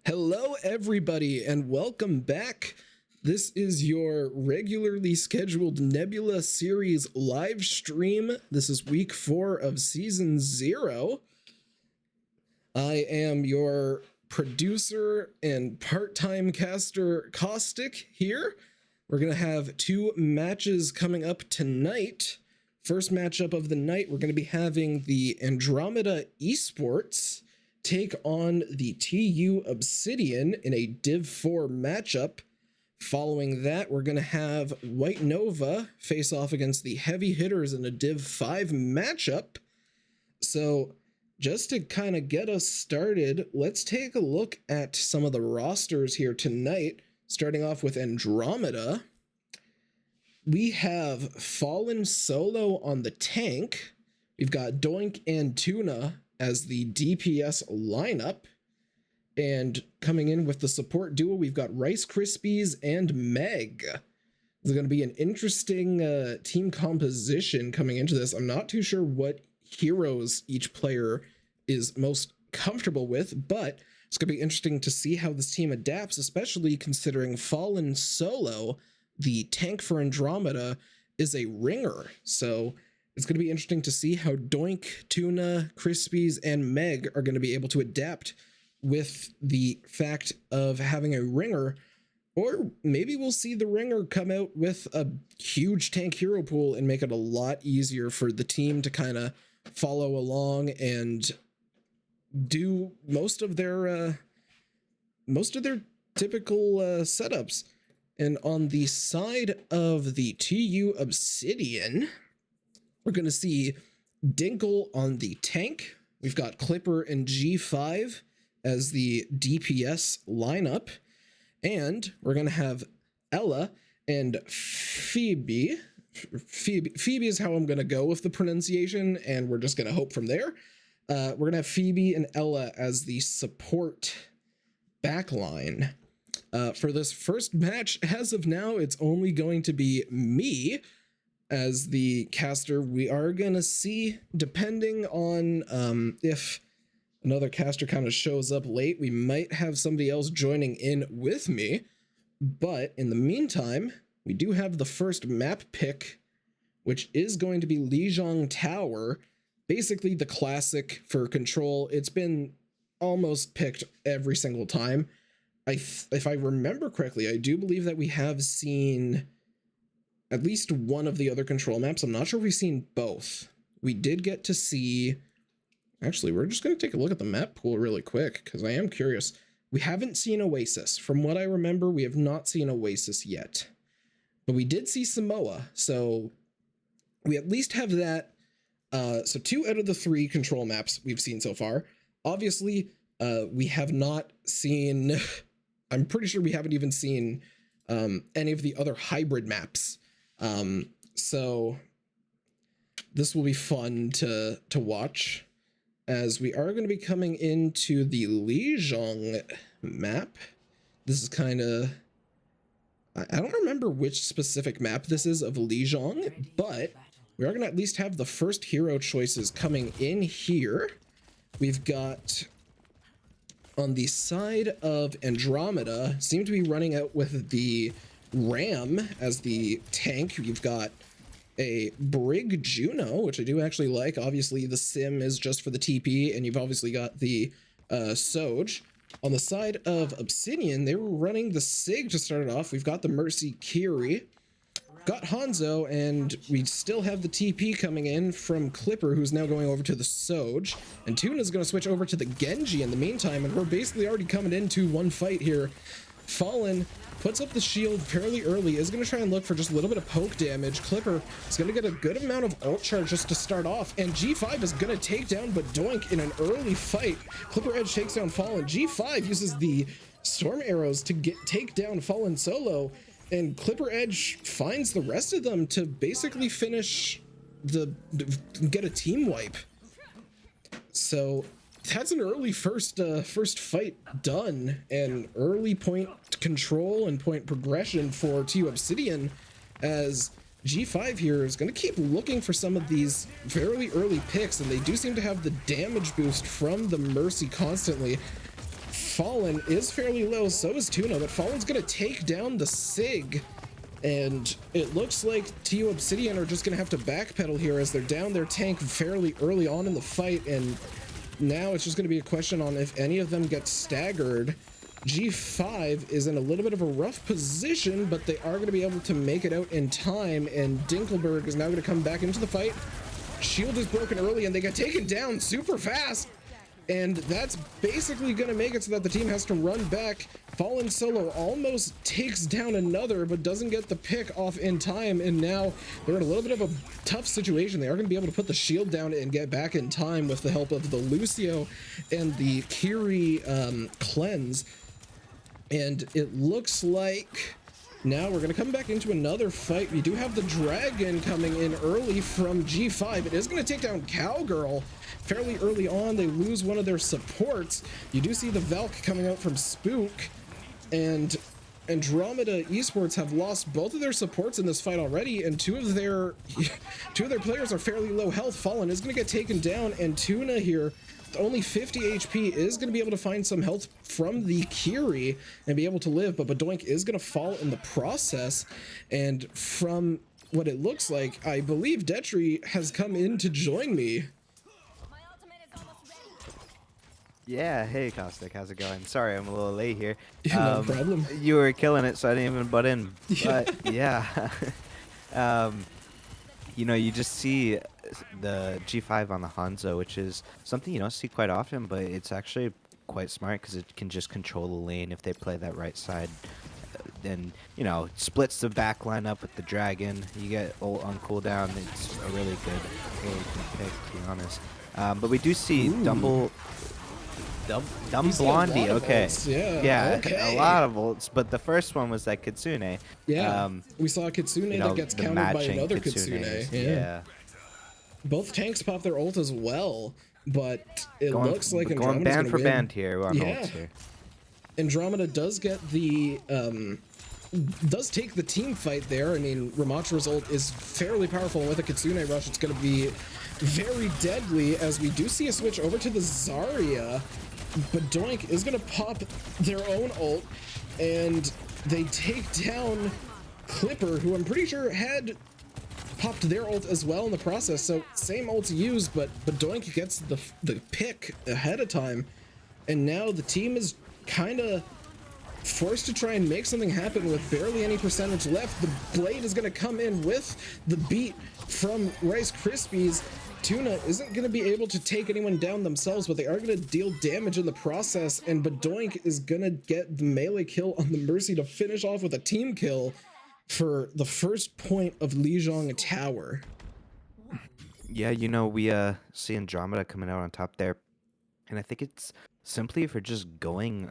Hello everybody and welcome back. This is your regularly scheduled Nebula series live stream. This is week 4 of season 0. I am your producer and part-time caster Caustic here. We're going to have 2 matches coming up tonight. First matchup of the night, we're going to be having the Andromeda Esports take on the TU Obsidian in a Div 4 matchup. Following that, we're going to have White Nova face off against the Heavy Hitters in a Div 5 matchup. So just to kind of get us started, let's take a look at some of the rosters here tonight, starting off with Andromeda. We have Fallen Solo on the tank. We've got Doink and Tuna as the DPS lineup, and coming in with the support duo, we've got Rice Krispies and Meg. It's going to be an interesting team composition coming into this. I'm not too sure what heroes each player is most comfortable with, but it's going to be interesting to see how this team adapts, especially considering Fallen Solo, the tank for Andromeda, is a ringer. So it's going to be interesting to see how Doink, Tuna, Krispies, and Meg are going to be able to adapt with the fact of having a ringer, or maybe we'll see the ringer come out with a huge tank hero pool and make it a lot easier for the team to kind of follow along and do most of their typical setups. And on the side of the TU Obsidian, we're going to see Dinkle on the tank. We've got Clipper and G5 as the DPS lineup. And we're going to have Ella and Phoebe. Phoebe is how I'm going to go with the pronunciation, and we're just going to hope from there. We're going to have Phoebe and Ella as the support backline. For this first match, as of now, it's only going to be me as the caster. We are gonna see, depending on if another caster kind of shows up late, we might have somebody else joining in with me. But in the meantime, we do have the first map pick, which is going to be Lijiang Tower, basically the classic for control. It's been almost picked every single time. If I remember correctly, I do believe that we have seen at least one of the other control maps. I'm not sure if we've seen both. We did get to see... Actually, we're just going to take a look at the map pool really quick, because I am curious. We haven't seen Oasis. From what I remember, we have not seen Oasis yet. But we did see Samoa, so we at least have that. So 2 out of the 3 control maps we've seen so far. Obviously, we have not seen... I'm pretty sure we haven't even seen any of the other hybrid maps. So this will be fun to watch, as we are going to be coming into the Lijiang map. This is kind of... I don't remember which specific map this is of Lijiang, but we are going to at least have the first hero choices coming in here. We've got... On the side of Andromeda, seem to be running out with the Ram as the tank. You've got a Brig Juno, which I do actually like. Obviously, the Sim is just for the TP, and you've obviously got the Soj. On the side of Obsidian, they were running the Sig to start it off. We've got the Mercy Kiri, got Hanzo, and we still have the TP coming in from Clipper, who's now going over to the Soj. And Tuna's going to switch over to the Genji in the meantime, and we're basically already coming into one fight here. Fallen puts up the shield fairly early, is going to try and look for just a little bit of poke damage. Clipper is going to get a good amount of ult charge just to start off, and G5 is going to take down but Doink in an early fight. Clipper Edge takes down Fallen. G5 uses the storm arrows to take down Fallen Solo, and Clipper Edge finds the rest of them to basically finish get a team wipe. So that's an early first fight done, and early point control and point progression for TU Obsidian, as G5 here is going to keep looking for some of these fairly early picks, and they do seem to have the damage boost from the Mercy constantly. Fallen is fairly low, so is Tuna, but Fallen's gonna take down the Sig. And it looks like TU Obsidian are just gonna have to backpedal here as they're down their tank fairly early on in the fight, and now it's just gonna be a question on if any of them get staggered. G5 is in a little bit of a rough position, but they are gonna be able to make it out in time, and Dinkelberg is now gonna come back into the fight. Shield is broken early and they get taken down super fast. And that's basically going to make it so that the team has to run back. Fallen Solo almost takes down another, but doesn't get the pick off in time. And now they're in a little bit of a tough situation. They are going to be able to put the shield down and get back in time with the help of the Lucio and the Kiri cleanse. And it looks like now we're going to come back into another fight. We do have the Dragon coming in early from G5. It is going to take down Cowgirl fairly early on. They lose one of their supports. You do see the Valk coming out from Spook, and Andromeda Esports have lost both of their supports in this fight already, and two of their players are fairly low health. Fallen is going to get taken down, and Tuna here, with only 50 HP, is going to be able to find some health from the Kiri and be able to live, but Badoink is going to fall in the process. And from what it looks like, I believe Detri has come in to join me. Yeah, hey Caustic, how's it going? Sorry, I'm a little late here. No problem. You were killing it, so I didn't even butt in. But yeah, you know, you just see the G5 on the Hanzo, which is something you don't see quite often, but it's actually quite smart because it can just control the lane if they play that right side. Then, you know, splits the back line up with the Dragon. You get ult on cooldown. It's a really good pick, to be honest. But we do see Dumb Blondie, okay. Yeah, okay. A lot of ults, but the first one was that Kitsune. Yeah, we saw a Kitsune that gets countered by another Kitsune. Yeah. Both tanks pop their ult as well, but it looks like Andromeda's going band for win. band here on ults here. Andromeda does get the does take the team fight there. I mean, Ramatra's ult is fairly powerful, and with a Kitsune rush, it's going to be very deadly, as we do see a switch over to the Zarya. But Doink is going to pop their own ult, and they take down Clipper, who I'm pretty sure had popped their ult as well in the process. So same ults used, but Doink gets the pick ahead of time, and now the team is kind of forced to try and make something happen with barely any percentage left. The Blade is going to come in with the beat from Rice Krispies. Tuna isn't going to be able to take anyone down themselves, but they are going to deal damage in the process, and Badoink is going to get the melee kill on the Mercy to finish off with a team kill for the first point of Lijiang Tower. Yeah, you know, we see Andromeda coming out on top there, and I think it's simply for just going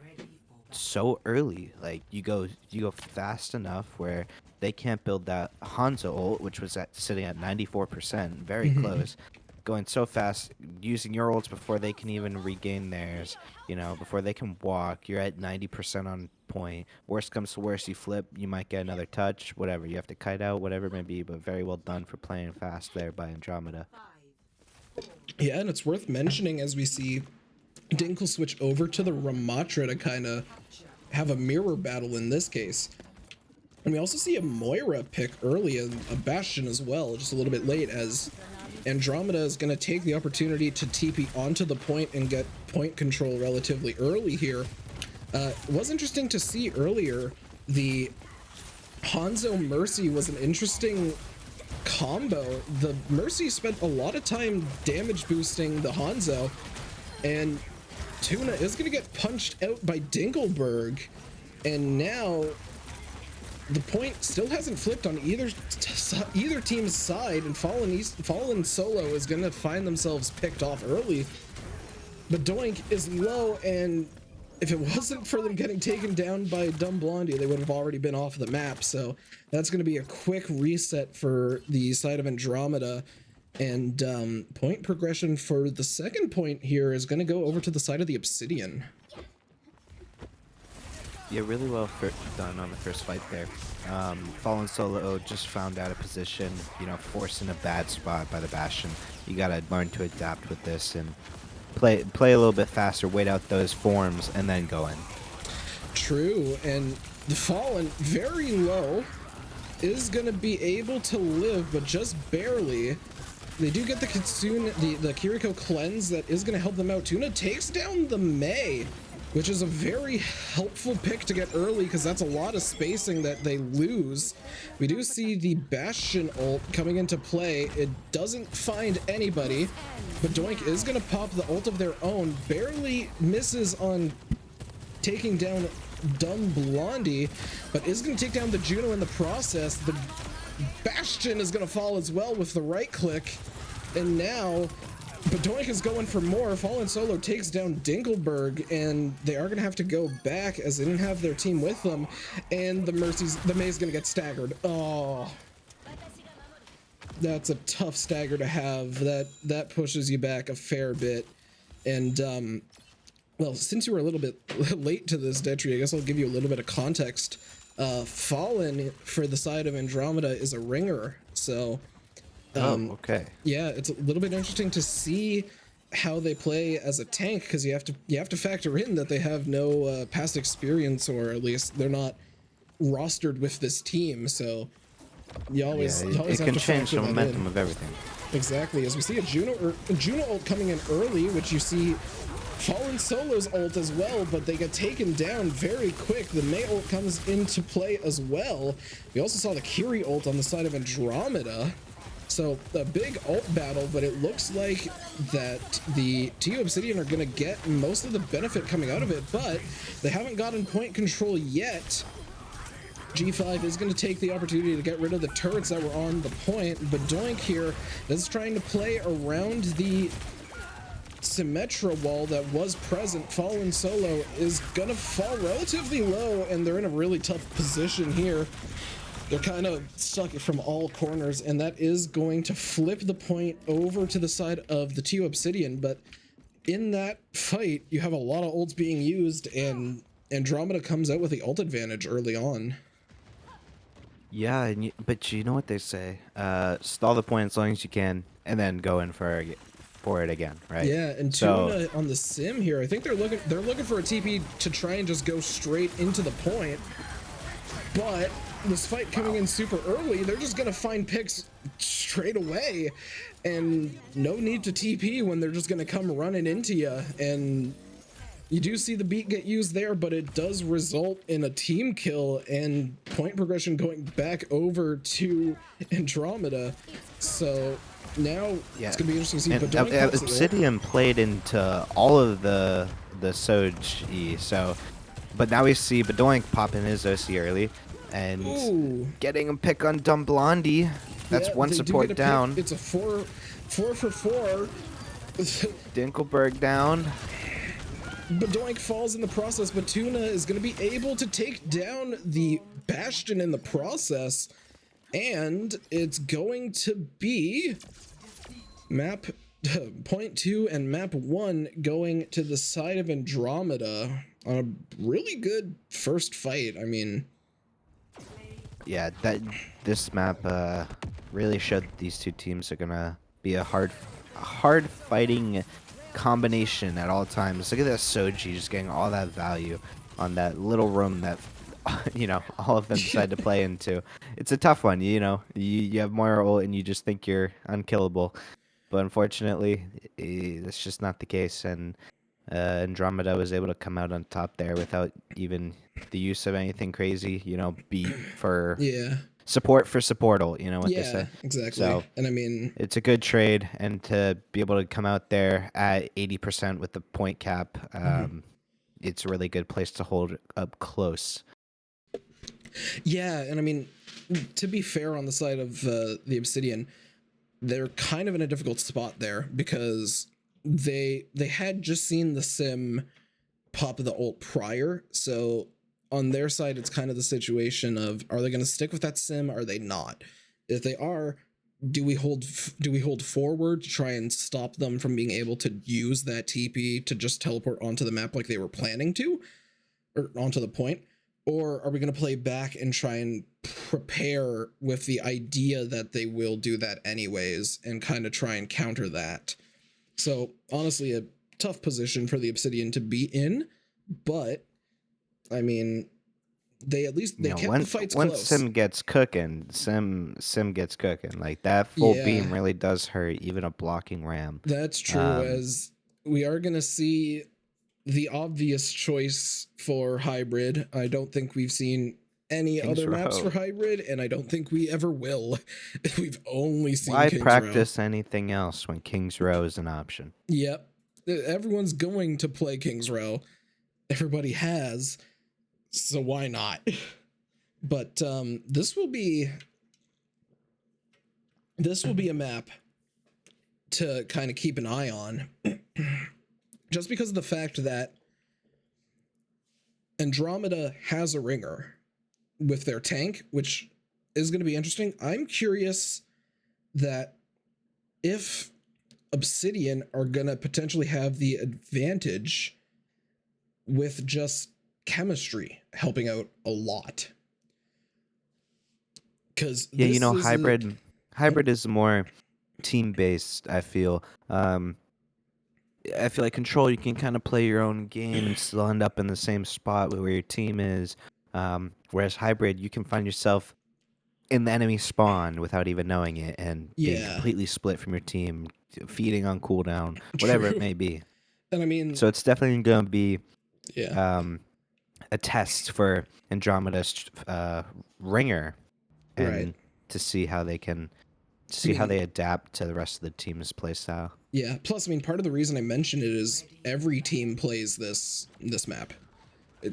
so early. Like, you go fast enough where they can't build that Hanzo ult, which was sitting at 94%, very close. Going so fast, using your ults before they can even regain theirs, you know, before they can walk. You're at 90% on point. Worst comes to worst, you flip, you might get another touch, whatever. You have to kite out, whatever it may be, but very well done for playing fast there by Andromeda. Yeah, and it's worth mentioning as we see Dinkle switch over to the Ramatra to kind of have a mirror battle in this case. And we also see a Moira pick early, and a Bastion as well, just a little bit late, as Andromeda is going to take the opportunity to TP onto the point and get point control relatively early here. It was interesting to see earlier, the Hanzo Mercy was an interesting combo. The Mercy spent a lot of time damage boosting the Hanzo, and Tuna is going to get punched out by Dinkelberg, and now the point still hasn't flipped on either team's side, and Fallen Solo is going to find themselves picked off early. But Doink is low, and if it wasn't for them getting taken down by Dumb Blondie, they would have already been off the map. So that's going to be a quick reset for the side of Andromeda. And point progression for the second point here is going to go over to the side of the Obsidian. Yeah, really well done on the first fight there. Fallen Solo just found out a position, you know, forced in a bad spot by the Bastion. You gotta learn to adapt with this, and play a little bit faster, wait out those forms, and then go in. True, and the Fallen very low is going to be able to live, but just barely. They do get the Kitsune, the Kiriko cleanse that is going to help them out. Tuna takes down the Mei, which is a very helpful pick to get early because that's a lot of spacing that they lose. We do see the Bastion ult coming into play. It doesn't find anybody, but Doink is going to pop the ult of their own. Barely misses on taking down Dumb Blondie, but is going to take down the Juno in the process. The Bastion is going to fall as well with the right click, and now Bedoink is going for more. Fallen Solo takes down Dinkelberg, and they are going to have to go back as they didn't have their team with them, and the Mei's going to get staggered. Oh, that's a tough stagger to have. That pushes you back a fair bit. And well, since you were a little bit late to this, Detri, I guess I'll give you a little bit of context. Fallen for the side of Andromeda is a ringer, so okay. yeah, it's a little bit interesting to see how they play as a tank, because you have to factor in that they have no past experience, or at least they're not rostered with this team, so you always it have can to change the factor that momentum in. of everything. Exactly, as we see a Juno ult coming in early, which you see Fallen Solo's ult as well, but they get taken down very quick. The Mei ult comes into play as well. We also saw the Kiri ult on the side of Andromeda. So a big ult battle, but it looks like that the TU Obsidian are going to get most of the benefit coming out of it, but they haven't gotten point control yet. G5 is going to take the opportunity to get rid of the turrets that were on the point, but Doink here is trying to play around the Symmetra wall that was present. Fallen Solo is going to fall relatively low, and they're in a really tough position here. They're kind of stuck from all corners, and that is going to flip the point over to the side of the TU Obsidian, but in that fight, you have a lot of ults being used, and Andromeda comes out with the ult advantage early on. Yeah, but you know what they say: stall the point as long as you can, and then go in for it again, right? Yeah, and Tuna on the sim here, I think they're looking for a TP to try and just go straight into the point, but this fight coming in super early, they're just gonna find picks straight away, and no need to TP when they're just gonna come running into you. And you do see the beat get used there, but it does result in a team kill and point progression going back over to Andromeda. So now it's gonna be interesting to see. And But Obsidian played into all of the Soj E, so but now we see Bedoink popping his OC early and getting a pick on Dumb Blondie. That's one support down. It's a four for 4. Dinkelberg down. Bedoink falls in the process, but Tuna is going to be able to take down the Bastion in the process, and it's going to be map point 2 and map 1 going to the side of Andromeda on a really good first fight. I mean, yeah, this map really showed that these two teams are gonna be a hard fighting combination at all times. Look at that Soji just getting all that value on that little room that all of them decide to play into. It's a tough one, you have Moira ult and you just think you're unkillable, but unfortunately that's just not the case, and Andromeda was able to come out on top there without even the use of anything crazy, beat for support for supportal, what they say. Exactly. So, and I mean, it's a good trade, and to be able to come out there at 80% with the point cap, it's a really good place to hold up close. Yeah, and I mean, to be fair on the side of the Obsidian, they're kind of in a difficult spot there because they had just seen the sim pop the ult prior, so on their side, it's kind of the situation of, are they going to stick with that sim? Are they not? If they are, do we hold forward to try and stop them from being able to use that TP to just teleport onto the map like they were planning to, or onto the point? Or are we going to play back and try and prepare with the idea that they will do that anyways and kind of try and counter that? So honestly, a tough position for the Obsidian to be in, but I mean, they at least kept the fights once close. Sim gets cooking, Sim gets cooking. Like that full beam really does hurt even a blocking ram. That's true, as we are going to see the obvious choice for hybrid. I don't think we've seen any other maps for hybrid, and I don't think we ever will. We've only seen Why King's practice Row. anything else when King's Row is an option? Yep. Everyone's going to play King's Row. Everybody has, so why not? But this will be a map to kind of keep an eye on, just because of the fact that Andromeda has a ringer with their tank, which is going to be interesting. I'm curious that if Obsidian are going to potentially have the advantage with just chemistry helping out a lot. Because hybrid is more team-based, I feel. I feel like Control, you can kind of play your own game and still end up in the same spot where your team is. Whereas hybrid, you can find yourself in the enemy spawn without even knowing it and being completely split from your team, feeding on cooldown, whatever it may be. And I mean, so it's definitely going to be a test for Andromeda's ringer, and to see how they can how they adapt to the rest of the team's playstyle. Yeah. Plus, I mean, part of the reason I mentioned it is every team plays this map.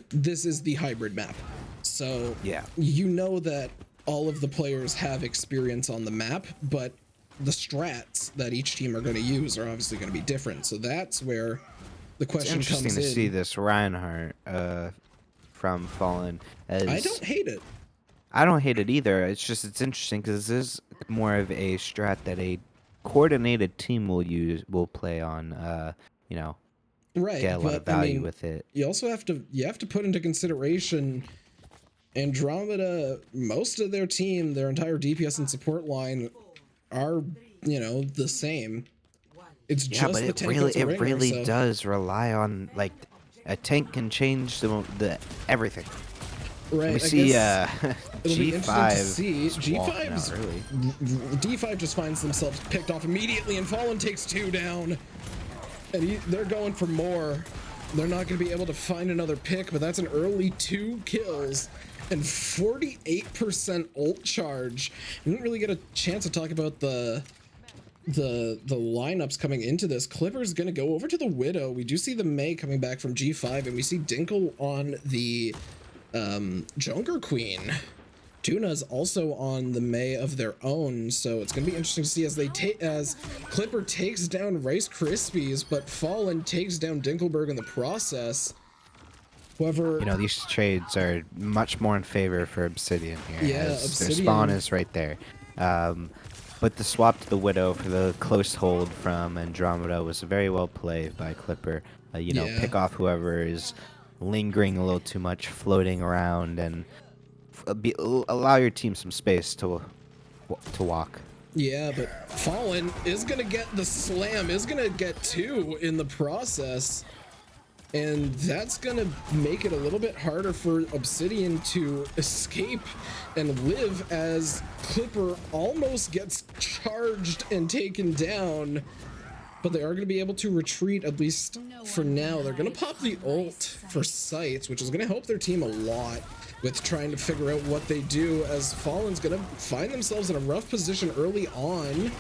This is the hybrid map, so you know that all of the players have experience on the map, but the strats that each team are going to use are obviously going to be different. So that's where the question comes in. It's interesting to see this Reinhardt from Fallen. I don't hate it. I don't hate it either. It's just it's interesting because this is more of a strat that a coordinated team will play on. Get a lot of value with it. You also have to put into consideration Andromeda. Most of their team, their entire DPS and support line, are the same. It's just but the tank it really does rely on, like, a tank can change the everything. Right. We see G5. D5 just finds themselves picked off immediately, and Fallen takes 2 down. And they're going for more. They're not going to be able to find another pick, but that's an early 2 kills and 48% ult charge. We didn't really get a chance to talk about the lineups coming into this. Clipper's going to go over to the Widow. We do see the Mei coming back from G5, and we see Dinkle on the Junker Queen. Tuna's also on the Mei of their own, so it's gonna be interesting to see as Clipper takes down Rice Krispies, but Fallen takes down Dinkelberg in the process. However, these trades are much more in favor for Obsidian here. Yeah, Obsidian. Their spawn is right there. But the swap to the Widow for the close hold from Andromeda was very well played by Clipper. Pick off whoever is lingering a little too much, floating around, and allow your team some space to walk. Yeah, but Fallen is gonna get the slam, is gonna get 2 in the process, and that's gonna make it a little bit harder for Obsidian to escape and live, as Clipper almost gets charged and taken down. But they are going to be able to retreat, at least for now. They're going to pop the ult for Sights, which is going to help their team a lot with trying to figure out what they do, as Fallen's going to find themselves in a rough position early on.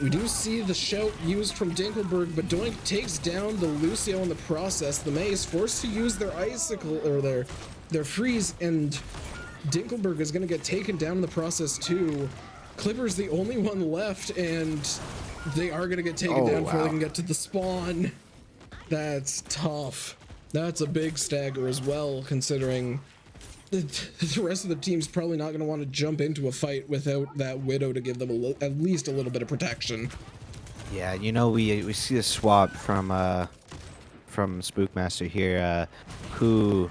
We do see the shout used from Dinkelberg, but Doink takes down the Lucio in the process. The Mei is forced to use their icicle, or their freeze, and Dinkelberg is going to get taken down in the process too. Clipper's the only one left, and they are going to get taken down before they can get to the spawn. That's tough. That's a big stagger as well, considering the rest of the team's probably not going to want to jump into a fight without that Widow to give them at least a little bit of protection. Yeah, we see a swap from Spookmaster here, who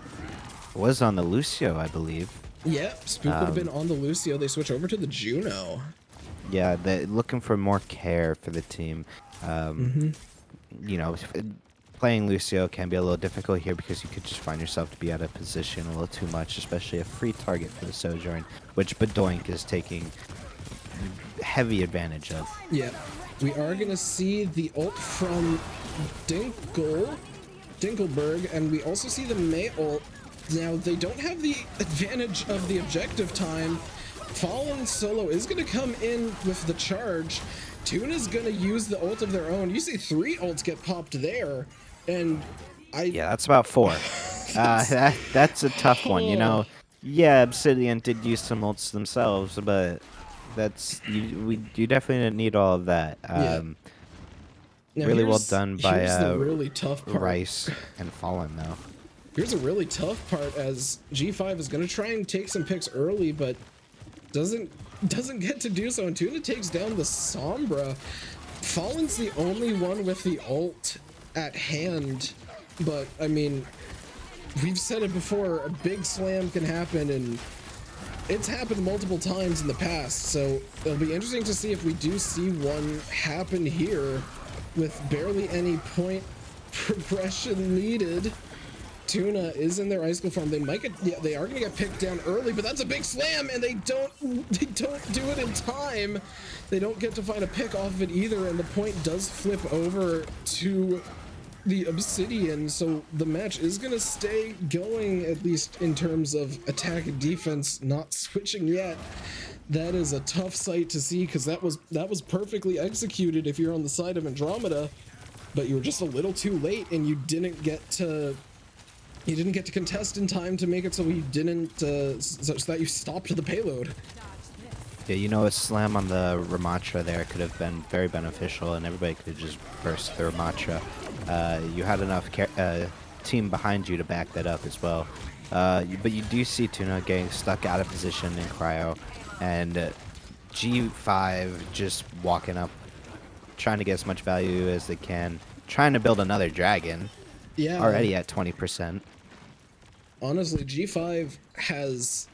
was on the Lucio, I believe. Yeah, Spook would have been on the Lucio. They switch over to the Juno. Yeah, they're looking for more care for the team. you know, playing Lucio can be a little difficult here because you could just find yourself to be out of position a little too much, especially a free target for the Sojourn, which Bedoink is taking heavy advantage of. Yeah, we are gonna see the ult from Dinkelberg, and we also see the Mei ult. Now, they don't have the advantage of the objective time. Fallen Solo is going to come in with the charge. Tuna's going to use the ult of their own. You see 3 ults get popped there, and Yeah, that's about 4. That's a tough one, you know. Yeah, Obsidian did use some ults themselves, but that's you definitely didn't need all of that. Yeah. Now really well done by the really tough part. Rice and Fallen, though. Here's a really tough part, as G5 is going to try and take some picks early, but doesn't get to do so. And Tuna takes down the Sombra. Fallen's the only one with the ult at hand, but I mean, we've said it before, a big slam can happen, and it's happened multiple times in the past, so it'll be interesting to see if we do see one happen here with barely any point progression needed. Tuna is in their icicle farm. They might get, yeah, they are gonna get picked down early, but that's a big slam, and they don't do it in time. They don't get to find a pick off of it either, and the point does flip over to the Obsidian, so the match is gonna stay going, at least in terms of attack and defense, not switching yet. That is a tough sight to see, because that was perfectly executed if you're on the side of Andromeda, but you were just a little too late, and you didn't get to contest in time to make it so he didn't so that you stopped the payload. Yeah, you know, a slam on the Ramatra there could have been very beneficial, and everybody could have just burst the Ramatra. You had enough team behind you to back that up as well. But you do see Tuna getting stuck out of position in cryo, and G5 just walking up, trying to get as much value as they can, trying to build another dragon. Yeah. Already at 20%. Honestly, G5 has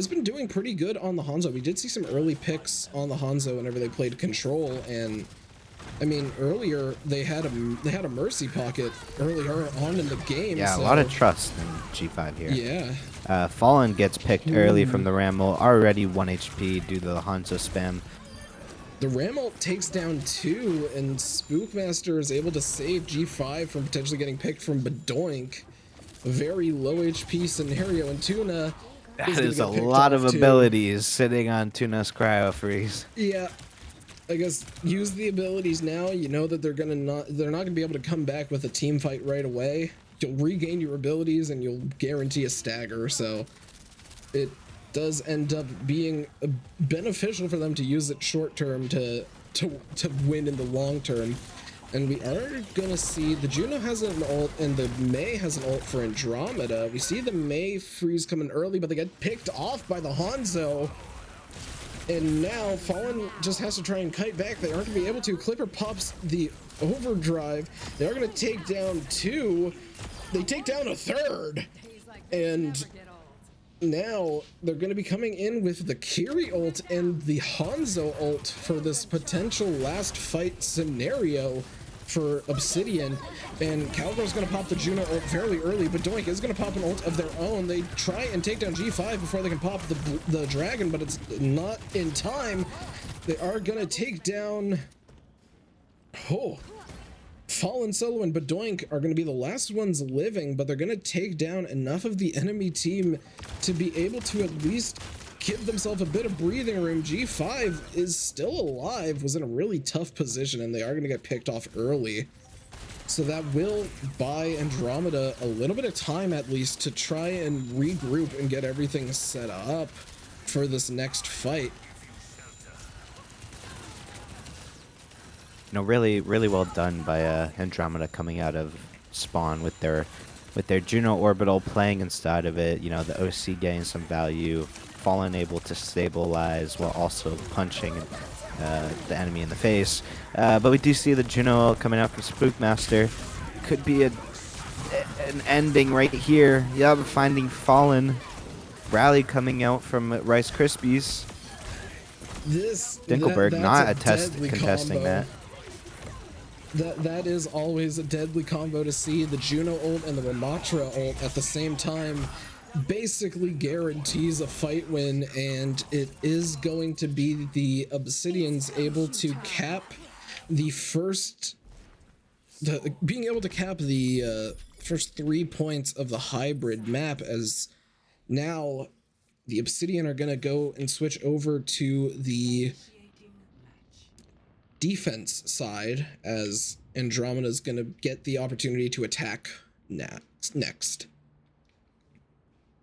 been doing pretty good on the Hanzo. We did see some early picks on the Hanzo whenever they played Control, and I mean, earlier they had a Mercy pocket earlier on in the game. Yeah, so, a lot of trust in G5 here. Yeah. Fallen gets picked early from the Ramble, already 1 HP due to the Hanzo spam. The Ram ult takes down 2, and Spookmaster is able to save G5 from potentially getting picked from Bedoink. A very low HP scenario, and Tuna That is a lot of abilities sitting on Tuna's cryo freeze. Yeah. I guess use the abilities now. You know that they're not gonna be able to come back with a team fight right away. You'll regain your abilities and you'll guarantee a stagger, so it does end up being beneficial for them to use it short term to win in the long term. And we are gonna see the Juno has an ult and the Mei has an ult for Andromeda. We see the Mei freeze coming early, but they get picked off by the Hanzo. And now Fallen just has to try and kite back. They aren't gonna be able to. Clipper pops the overdrive. They are gonna take down 2. They take down a 3rd. And now they're going to be coming in with the Kiri ult and the Hanzo ult for this potential last fight scenario for Obsidian. And Calgar's going to pop the Juno ult fairly early, but Doink is going to pop an ult of their own. They try and take down G5 before they can pop the dragon, but it's not in time. They are going to take down... Oh... Fallen Solo and Bedoink are going to be the last ones living, but they're going to take down enough of the enemy team to be able to at least give themselves a bit of breathing room. G5 is still alive, was in a really tough position, and they are going to get picked off early. So that will buy Andromeda a little bit of time at least to try and regroup and get everything set up for this next fight. You know, really well done by Andromeda coming out of spawn with their Juno orbital playing inside of it. You know, the OC getting some value, Fallen able to stabilize while also punching the enemy in the face. But we do see the Juno coming out from Spookmaster. Could be an ending right here. Yeah, finding Fallen. Rally coming out from Rice Krispies. This Dinkelberg not contesting combo. that. That is always a deadly combo to see. The Juno ult and the Ramatra ult at the same time basically guarantees a fight win, and it is going to be the Obsidians able to cap the first, being able to cap the first 3 points of the hybrid map, as now the Obsidian are going to go and switch over to the defense side, as Andromeda is going to get the opportunity to attack next.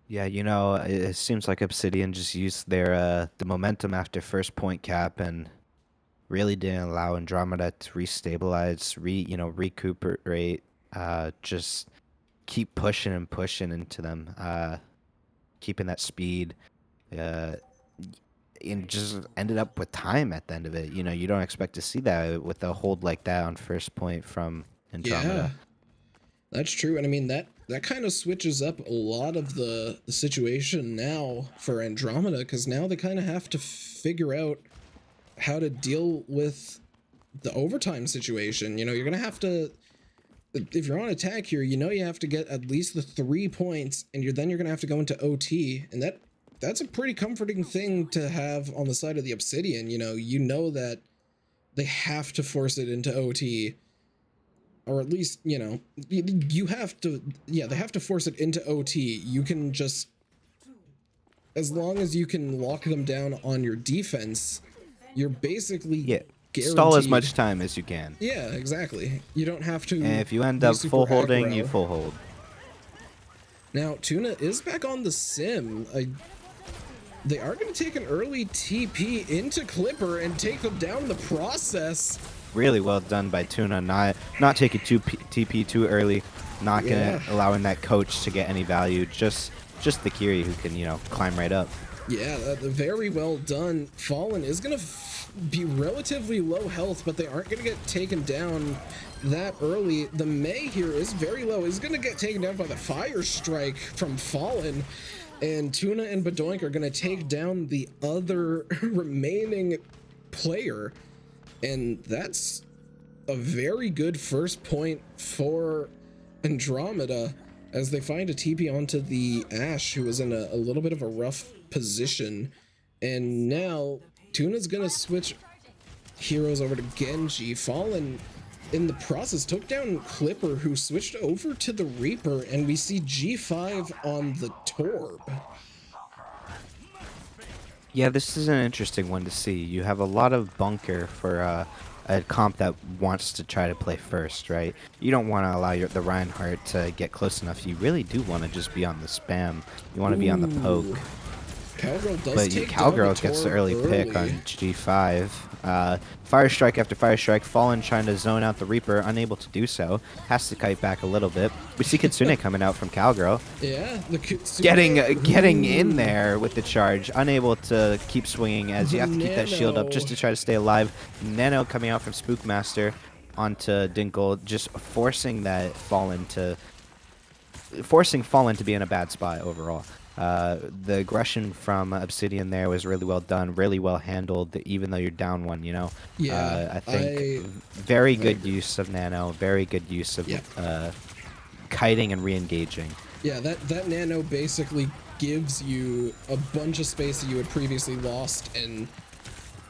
Yeah, you know, it seems like Obsidian just used their the momentum after first point cap and really didn't allow Andromeda to restabilize, recuperate, just keep pushing and pushing into them, keeping that speed, uh, and just ended up with time at the end of it. You know, you don't expect to see that with a hold like that on first point from Andromeda. Yeah, that's true. And I mean, that kind of switches up a lot of the situation now for Andromeda, because now they kind of have to figure out how to deal with the overtime situation. You know, you're going to have to, if you're on attack here, you know, you have to get at least the 3 points, and you're going to have to go into OT, and that's a pretty comforting thing to have on the side of the Obsidian. You know that they have to force it into OT, or at least, you know, you have to, yeah, they have to force it into OT. You can just, as long as you can lock them down on your defense, you're basically guaranteed. Stall as much time as you can. Yeah, exactly. You don't have to. And if you end up full holding, aggro. you full hold. Now, Tuna is back on the sim. They are going to take an early TP into Clipper and take them down in the process. Really well done by Tuna, not taking TP too early, not gonna allowing that coach to get any value. Just the Kiri who can, you know, climb right up. Yeah, very well done. Fallen is gonna be relatively low health, but they aren't gonna get taken down that early. The Mei here is very low. Is gonna get taken down by the Fire Strike from Fallen, and Tuna and Badoink are gonna take down the other remaining player. And that's a very good first point for Andromeda, as they find a TP onto the Ashe, who was in a little bit of a rough position. And now Tuna's gonna switch heroes over to Genji. Fallen in the process took down Clipper, who switched over to the Reaper, and we see G5 on the Torb. Yeah, this is an interesting one to see. You have a lot of bunker for a comp that wants to try to play first, right? You don't want to allow the Reinhardt to get close enough. You really do want to just be on the spam. You want to be on the poke. Cowgirl does But take Cowgirl down gets the early pick on G5. Fire Strike after Fire Strike. Fallen trying to zone out the Reaper, unable to do so. Has to kite back a little bit. We see Kitsune coming out from Cowgirl. Yeah, the Kitsune. Getting in there with the charge. Unable to keep swinging, as you have to keep that shield up just to try to stay alive. Nano coming out from Spookmaster onto Dinkle, just forcing Fallen to be in a bad spot overall. The aggression from Obsidian there was really well done, really well handled, even though you're down one, you know? Yeah, I think very good use of Nano, very good use of kiting and re-engaging. Yeah, that Nano basically gives you a bunch of space that you had previously lost, and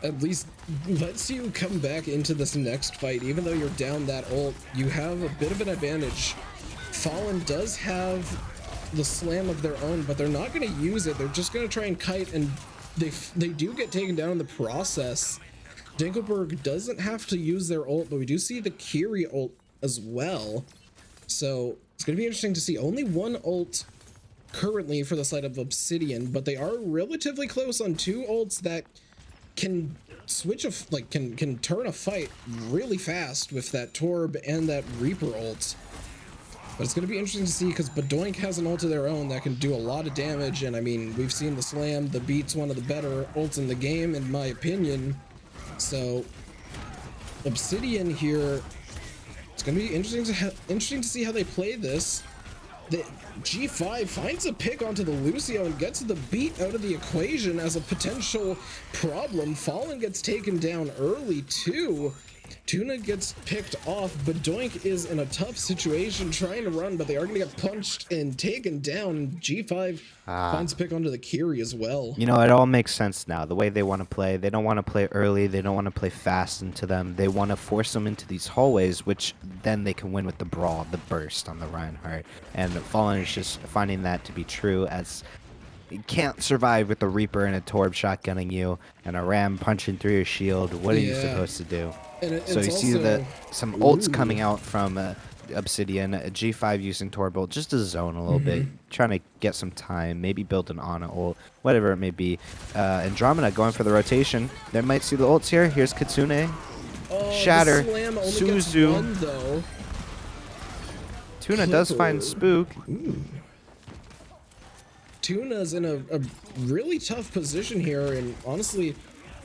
at least lets you come back into this next fight. Even though you're down that ult, you have a bit of an advantage. Fallen does have the slam of their own, but they're not going to use it. They're just going to try and kite, and they do get taken down in the process. Dinkelberg doesn't have to use their ult, but we do see the Kiri ult as well. So it's going to be interesting to see. Only one ult currently for the side of Obsidian, but they are relatively close on 2 ults that can switch can turn a fight really fast with that Torb and that Reaper ult. But it's going to be interesting to see, because Badoink has an ult of their own that can do a lot of damage. And I mean, we've seen the slam. The Beat's one of the better ults in the game, in my opinion. So Obsidian here, it's going to be interesting to see how they play this. The G5 finds a pick onto the Lucio and gets the Beat out of the equation as a potential problem. Fallen gets taken down early too. Tuna gets picked off, but Doink is in a tough situation trying to run, but they are going to get punched and taken down. G5 finds a pick onto the Kiri as well. You know, it all makes sense now. The way they want to play, they don't want to play early. They don't want to play fast into them. They want to force them into these hallways, which then they can win with the brawl, the burst on the Reinhardt. And Fallen is just finding that to be true, as you can't survive with a Reaper and a Torb shotgunning you and a Ram punching through your shield. What are you supposed to do? So you see that some ults coming out from Obsidian, G5 using Torbolt just to zone a little bit, trying to get some time, maybe build an Ana ult, whatever it may be. Andromeda going for the rotation. They might see the ults here. Here's Kitsune. Shatter. Suzu. Tuna does find Spook. Tuna's in a really tough position here, and honestly,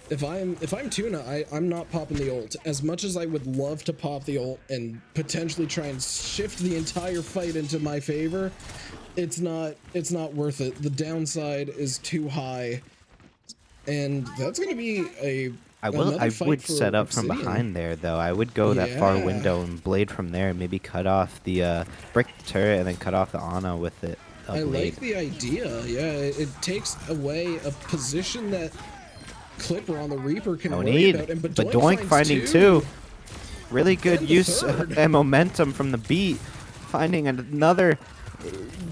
if I'm Tuna, I'm not popping the ult. As much as I would love to pop the ult and potentially try and shift the entire fight into my favor, it's not worth it. The downside is too high, and that's going to be I would set up from behind there, though. I would go that far window and blade from there, maybe cut off the break the turret and then cut off the Ana with it. I like the idea. Yeah, it takes away a position that Clipper on the Reaper can worry about. And Doink finding two. Really good use and momentum from the beat. Finding another,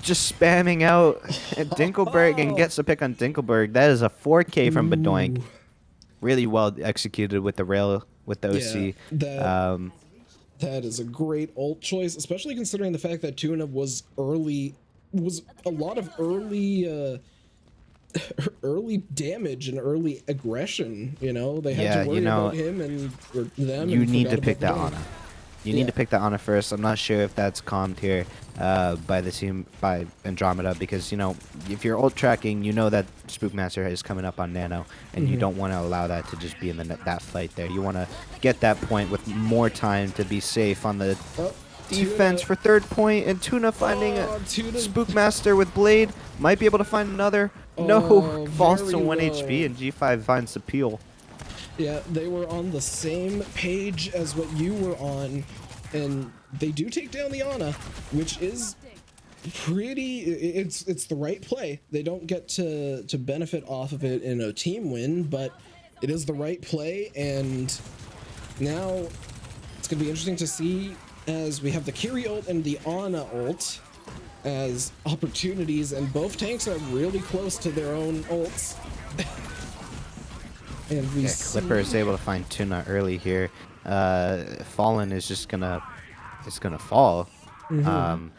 just spamming out Dinkelberg and gets a pick on Dinkelberg. That is a 4K from Badoink. Really well executed with the rail, with the OC. Yeah, that is a great ult choice, especially considering the fact that Tuna was a lot of early damage and early aggression. You know, they had to worry about him and them. You need to pick that Ana. You need to pick that Ana first. I'm not sure if that's calmed here by the team, by Andromeda, because, you know, if you're ult tracking, you know that Spookmaster is coming up on Nano, and you don't want to allow that to just be in that fight there. You want to get that point with more time to be safe on the defense for third point, and Tuna finding a Spookmaster with Blade. Might be able to find another. No, falls to 1 HP, and G5 finds the peel. Yeah, they were on the same page as what you were on, and they do take down the Ana, which is pretty, it's the right play. They don't get to benefit off of it in a team win, but it is the right play, and now it's going to be interesting to see as we have the Kiri ult and the Ana ult as opportunities, and both tanks are really close to their own ults. And Clipper is able to find Tuna early here. Fallen is just gonna fall to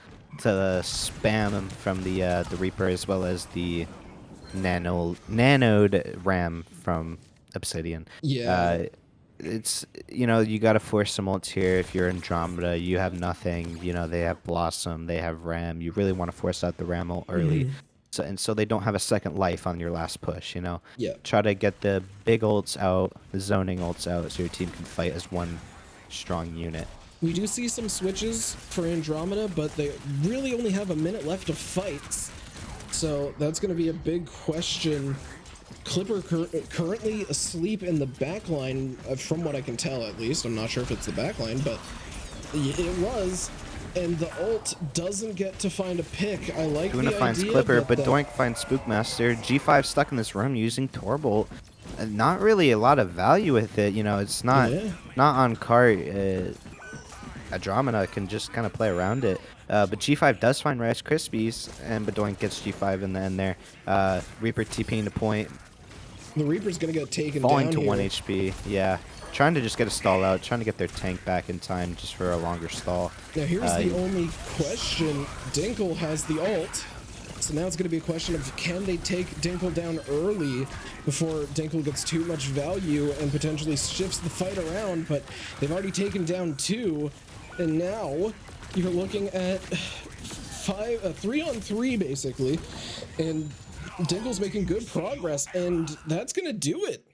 spam from the Reaper, as well as the nanoed Ram from Obsidian. Yeah. It's, you know, you gotta force some ults here. If you're Andromeda, you have nothing. You know, they have Blossom, they have Ram. You really want to force out the Ram ult early. So they don't have a second life on your last push, you know? Yeah. Try to get the big ults out, the zoning ults out, so your team can fight as one strong unit. We do see some switches for Andromeda, but they really only have a minute left of fights. So that's going to be a big question. Clipper currently asleep in the backline, from what I can tell at least. I'm not sure if it's the backline, but it was. And the ult doesn't get to find a pick. I like the idea. Tuna finds Clipper, but Doink finds Spookmaster. G5 stuck in this room using Torbolt. Not really a lot of value with it. You know, it's not on cart. Andromeda can just kind of play around it. But G5 does find Rice Krispies, and Badoink gets G5 in the end there. Reaper TPing to point. The Reaper's going to get taken falling down to 1 HP, yeah. Trying to just get a stall out, trying to get their tank back in time just for a longer stall. Now here's the only question. Dinkle has the ult, so now it's going to be a question of can they take Dinkle down early before Dinkle gets too much value and potentially shifts the fight around, but they've already taken down 2, and now you're looking at 3-on-3 basically, and Dinkle's making good progress, and that's going to do it.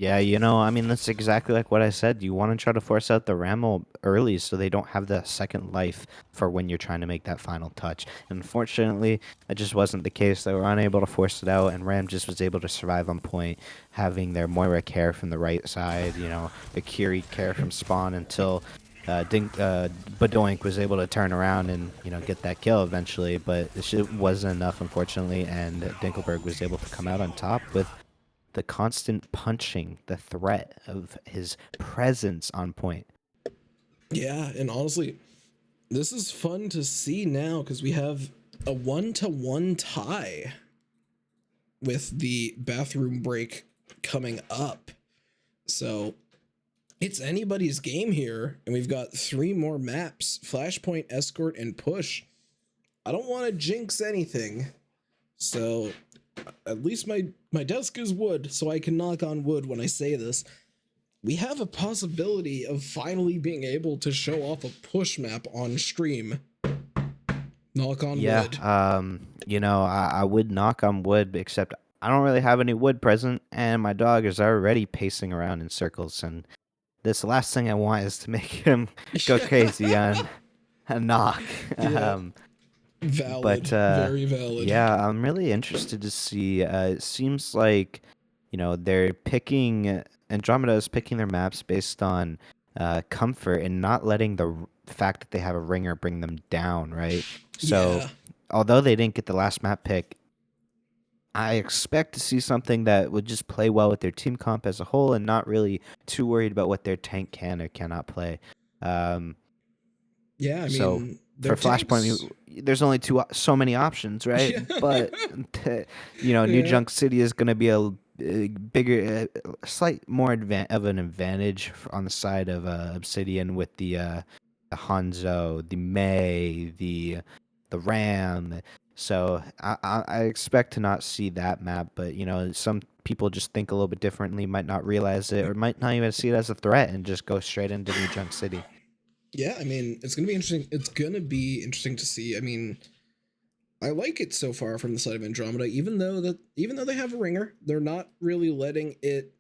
Yeah, I mean, that's exactly like what I said. You want to try to force out the Ramel early so they don't have the second life for when you're trying to make that final touch. And unfortunately, that just wasn't the case. They were unable to force it out, and Ram just was able to survive on point, having their Moira care from the right side, the Kiri care from spawn until Badoink was able to turn around and, get that kill eventually. But it just wasn't enough, unfortunately, and Dinkelberg was able to come out on top with the constant punching, the threat of his presence on point. Yeah, and honestly, this is fun to see now because we have a 1-1 tie with the bathroom break coming up. So it's anybody's game here, and we've got 3 more maps: Flashpoint, Escort, and Push. I don't want to jinx anything, so at least my desk is wood, so I can knock on wood when I say this. We have a possibility of finally being able to show off a push map on stream. Knock on wood. I would knock on wood, except I don't really have any wood present, and my dog is already pacing around in circles, and this last thing I want is to make him go crazy on a knock. Yeah. um, Valid. but Very valid. yeah, I'm really interested to see. It seems like, they're picking Andromeda is picking their maps based on comfort and not letting the fact that they have a ringer bring them down, right? So, Yeah. although they didn't get the last map pick, I expect to see something that would just play well with their team comp as a whole and not really too worried about what their tank can or cannot play. Um, Yeah, I so mean, for their Flashpoint, tanks. there's only so many options, right? Yeah. But New Yeah. Junk City is going to be a bigger, slight more of an advantage on the side of Obsidian with the Hanzo, the Mei, the Ram. So I expect to not see that map, but some people just think a little bit differently, might not realize it, or might not even see it as a threat and just go straight into New Junk City. Yeah, I mean, it's gonna be interesting. It's gonna be interesting to see. I mean, I like it so far from the side of Andromeda, even though they have a ringer, they're not really letting it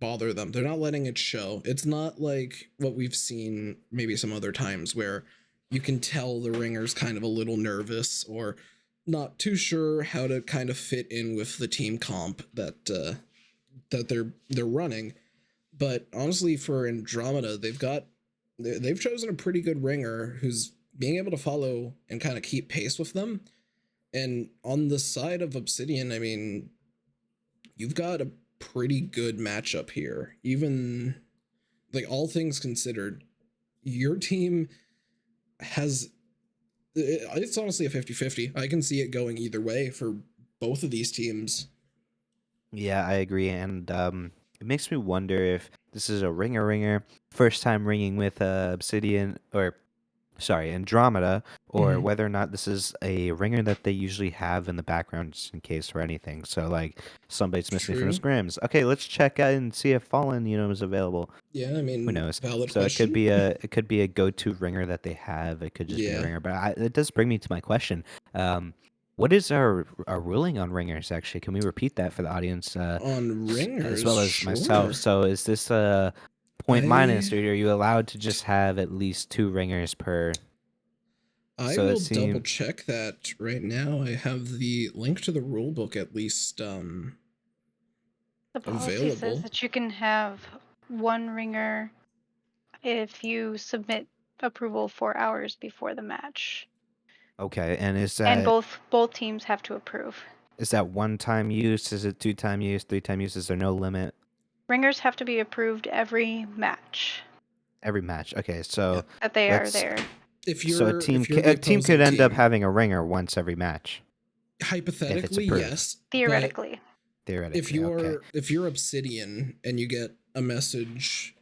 bother them. They're not letting it show. It's not like what we've seen maybe some other times where you can tell the ringer's kind of a little nervous or not too sure how to kind of fit in with the team comp that they're running. But honestly, for Andromeda, they've chosen a pretty good ringer who's being able to follow and kind of keep pace with them. And on the side of Obsidian, I mean, you've got a pretty good matchup here. Even like all things considered, your team has it's honestly a 50-50. I can see it going either way for both of these teams. Yeah, I agree, and it makes me wonder if this is a ringer, first time ringing with Obsidian, or sorry, Andromeda, or Mm-hmm. whether or not this is a ringer that they usually have in the background just in case for anything. So like somebody's missing from the True. scrims. Okay, let's check out and see if Fallen, is available. Yeah, I Who mean, knows? valid So question. it could be a go-to ringer that they have. It could just be a Yeah, ringer. But it does bring me to my question. What is our ruling on ringers? Actually, can we repeat that for the audience, on as ringers, well as myself? sure. So is this a point minus, I or are you allowed to just have at least 2 ringers per? I So it will double seems check that right now. I have the link to the rule book at least The policy says available. that you can have one ringer if you submit approval 4 hours before the match, okay. And and both teams have to approve. is that one-time use? Is it two-time use? Three-time use? Is there no limit? Ringers have to be approved every match Every match. Okay, Yeah. so that they are let's. there. If So you're the a team opposing could end up team, having a ringer once every match if it's hypothetically, approved. yes. But Theoretically. Theoretically, okay. if you're Obsidian and you get a message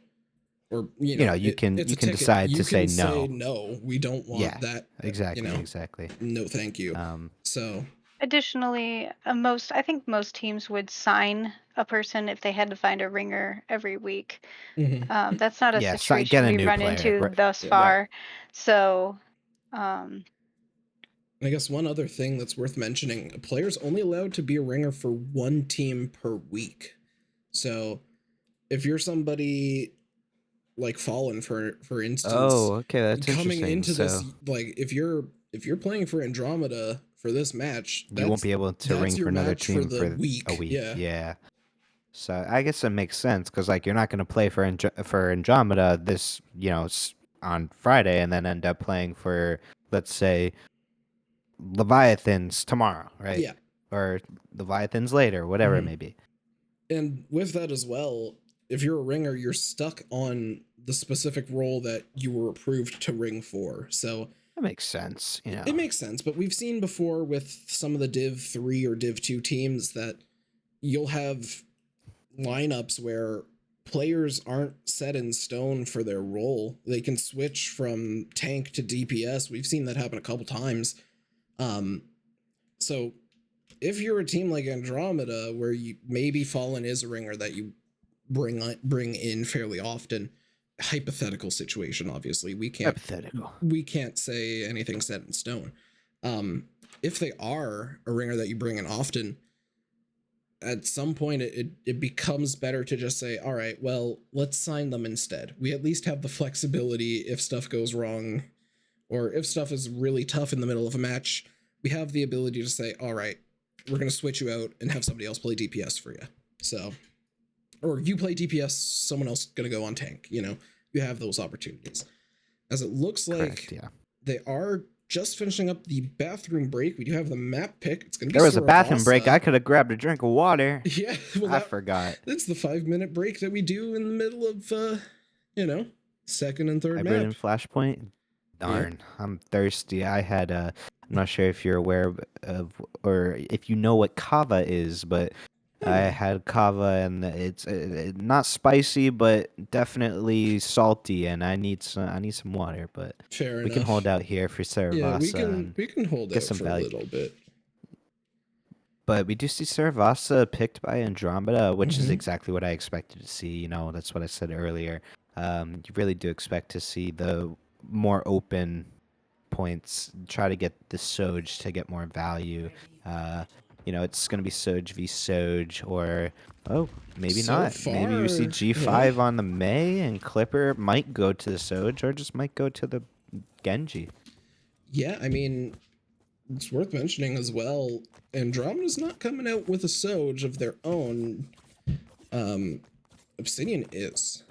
or You it's a can ticket, decide you to say can say no. no, we don't Yeah, want that. exactly, exactly. No, thank you. Um, So Additionally, I think most teams would sign a person if they had to find a ringer every week. mhm. That's not a yeah, get situation a we new run player. into Right, thus Yeah. right. far. So, um, I guess one other thing that's worth mentioning: a player's only allowed to be a ringer for one team per week. So if you're somebody like Fallen, for instance, Oh, okay, that's coming interesting. into this, So like if you're playing for Andromeda for this match, you won't be able to ring that's for your another match for team the for a week. week. Yeah. Yeah. So I guess it makes sense because like you're not going to play for for Andromeda this on Friday and then end up playing for, let's say, Leviathans tomorrow, right? Yeah. Or Leviathans later, whatever it may be. And with that as well, if you're a ringer, you're stuck on the specific role that you were approved to ring for. So That makes sense. it makes sense, but we've seen before with some of the Div 3 or Div 2 teams that you'll have lineups where players aren't set in stone for their role. They can switch from tank to DPS. We've seen that happen a couple times. So if you're a team like Andromeda, where you maybe Fallen is a ringer that you bring in fairly often, hypothetical situation, obviously we can't say anything set in stone. If they are a ringer that you bring in often, at some point it becomes better to just say, all right, well, let's sign them instead. We at least have the flexibility if stuff goes wrong, or if stuff is really tough in the middle of a match, we have the ability to say, all right, we're going to switch you out and have somebody else play DPS for you. So, or you play DPS, someone else going to go on tank, you have those opportunities. As it looks like they are just finishing up the bathroom break. We do have the map pick. It's going to be There was a bathroom Saravasa. break. I could have grabbed a drink of water. Yeah. Well, I forgot. It's the 5-minute break that we do in the middle of, second and third Hybrid map. and Flashpoint. Darn, I'm thirsty. I had I'm not sure if you're aware of or if you know what kava is, but I had kava and it's not spicy, but definitely salty, and I need some water. But Fair we can enough. hold out here for Saravasa. Yeah, we can hold get out some for value. a little bit. But we do see Saravasa picked by Andromeda, which is exactly what I expected to see. That's what I said earlier. You really do expect to see the more open points, try to get the Soj to get more value. It's going to be Soj v Soj, or maybe So not. Maybe you see far, G5 on the Mei, and Clipper might go to the Soj, or just might go to the Genji. Yeah, I mean, it's worth mentioning as well, Andromeda's not coming out with a Soj of their own. Obsidian is.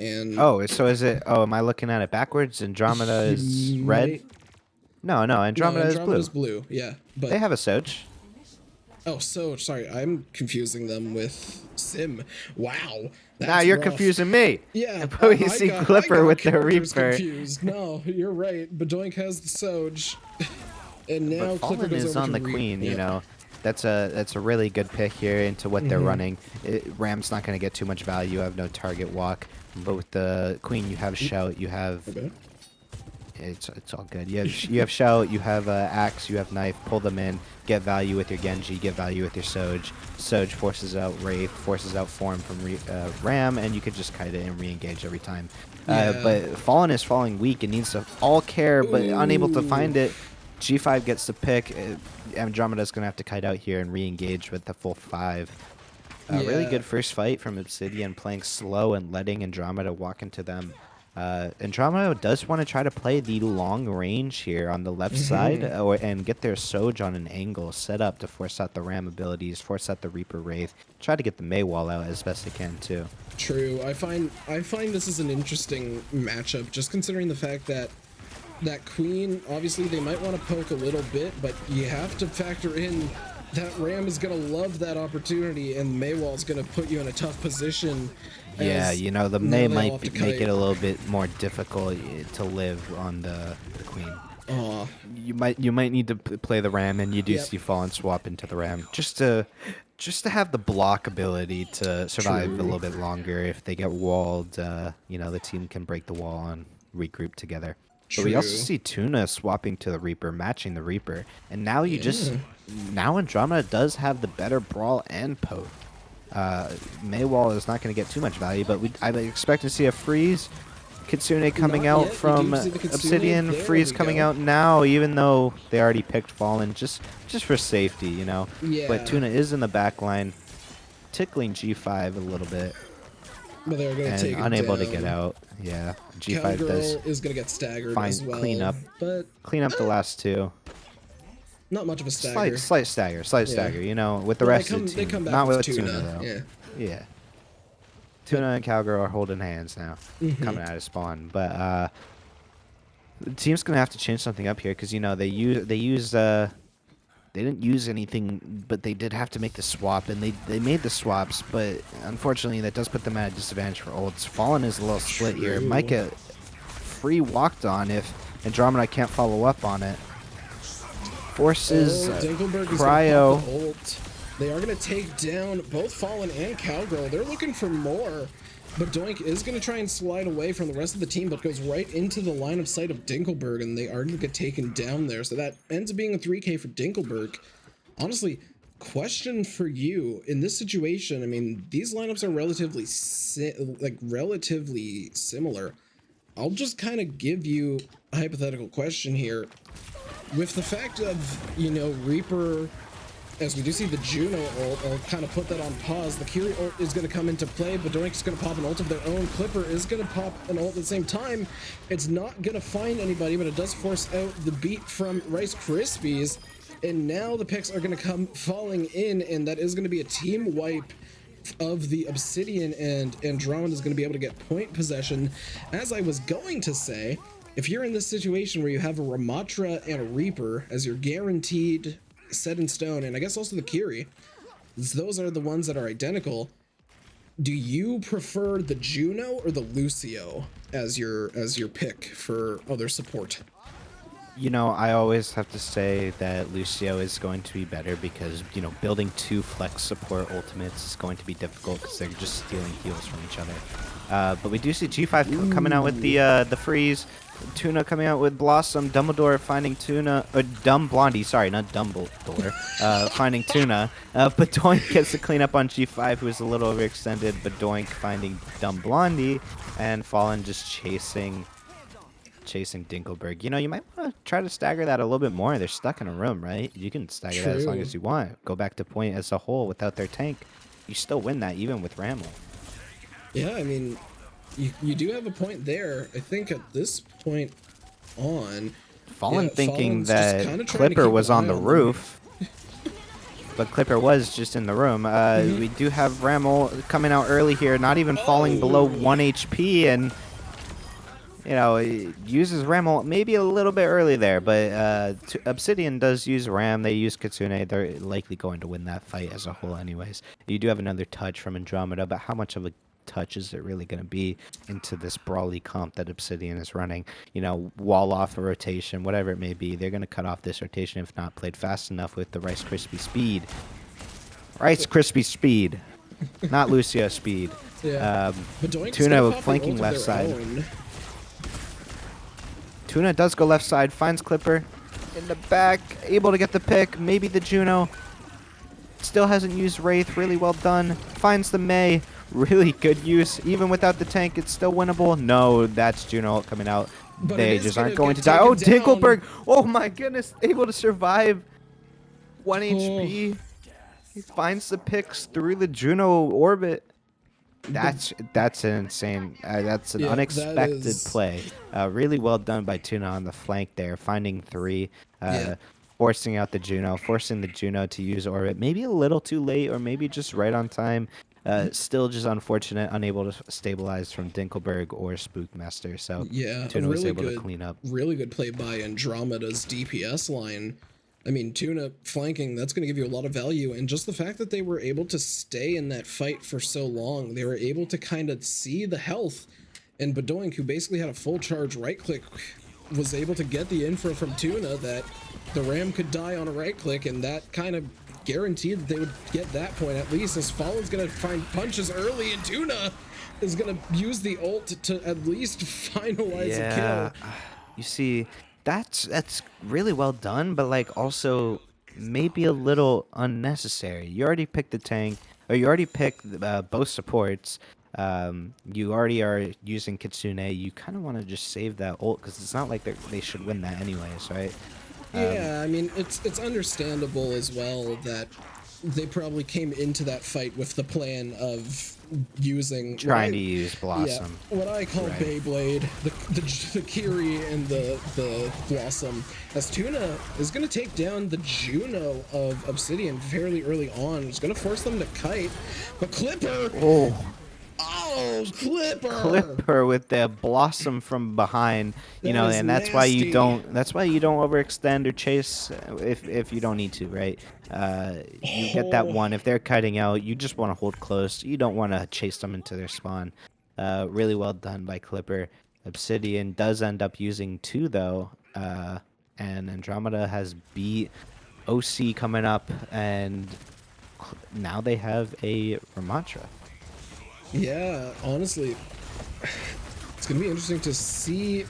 And so is it? Oh, am I looking at it backwards? Andromeda is red. No, Andromeda Andromeda's is blue. blue. Yeah, but They have a Soj. oh, Soj. Sorry, I'm confusing them with Sim. Wow. Now you're rough. confusing me. Yeah, But you see Clipper with the characters Reaper. Confused. No, you're right. Bedoink has the Soj, and now But Clipper Fallen goes is over on to the Reaper. Queen. Yep. That's a really good pick here into what they're running. Ram's not going to get too much value. You have no target walk, but with the Queen, you have shout. You have Okay. it's all good. You have shout. You have axe. You have knife. Pull them in. Get value with your Genji. Get value with your Soj. Soj forces out Wraith. Forces out Form from Ram, and you could just kite it and re-engage every time. But Fallen is falling weak and needs to all care, but unable to find it. G5 gets the pick. Andromeda's going to have to kite out here and re-engage with the full 5. Really good first fight from Obsidian, playing slow and letting Andromeda walk into them. Andromeda does want to try to play the long range here on the left side and get their Soj on an angle set up to force out the Ram abilities, force out the Reaper Wraith, try to get the Mei wall out as best they can too. True. I find this is an interesting matchup, just considering the fact that Queen, obviously they might want to poke a little bit, but you have to factor in that Ram is going to love that opportunity, and Maywall's going to put you in a tough position. Yeah, the Mei might make it a little bit more difficult to live on the Queen. You might need to play the Ram, and you do see Fallen swap into the Ram just to have the block ability to survive a little bit longer. If they get walled, the team can break the wall and regroup together. But we also see Tuna swapping to the Reaper, matching the Reaper, and now now Andromeda does have the better brawl and poke. Maywall is not going to get too much value, but I expect to see a freeze. Kitsune coming out from Obsidian, freeze coming out now, even though they already picked Fallen, just for safety, Yeah. But Tuna is in the back line, tickling G5 a little bit. But they're going to and take it unable down. to get out. Yeah, G5 Cowgirl does is going to get staggered find as well. clean up the last two. Not much of a stagger. Slight stagger. You know, with the Well, rest of the they team, come back not with with Tuna. though. Yeah. Yeah. Tuna and Cowgirl are holding hands now, coming out of spawn. But the team's gonna have to change something up here because you know they didn't use anything, but they did have to make the swap, and they made the swaps, but unfortunately that does put them at a disadvantage for ults. Fallen is a little split here. Might get free walked on if Andromeda can't follow up on it. Forces Dinkelberg Cryo. is gonna pop the ult. They are going to take down both Fallen and Cowgirl. They're looking for more. But Doink is going to try and slide away from the rest of the team, but goes right into the line of sight of Dinkelberg, and they are going to get taken down there. So that ends up being a 3K for Dinkelberg. Honestly, question for you. In this situation, I mean, these lineups are relatively similar. I'll just kind of give you a hypothetical question here. With the fact of, you know, Reaper, as we do see the Juno ult, I'll kind of put that on pause. The Kiri ult is going to come into play, but Doink's going to pop an ult of their own. Clipper is going to pop an ult at the same time. It's not going to find anybody, but it does force out the beat from Rice Krispies. And now the picks are going to come falling in, and that is going to be a team wipe of the Obsidian, and Andromeda is going to be able to get point possession. As I was going to say, if you're in this situation where you have a Ramatra and a Reaper as your guaranteed set in stone, and I guess also the Kiri, those are the ones that are identical. Do you prefer the Juno or the Lucio as your pick for other support? You know, I always have to say that Lucio is going to be better because, you know, building two flex support ultimates is going to be difficult because they're just stealing heals from each other. But we do see G5 coming out with the freeze. Tuna coming out with Blossom. Dumbledore finding Tuna. Or Dumb Blondie. Sorry, not Dumbledore. Finding Tuna. But Doink gets the clean up on G5, who is a little overextended. But Doink finding Dumb Blondie. And Fallen just chasing Dinkelberg. You know, you might want to try to stagger that a little bit more. They're stuck in a room, right? You can stagger that as long as you want. Go back to point as a whole without their tank. You still win that even with Ramel. Yeah, I mean, you do have a point there. I think at this point on, Fallen thinking Fallen's that Clipper was on the roof. But Clipper was just in the room. We do have Ramel coming out early here, not even falling below 1 HP, and you know, uses Ramel maybe a little bit early there, but Obsidian does use Ram. They use Kitsune. They're likely going to win that fight as a whole anyways. You do have another touch from Andromeda, but how much of a touch is it really going to be into this brawly comp that Obsidian is running? You know, wall off a rotation, whatever it may be. They're going to cut off this rotation if not played fast enough with the Rice Krispie speed. Rice Krispie speed, not Lucio speed. Yeah. Tuna flanking left side. Tuna does go left side, finds Clipper in the back, able to get the pick, maybe the Juno. Still hasn't used Wraith, really well done. Finds the Mei, really good use. Even without the tank, it's still winnable. No, that's Juno coming out. But they just aren't going to die. Oh, Dinkelberg! Oh my goodness, able to survive. 1 HP. He finds the picks through the Juno orbit. That's an insane. That's an unexpected play. Really well done by Tuna on the flank there, finding 3, forcing out the Juno, forcing the Juno to use orbit. Maybe a little too late, or maybe just right on time. Still just unfortunate, unable to stabilize from Dinkelberg or Spookmaster. So Tuna was able to clean up. Really good play by Andromeda's DPS line. I mean, Tuna flanking, that's going to give you a lot of value. And just the fact that they were able to stay in that fight for so long, they were able to kind of see the health. And Badoink, who basically had a full charge right click, was able to get the info from Tuna that the Ram could die on a right click, and that kind of guaranteed that they would get that point at least, as Fallen's going to find punches early, and Tuna is going to use the ult to at least finalize a kill. You see, that's really well done, but like also maybe a little unnecessary. You already picked the tank, or you already picked both supports. You already are using Kitsune. You kind of want to just save that ult because it's not like they should win that anyways, right? Yeah, I mean, it's understandable as well that they probably came into that fight with the plan of using Trying to use Blossom. Yeah, what I call Right. Beyblade, the Kiri and the Blossom, as Tuna is going to take down the Juno of Obsidian fairly early on. It's going to force them to kite, but Clipper, Clipper with the Blossom from behind, you That know, is and that's why you nasty. don't. That's why you don't overextend or chase if you don't need to, right? You get that one. If they're kiting out, you just want to hold close. You don't want to chase them into their spawn. Really well done by Clipper. Obsidian does end up using 2 though, and Andromeda has beat OC coming up, and now they have a Ramatra. Yeah, honestly, it's gonna be interesting to see.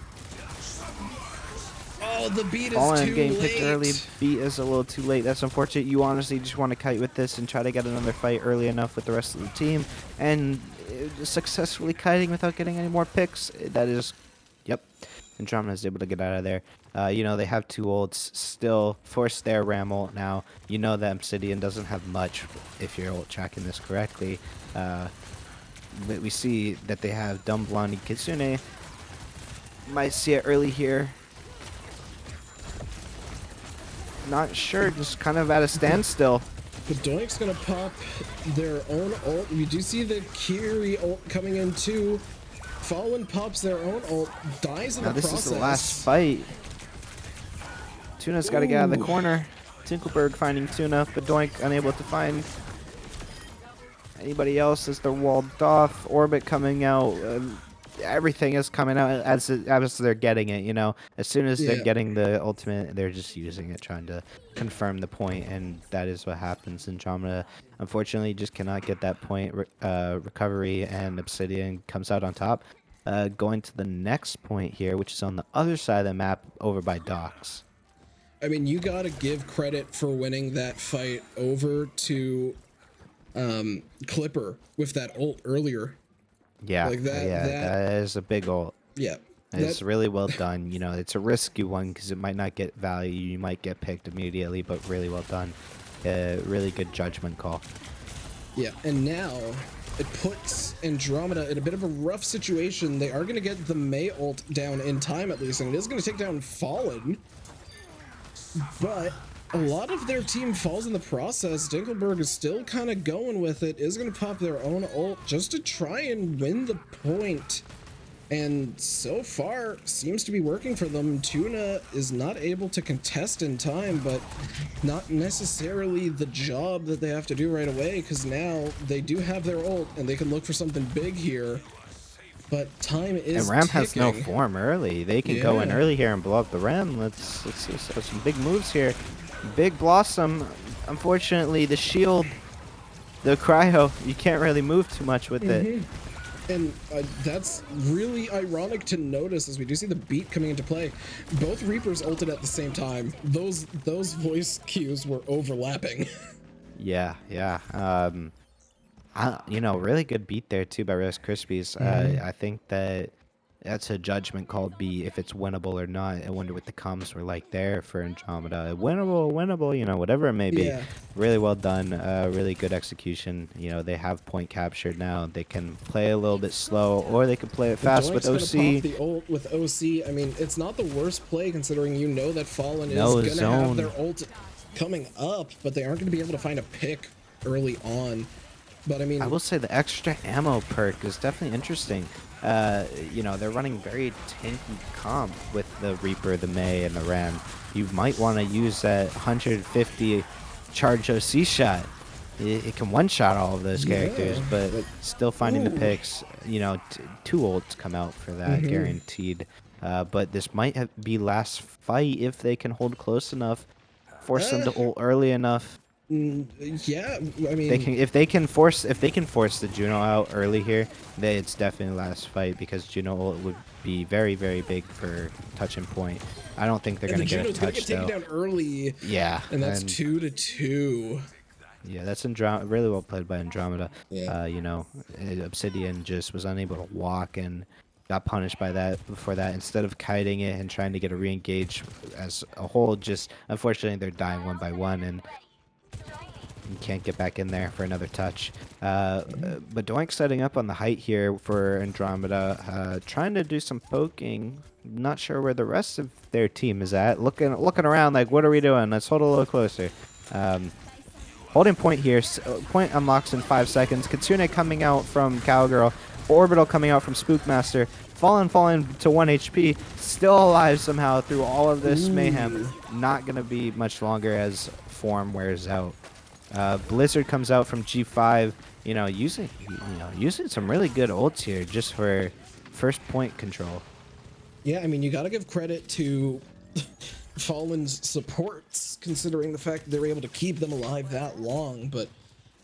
Oh, the beat is Fallen too getting late. picked early. Beat is a little too late. That's unfortunate. You honestly just want to kite with this and try to get another fight early enough with the rest of the team, and successfully kiting without getting any more picks. That is, yep. Andromeda is able to get out of there. You know, they have 2 ults, still force their ram ult now. You know that Obsidian doesn't have much if you're ult tracking this correctly. But we see that they have Dumb Blondie Kitsune. Might see it early here. Not sure, just kind of at a standstill. The Doink's gonna pop their own ult. We do see the Kiri ult coming in too. Fallen pops their own ult, dies in Now the this process. is the last fight. Tuna's got to get out of the corner. Tinkleberg finding Tuna, but Doink unable to find anybody else as they're walled off. Orbit coming out. Everything is coming out as they're getting it, you know. As soon as they're getting the ultimate, they're just using it, trying to confirm the point, and that is what happens. Andromeda, unfortunately, just cannot get that point recovery, and Obsidian comes out on top. Going to the next point here, which is on the other side of the map, over by Docks. I mean, you gotta give credit for winning that fight over to Clipper with that ult earlier. Yeah, Like that is a big ult. Yeah. It's really well done. You know, it's a risky one because it might not get value. You might get picked immediately, but really well done. Really good judgment call. Yeah, and now it puts Andromeda in a bit of a rough situation. They are going to get the May ult down in time at least, and it is going to take down Fallen. But a lot of their team falls in the process. Dinkelberg is still kind of going with it, is going to pop their own ult just to try and win the point. And so far, seems to be working for them. Tuna is not able to contest in time, but not necessarily the job that they have to do right away, because now they do have their ult, and they can look for something big here. But time is And Ram ticking. has no form early. They can go in early here and blow up the Ram. Let's see some big moves here. Big Blossom. Unfortunately, the shield, the cryo, you can't really move too much with it. And that's really ironic to notice as we do see the beat coming into play. Both Reapers ulted at the same time. Those voice cues were overlapping. Yeah. You know, really good beat there too by Rice Krispies. I think that's a judgment call B if it's winnable or not. I wonder what the comms were like there for Andromeda. Winnable, you know, whatever it may be. Yeah. Really well done. Really good execution. You know, they have point captured now. They can play a little bit slow, or they can play it fast with Doink's gonna OC. pop the ult with OC. I mean, it's not the worst play considering you know that Fallen No is gonna zone. have their ult coming up, but they aren't gonna be able to find a pick early on. But I mean, I will say the extra ammo perk is definitely interesting. You know, they're running very tanky comp with the Reaper, the May, and the Ram. You might want to use that 150 charge OC shot. It can one-shot all of those characters, but still finding the picks. You know, 2 ults come out for that, guaranteed. But this might be last fight if they can hold close enough, force them to ult early enough. yeah, I mean, If they can force the Juno out early here, then it's definitely last fight, because Juno would be very, very big for touching point. I don't think they're and gonna the get a Juno's gonna touch get taken though. down early. Yeah, And that's 2-2. Yeah, that's really well played by Andromeda. Yeah. You know, Obsidian just was unable to walk and got punished by that for that. Instead of kiting it and trying to get a re-engage as a whole, just unfortunately they're dying one by one, and You can't get back in there for another touch. But Doink setting up on the height here for Andromeda, trying to do some poking. Not sure where the rest of their team is at. Looking around like, what are we doing? Let's hold a little closer. Holding point here. Point unlocks in 5 seconds. Kitsune coming out from Cowgirl. Orbital coming out from Spookmaster. Fallen to 1 HP. Still alive somehow through all of this mayhem. Not going to be much longer as form wears out. Blizzard comes out from G5. Using some really good ults here just for first point control. Yeah, I mean, you got to give credit to Fallen's supports, considering the fact that they were able to keep them alive that long. But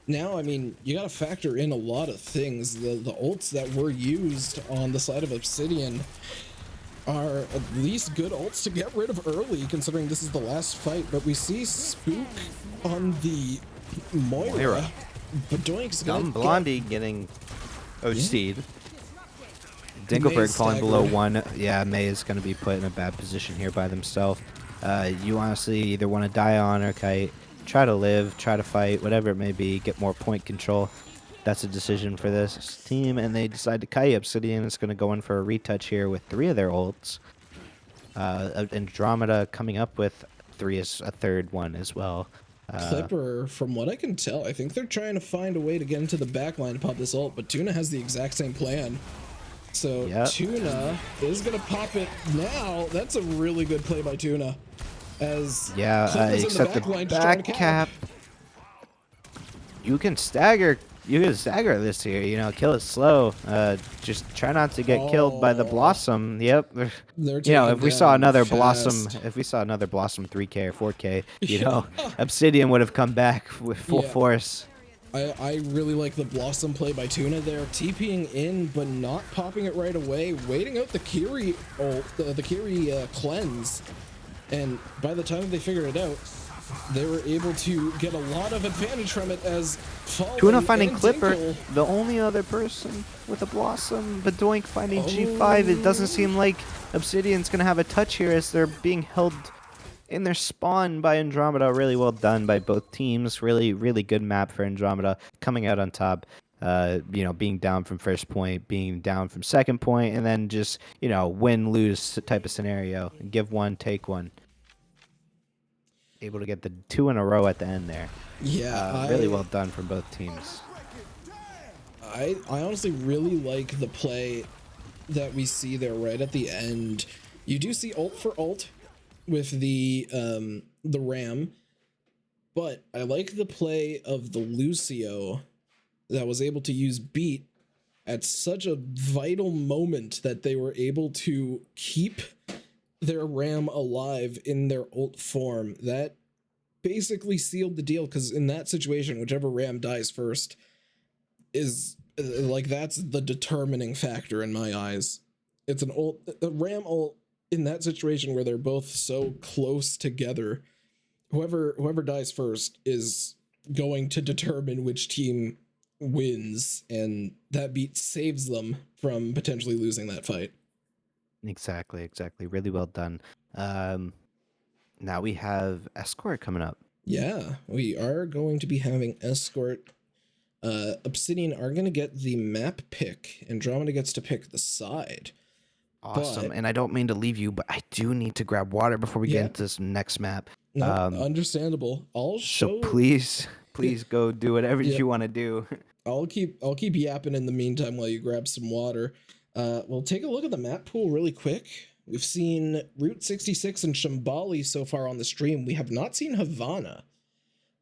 now, I mean, you got to factor in a lot of things. The ults that were used on the side of Obsidian are at least good ults to get rid of early, considering this is the last fight. But we see Spook on the Moira. But Doink's Dumb Blondie getting OC'd. Yeah. Dinkelberg falling below staggered. 1. Yeah, May is going to be put in a bad position here by themselves. You honestly either want to die on or kite. Try to live, try to fight, whatever it may be, get more point control. That's a decision for this team, and they decide to kite. Obsidian is going to go in for a retouch here with 3 of their ults. Andromeda coming up with 3 as a third one as well. Clipper, from what I can tell, I think they're trying to find a way to get into the backline to pop this ult, but Tuna has the exact same plan. So Yep. Tuna is going to pop it now. That's a really good play by Tuna. As Clipper's in except the backline just trying back to cap. You can stagger this here, kill it slow. Just try not to get killed by the Blossom. Yep. They're If we saw taking another down Blossom, fast. if we saw another Blossom 3K or 4K, Obsidian would have come back with full Yeah. force. I really like the Blossom play by Tuna there, TPing in but not popping it right away, waiting out the Kiri ult, the Kiri cleanse, and by the time they figured it out, they were able to get a lot of advantage from it as Fallen Tuna finding and Clipper, Dinkle- the only other person with a Blossom, but Doink finding G5. It doesn't seem like Obsidian's going to have a touch here as they're being held in their spawn by Andromeda. Really well done by both teams. Really, really good map for Andromeda coming out on top. Being down from first point, being down from second point, and then just, win-lose type of scenario. Give one, take one. Able to get the 2 in a row at the end there. Yeah, really well done from both teams. I honestly really like the play that we see there right at the end. You do see ult for ult with the Ram, but I like the play of the Lucio that was able to use beat at such a vital moment that they were able to keep their Ram alive in their ult form. That basically sealed the deal, because in that situation, whichever Ram dies first is that's the determining factor in my eyes. It's a Ram ult in that situation where they're both so close together. Whoever dies first is going to determine which team wins, and that beat saves them from potentially losing that fight. Exactly. Really well done. Now we have Escort coming up. Yeah, we are going to be having Escort. Obsidian are going to get the map pick. Andromeda gets to pick the side. Awesome. But- And I don't mean to leave you, but I do need to grab water before we Yeah. get into this next map. No, understandable. I'll show. So please go do whatever Yeah. you want to do. I'll keep yapping in the meantime while you grab some water. We'll take a look at the map pool really quick. We've seen Route 66 and Shambali so far on the stream. We have not seen Havana.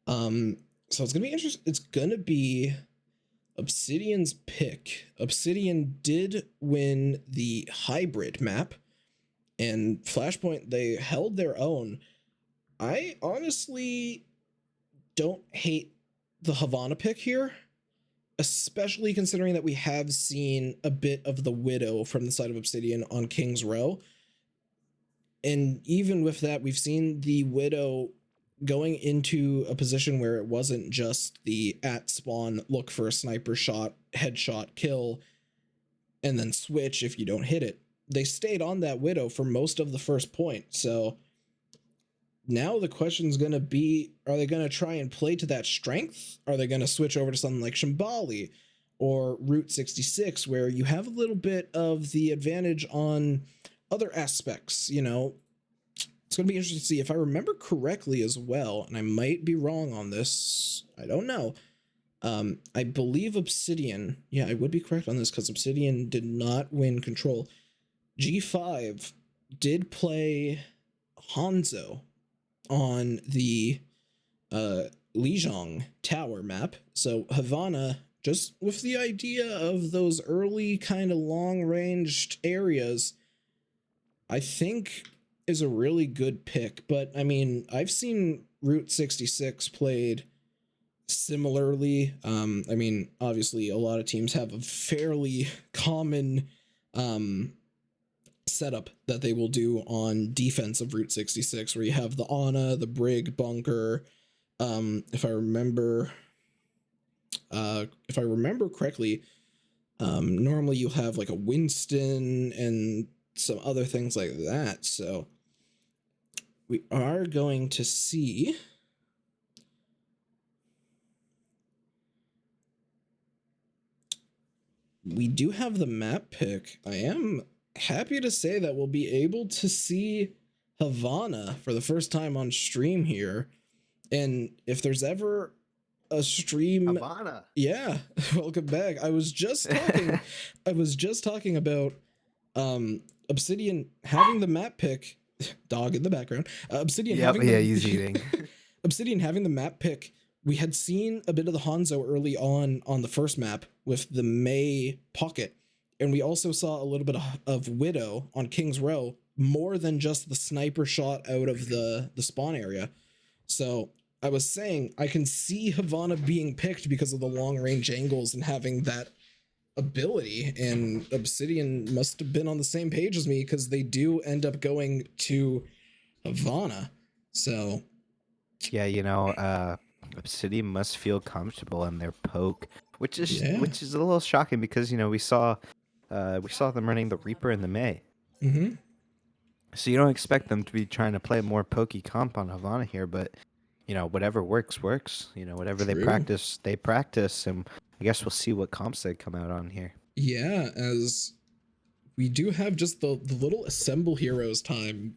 So it's gonna be interesting. It's gonna be Obsidian's pick. Obsidian did win the hybrid map, and Flashpoint, they held their own. I honestly don't hate the Havana pick here, especially considering that we have seen a bit of the Widow from the side of Obsidian on King's Row. And even with that, we've seen the Widow going into a position where it wasn't just the at spawn, look for a sniper shot, headshot, kill, and then switch if you don't hit it. They stayed on that Widow for most of the first point. So now the question's going to be, are they going to try and play to that strength? Are they going to switch over to something like Shambali or Route 66, where you have a little bit of the advantage on other aspects? You know, it's going to be interesting to see. If I remember correctly as well, and I might be wrong on this, I don't know. I believe Obsidian, yeah, I would be correct on this because Obsidian did not win control. G5 did play Hanzo on the Lijiang Tower map. So Havana, just with the idea of those early kind of long-ranged areas, I think is a really good pick. But I mean, I've seen Route 66 played similarly. I mean, obviously a lot of teams have a fairly common setup that they will do on defense of Route 66, where you have the Ana, the Brig bunker. If I remember correctly, normally you'll have like a Winston and some other things like that. So we are going to see we do have the map pick. I am happy to say that we'll be able to see Havana for the first time on stream here. And if there's ever a stream, Havana. Yeah, welcome back. I was just talking about Obsidian having the map pick. Dog in the background. Obsidian he's eating. Obsidian having the map pick. We had seen a bit of the Hanzo early on the first map with the May pocket, and we also saw a little bit of Widow on King's Row, more than just the sniper shot out of the spawn area. So I was saying I can see Havana being picked because of the long range angles and having that ability, and Obsidian must have been on the same page as me because they do end up going to Havana. So yeah, you know, Obsidian must feel comfortable in their poke, which is a little shocking because, you know, we saw them running the Reaper in the May. Mm-hmm. So you don't expect them to be trying to play more pokey comp on Havana here, but you know, whatever works. You know, whatever they practice, and I guess we'll see what comps they come out on here. Yeah, as we do have just the little assemble heroes time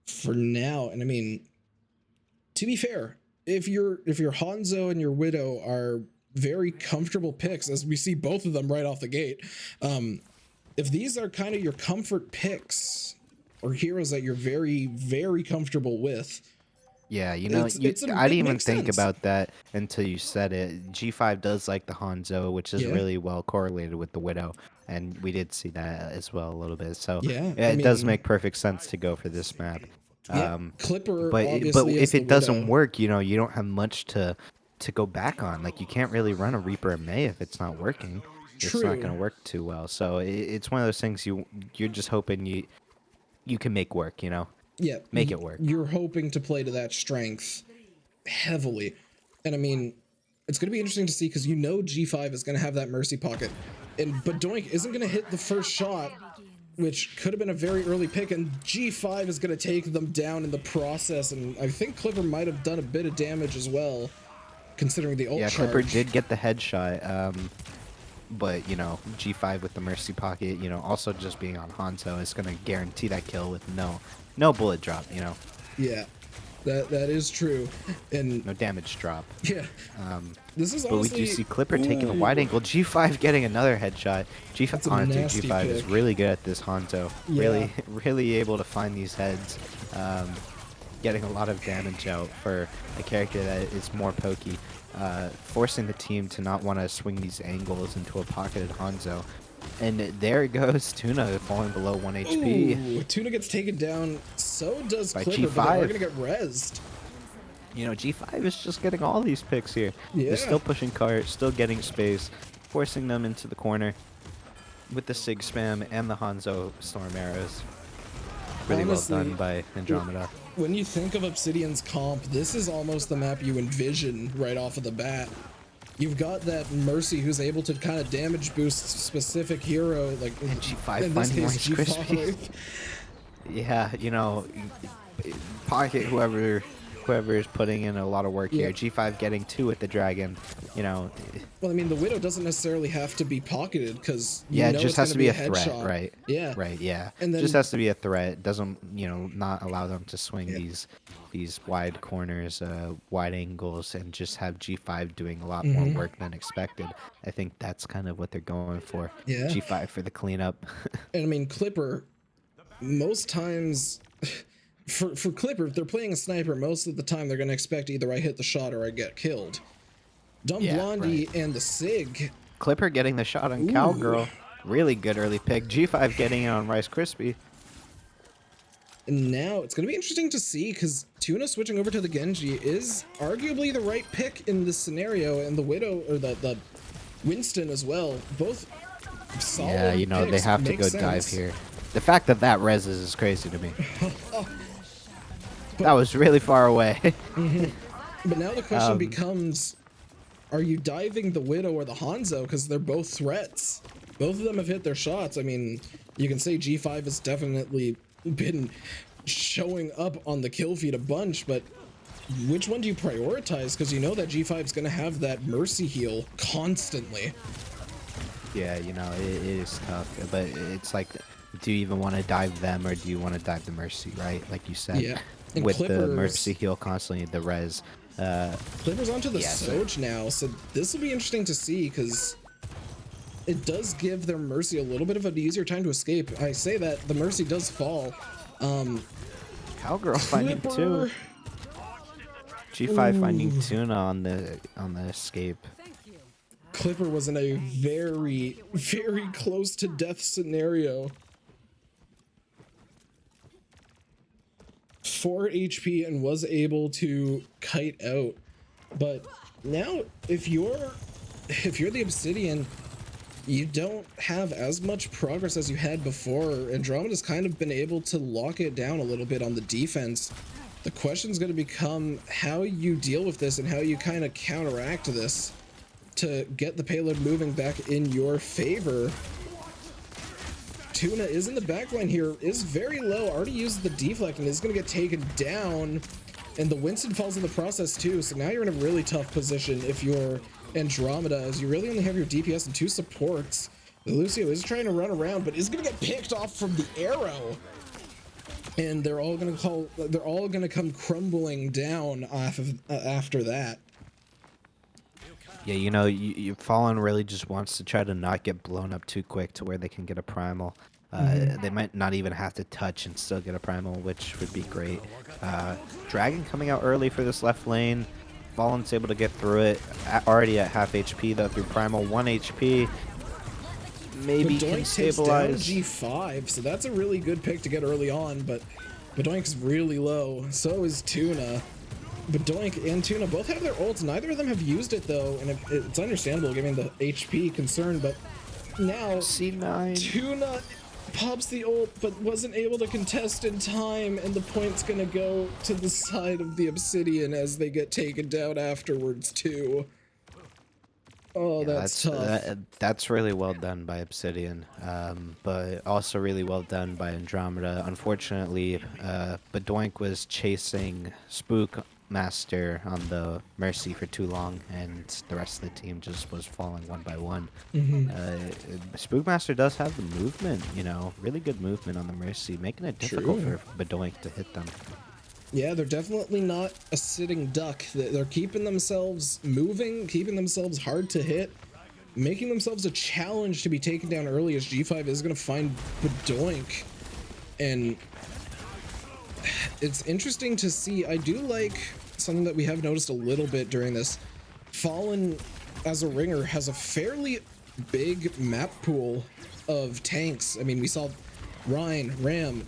for now, and I mean, to be fair, if your Hanzo and your Widow are very comfortable picks, as we see both of them right off the gate, if these are kind of your comfort picks or heroes that you're very, very comfortable with, yeah, you know, I didn't even think about that until you said it. G5 does like the Hanzo, which is really well correlated with the Widow, and we did see that as well a little bit. So it does make perfect sense to go for this map. Clipper, but obviously, if it doesn't work, you know, you don't have much to go back on. Like, you can't really run a Reaper in May if it's not working. It's not going to work too well. So it's one of those things you're just hoping you can make work, you know? Yeah. Make it work. You're hoping to play to that strength heavily. And I mean, it's going to be interesting to see because you know G5 is going to have that Mercy pocket. But Doink isn't going to hit the first shot, which could have been a very early pick, and G5 is going to take them down in the process. And I think Clipper might have done a bit of damage as well, considering the ult charge. Yeah, Clipper did get the headshot. But, you know, G5 with the Mercy pocket, you know, also just being on Hanzo is going to guarantee that kill with no bullet drop, you know. Yeah, that is true. And no damage drop. Yeah. This is honestly... But we do see Clipper taking a wide angle. G5 getting another headshot. Honestly, G5 is really good at this Hanzo. Yeah. Really able to find these heads. Getting a lot of damage out for a character that is more pokey. Forcing the team to not want to swing these angles into a pocketed Hanzo. And there goes Tuna falling below 1 HP. Ooh, Tuna gets taken down. So does by Clipper, G5. but they're going to get rezzed. You know, G5 is just getting all these picks here. Yeah. They're still pushing cart, still getting space, forcing them into the corner with the Sig spam and the Hanzo storm arrows. Really honestly, well done by Andromeda. When you think of Obsidian's comp, this is almost the map you envision right off of the bat. You've got that Mercy who's able to kind of damage boost specific hero, like and G5 finding more crispy. Yeah, you know, pocket whoever is putting in a lot of work Yeah. here. G5 getting 2 with the dragon. You know, Well, I mean, the Widow doesn't necessarily have to be pocketed because yeah, it just has to be a threat, headshot. right? Yeah. Right, yeah. And then, Just has to be a threat. It doesn't, not allow them to swing Yeah. these wide corners, wide angles, and just have G5 doing a lot more work than expected. I think that's kind of what they're going for. Yeah. G5 for the cleanup. and I mean, Clipper, most times, for Clipper, if they're playing a sniper, most of the time they're going to expect either I hit the shot or I get killed. Dumb Yeah, Blondie and the Sig. Clipper getting the shot on Ooh. Cowgirl. Really good early pick. G5 getting it on Rice Krispie. And now it's going to be interesting to see because Tuna switching over to the Genji is arguably the right pick in this scenario, and the Widow, or the Winston as well. Both solid Yeah, they picks, have to make go sense. dive here. The fact that reses is crazy to me. That was really far away. But now the question becomes, are you diving the Widow or the Hanzo? Because they're both threats. Both of them have hit their shots. I mean, you can say G5 has definitely been showing up on the kill feed a bunch, but which one do you prioritize? Because you know that G5 is going to have that Mercy heal constantly. Yeah, it is tough. But it's like, do you even want to dive them or do you want to dive the Mercy, right? Like you said. Yeah. And With the Clippers- Mercy heal constantly, the res. Clippers onto the Yeah, Soj now, so this will be interesting to see because it does give their Mercy a little bit of an easier time to escape. I say that the Mercy does fall. Cowgirl finding 2. Clipper, G5 finding Tuna on the escape. Clipper was in a very, very close to death scenario. 4 HP and was able to kite out. But now if you're the Obsidian, you don't have as much progress as you had before. Andromeda's kind of been able to lock it down a little bit on the defense. The question's going to become how you deal with this and how you kind of counteract this to get the payload moving back in your favor. Tuna is in the backline here, is very low, already used the deflect and is going to get taken down. And the Winston falls in the process too, so now you're in a really tough position if you're Andromeda, as you really only have your DPS and 2 supports. The Lucio is trying to run around, but is going to get picked off from the arrow. And they're all going to come crumbling down after that. Yeah, you Fallen really just wants to try to not get blown up too quick to where they can get a primal. They might not even have to touch and still get a primal, which would be great. Dragon coming out early for this left lane. Fallen's able to get through it. Already at half HP though through primal, 1 HP. Maybe can Bedoink stabilize. takes down G5, so that's a really good pick to get early on, but Bedoink's really low. So is Tuna. Bedoink and Tuna both have their ults. Neither of them have used it though, and it's understandable given the HP concern, but now C9. Tuna pops the ult but wasn't able to contest in time, and the point's gonna go to the side of the Obsidian as they get taken down afterwards too. Oh, Yeah, that's tough. that's really well done by Obsidian, but also really well done by Andromeda. Unfortunately, Bedoink was chasing Spook Master on the Mercy for too long, and the rest of the team just was falling one by one. Spook Master does have the movement, really good movement on the Mercy, making it difficult True. for Bedoink to hit them. Yeah, they're definitely not a sitting duck. They're keeping themselves moving, keeping themselves hard to hit, making themselves a challenge to be taken down early, as G5 is going to find Bedoink. And it's interesting to see. I do like something that we have noticed a little bit during this. Fallen, as a ringer, has a fairly big map pool of tanks. I mean, we saw Rhine, Ram,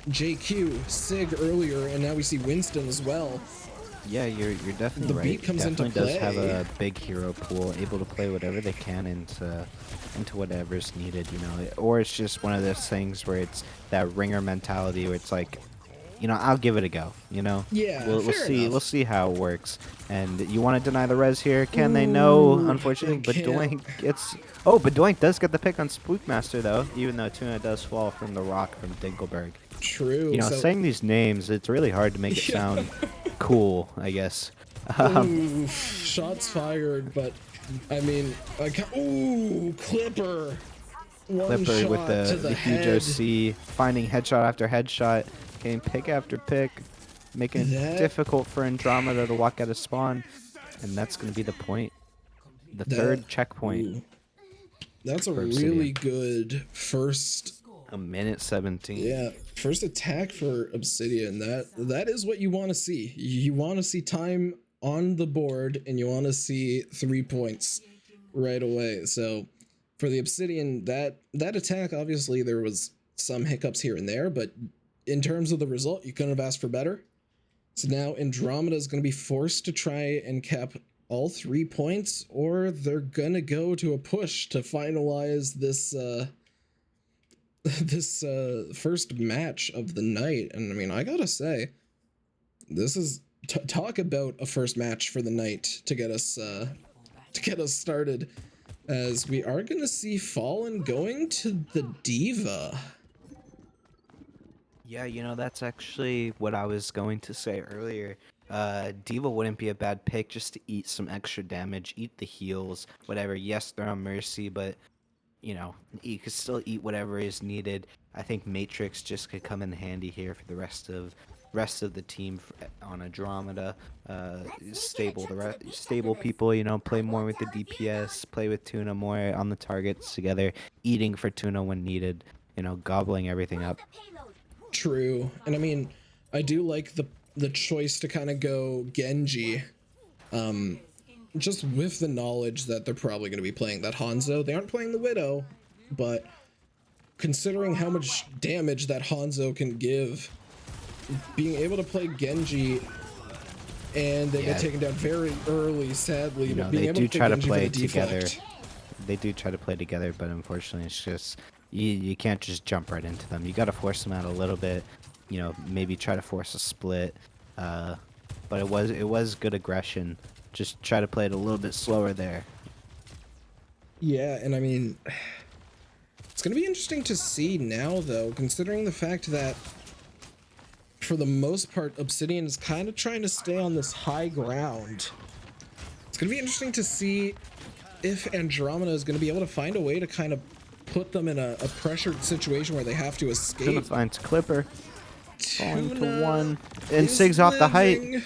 JQ, Sig earlier, and now we see Winston as well. Yeah, you're definitely The right. beat comes into Definitely does have play. a big hero pool, able to play whatever they can into whatever's needed, Or it's just one of those things where it's that ringer mentality where it's like, I'll give it a go. Yeah, We'll fair see. enough. We'll see how it works. And you want to deny the res here? Can they? No, Ooh, unfortunately. they can't. Bedoink gets. Oh, Bedoink does get the pick on Spookmaster though, even though Tuna does fall from the rock from Dinkelberg. True. So Saying these names, it's really hard to make it yeah. sound cool, I guess. Um, Ooh, shots fired, but I mean, like, ooh, Clipper. One Clipper with shot to the the huge head. OC, finding headshot after headshot, getting pick after pick, making it That- difficult for Andromeda to walk out of spawn, and that's going to be the point. The third checkpoint. Ooh, that's a for really Obsidian. good first. A minute 17. Yeah, first attack for Obsidian. That is what you want to see. You want to see time on the board, and you want to see 3 points right away. So for the Obsidian, that attack, obviously there was some hiccups here and there, but in terms of the result, you couldn't have asked for better. So now Andromeda is going to be forced to try and cap all 3 points, or they're going to go to a push to finalize this this first match of the night. And I mean, I gotta say, this is talk about a first match for the night to get us started, as we are gonna see Fallen going to the Diva. Yeah, that's actually what I was going to say earlier. Diva wouldn't be a bad pick just to eat some extra damage, eat the heals, whatever. Yes, they're on Mercy, but you could still eat whatever is needed. I think Matrix just could come in handy here for the rest of the team on Andromeda. Stable people, play more with the DPS, play with Tuna more on the targets together, eating for Tuna when needed, gobbling everything up. True, and I mean, I do like the choice to kind of go Genji. Just with the knowledge that they're probably going to be playing that Hanzo. They aren't playing the Widow, but considering how much damage that Hanzo can give, being able to play Genji, and they get taken down very early, sadly, but being they able do to try to Genji play for the together. deflect. They do try to play together, but unfortunately, it's just you can't just jump right into them. You got to force them out a little bit. Maybe try to force a split. But it was good aggression. Just try to play it a little bit slower there. Yeah, and I mean, it's going to be interesting to see now, though, considering the fact that for the most part, Obsidian is kind of trying to stay on this high ground. It's going to be interesting to see if Andromeda is going to be able to find a way to kind of put them in a pressured situation where they have to Tuna escape. finds Clipper. Falling to Tuna one. And is Sig's off the height. living.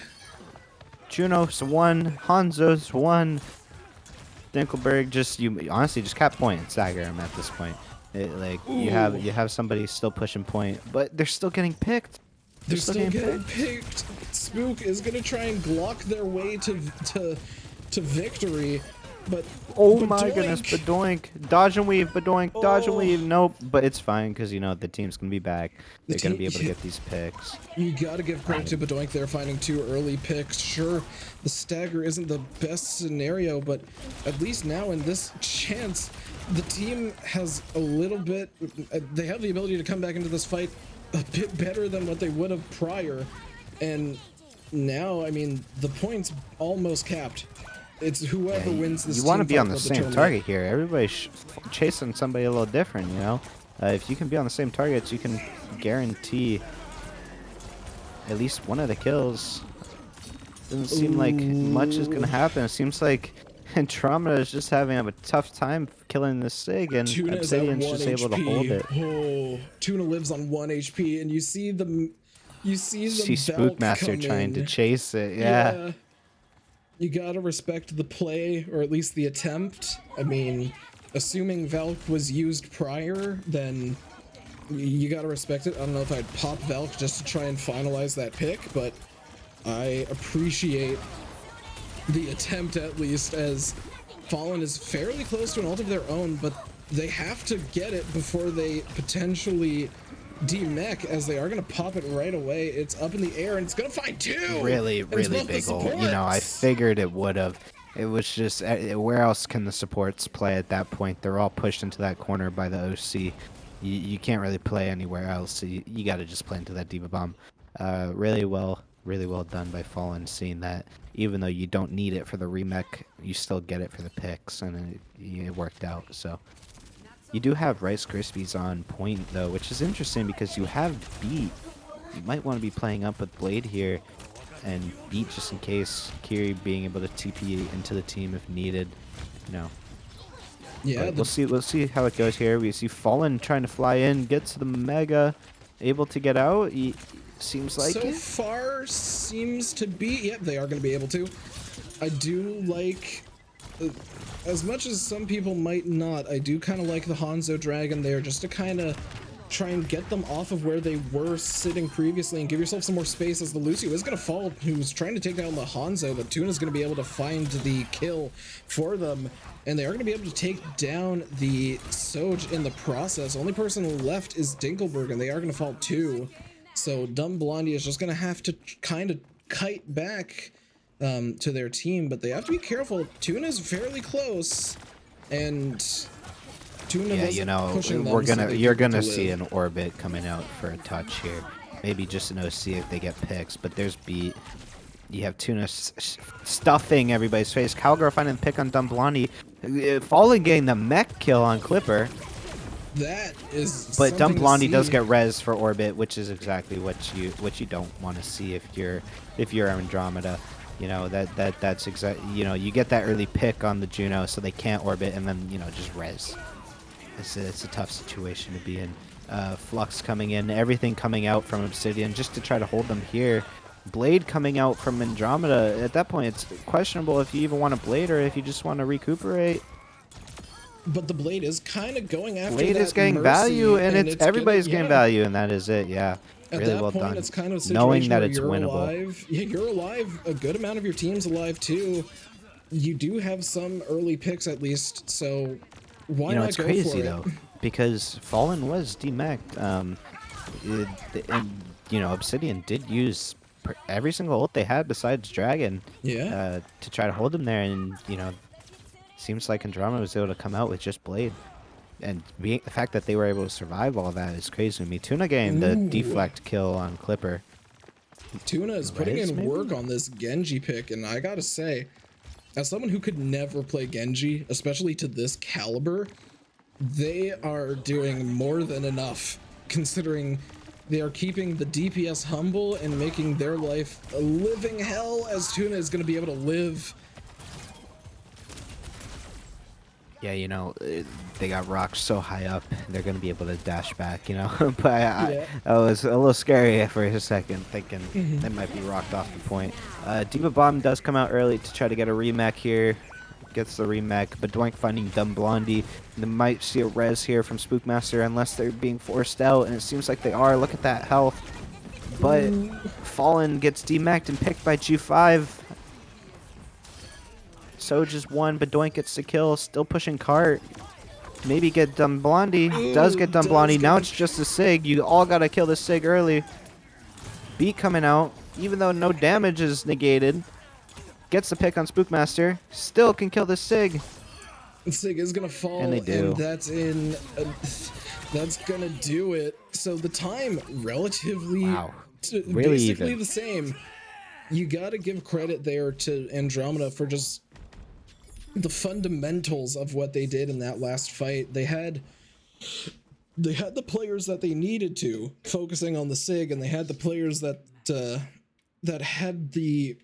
Juno's one. Hanzo's one. Dinkelberg you honestly just cap point and stagger him at this point. You have somebody still pushing point, but they're still getting picked. They're still getting picked. Spook is going to try and Glock their way to victory, but oh my goodness, Bedoink, dodge and weave, Bedoink, dodge and weave. Nope, but it's fine because the team's gonna be back. They're gonna be able to get these picks. You gotta give credit to Bedoink there, finding 2 early picks. Sure, the stagger isn't the best scenario, but at least now in this chance, the team has a little bit. They have the ability to come back into this fight a bit better than what they would have prior, and now, I mean, the points almost capped. It's whoever wins this. You want to team be on fight the will same determine target here. Everybody's chasing somebody a little different, If you can be on the same targets, you can guarantee at least one of the kills. Doesn't seem like much is going to happen. It seems like Andromeda is just having a tough time killing this Sig, and Tuna is at Obsidian's 1 just able to HP. hold it. Oh, Tuna lives on 1 HP, and you see the See Valk Spookmaster come trying to in. chase it. Yeah. You gotta respect the play, or at least the attempt. I mean, assuming Valk was used prior, then you gotta respect it. I don't know if I'd pop Valk just to try and finalize that pick, but I appreciate the attempt at least, as Fallen is fairly close to an ult of their own, but they have to get it before they potentially demech, as they are going to pop it right away. It's up in the air, and it's going to find 2! Really And it's both the big ult. supports. I figured it would have. It was just, where else can the supports play at that point? They're all pushed into that corner by the OC. You can't really play anywhere else, so you got to just play into that Diva Bomb. Really well done by Fallen, seeing that even though you don't need it for the remech, you still get it for the picks, and it worked out. So you do have Rice Krispies on point though, which is interesting because you have Beat. You might want to be playing up with Blade here and Beat just in case, Kiri being able to TP into the team if needed. You know, Yeah, we'll see how it goes here. We see Fallen trying to fly in, get to the Mega, able to get out. He seems like so it. far seems to be. Yep, they are going to be able to. I do like, as much as some people might not, I do kind of like the Hanzo Dragon there, just to kind of try and get them off of where they were sitting previously and give yourself some more space, as the Lucio is going to fall, who's trying to take down the Hanzo, but Tuna's going to be able to find the kill for them, and they are going to be able to take down the Soj in the process. Only person left is Dinkelberg, and they are going to fall too. So Dumb Blondie is just going to have to kind of kite back to their team, but they have to be careful. Tuna's fairly close, and Tuna pushing them, you're gonna see an orbit coming out for a touch here. Maybe just an OC if they get picks, but there's Beat. You have Tuna stuffing everybody's face. Cowgirl finding the pick on Dumb Blondie. Fallen getting the mech kill on Clipper. That is. But Dumb Blondie does get res for orbit, which is exactly what you don't want to see if you're Andromeda. You know, that's exactly, you know, you get that early pick on the Juno so they can't orbit and then, you know, just res. It's a tough situation to be in. Flux coming in, everything coming out from Obsidian just to try to hold them here. Blade coming out from Andromeda. At that point, it's questionable if you even want to Blade or if you just want to recuperate. But the Blade is kind of going after Blade that is getting Mercy, value, and it's everybody's getting value, and that is it, yeah. At really that well point, done. it's kind of a situation knowing that where it's you're winnable. alive. Yeah, you're alive. A good amount of your team's alive too. You do have some early picks at least, so why not it's go crazy for though, it? because Fallen was demeched. And, you know, Obsidian did use every single ult they had besides Dragon. Yeah. To try to hold them there, and you know, seems like Andromeda was able to come out with just Blade. And the fact that they were able to survive all that is crazy to me. Tuna getting the deflect kill on Clipper. Tuna is putting in maybe? work on this Genji pick, and I gotta say, as someone who could never play Genji, especially to this caliber, they are doing more than enough, considering they are keeping the DPS humble and making their life a living hell, as Tuna is going to be able to live. Yeah, you know, they got rocked so high up, they're going to be able to dash back, you know. But I was a little scary for a second, thinking they might be rocked off the point. Diva Bomb does come out early to try to get a remech here. Gets the remech, but Doink finding Dumb Blondie. They might see a res here from Spookmaster unless they're being forced out, and it seems like they are. Look at that health. But Fallen gets demeched and picked by G5. Soj is one, but Doink gets the kill. Still pushing cart. Maybe get Dumb Blondie. Does get Dumb Blondie. Now it's just a Sig. You all gotta kill the Sig early. Beat coming out, even though no damage is negated. Gets the pick on Spookmaster. Still can kill the Sig. Sig is gonna fall, And they do. and that's in. That's gonna do it. So the time relatively, Really basically even. the same. You gotta give credit there to Andromeda for just the fundamentals of what they did in that last fight. They had the players that they needed to, focusing on the Sig, and they had the players that had the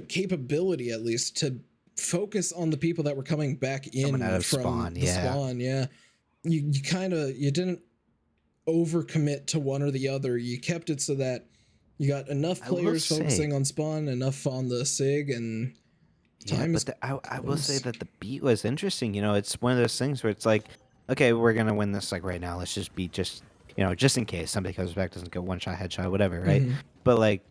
capability, at least, to focus on the people that were coming back in Coming out of from spawn, the spawn. Yeah, you didn't overcommit to one or the other. You kept it so that you got enough players focusing on spawn, enough on the Sig, and time is. I will say that the beat was interesting. You know, it's one of those things where it's like, okay, we're gonna win this like right now. Let's just beat just in case somebody comes back, doesn't go one shot, headshot, whatever, right? But like,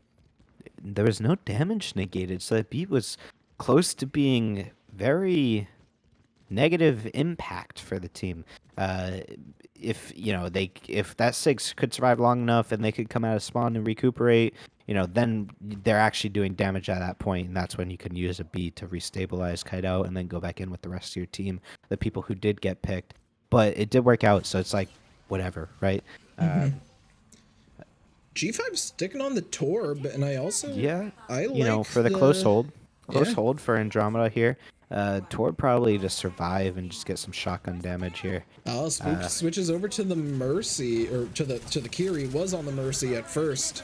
there was no damage negated, so that beat was close to being very negative impact for the team. If if that Sig could survive long enough and they could come out of spawn and recuperate, then they're actually doing damage at that point, and that's when you can use a beat to restabilize, kite out, and then go back in with the rest of your team, the people who did get picked. But it did work out, so it's like whatever, right? G5 sticking on the Torb, and I also Yeah, I you know, like for the close hold. Close yeah. hold for Andromeda here. Tor probably to survive and just get some shotgun damage here. Spook switches over to the Mercy, or to the Kiri. Was on the Mercy at first.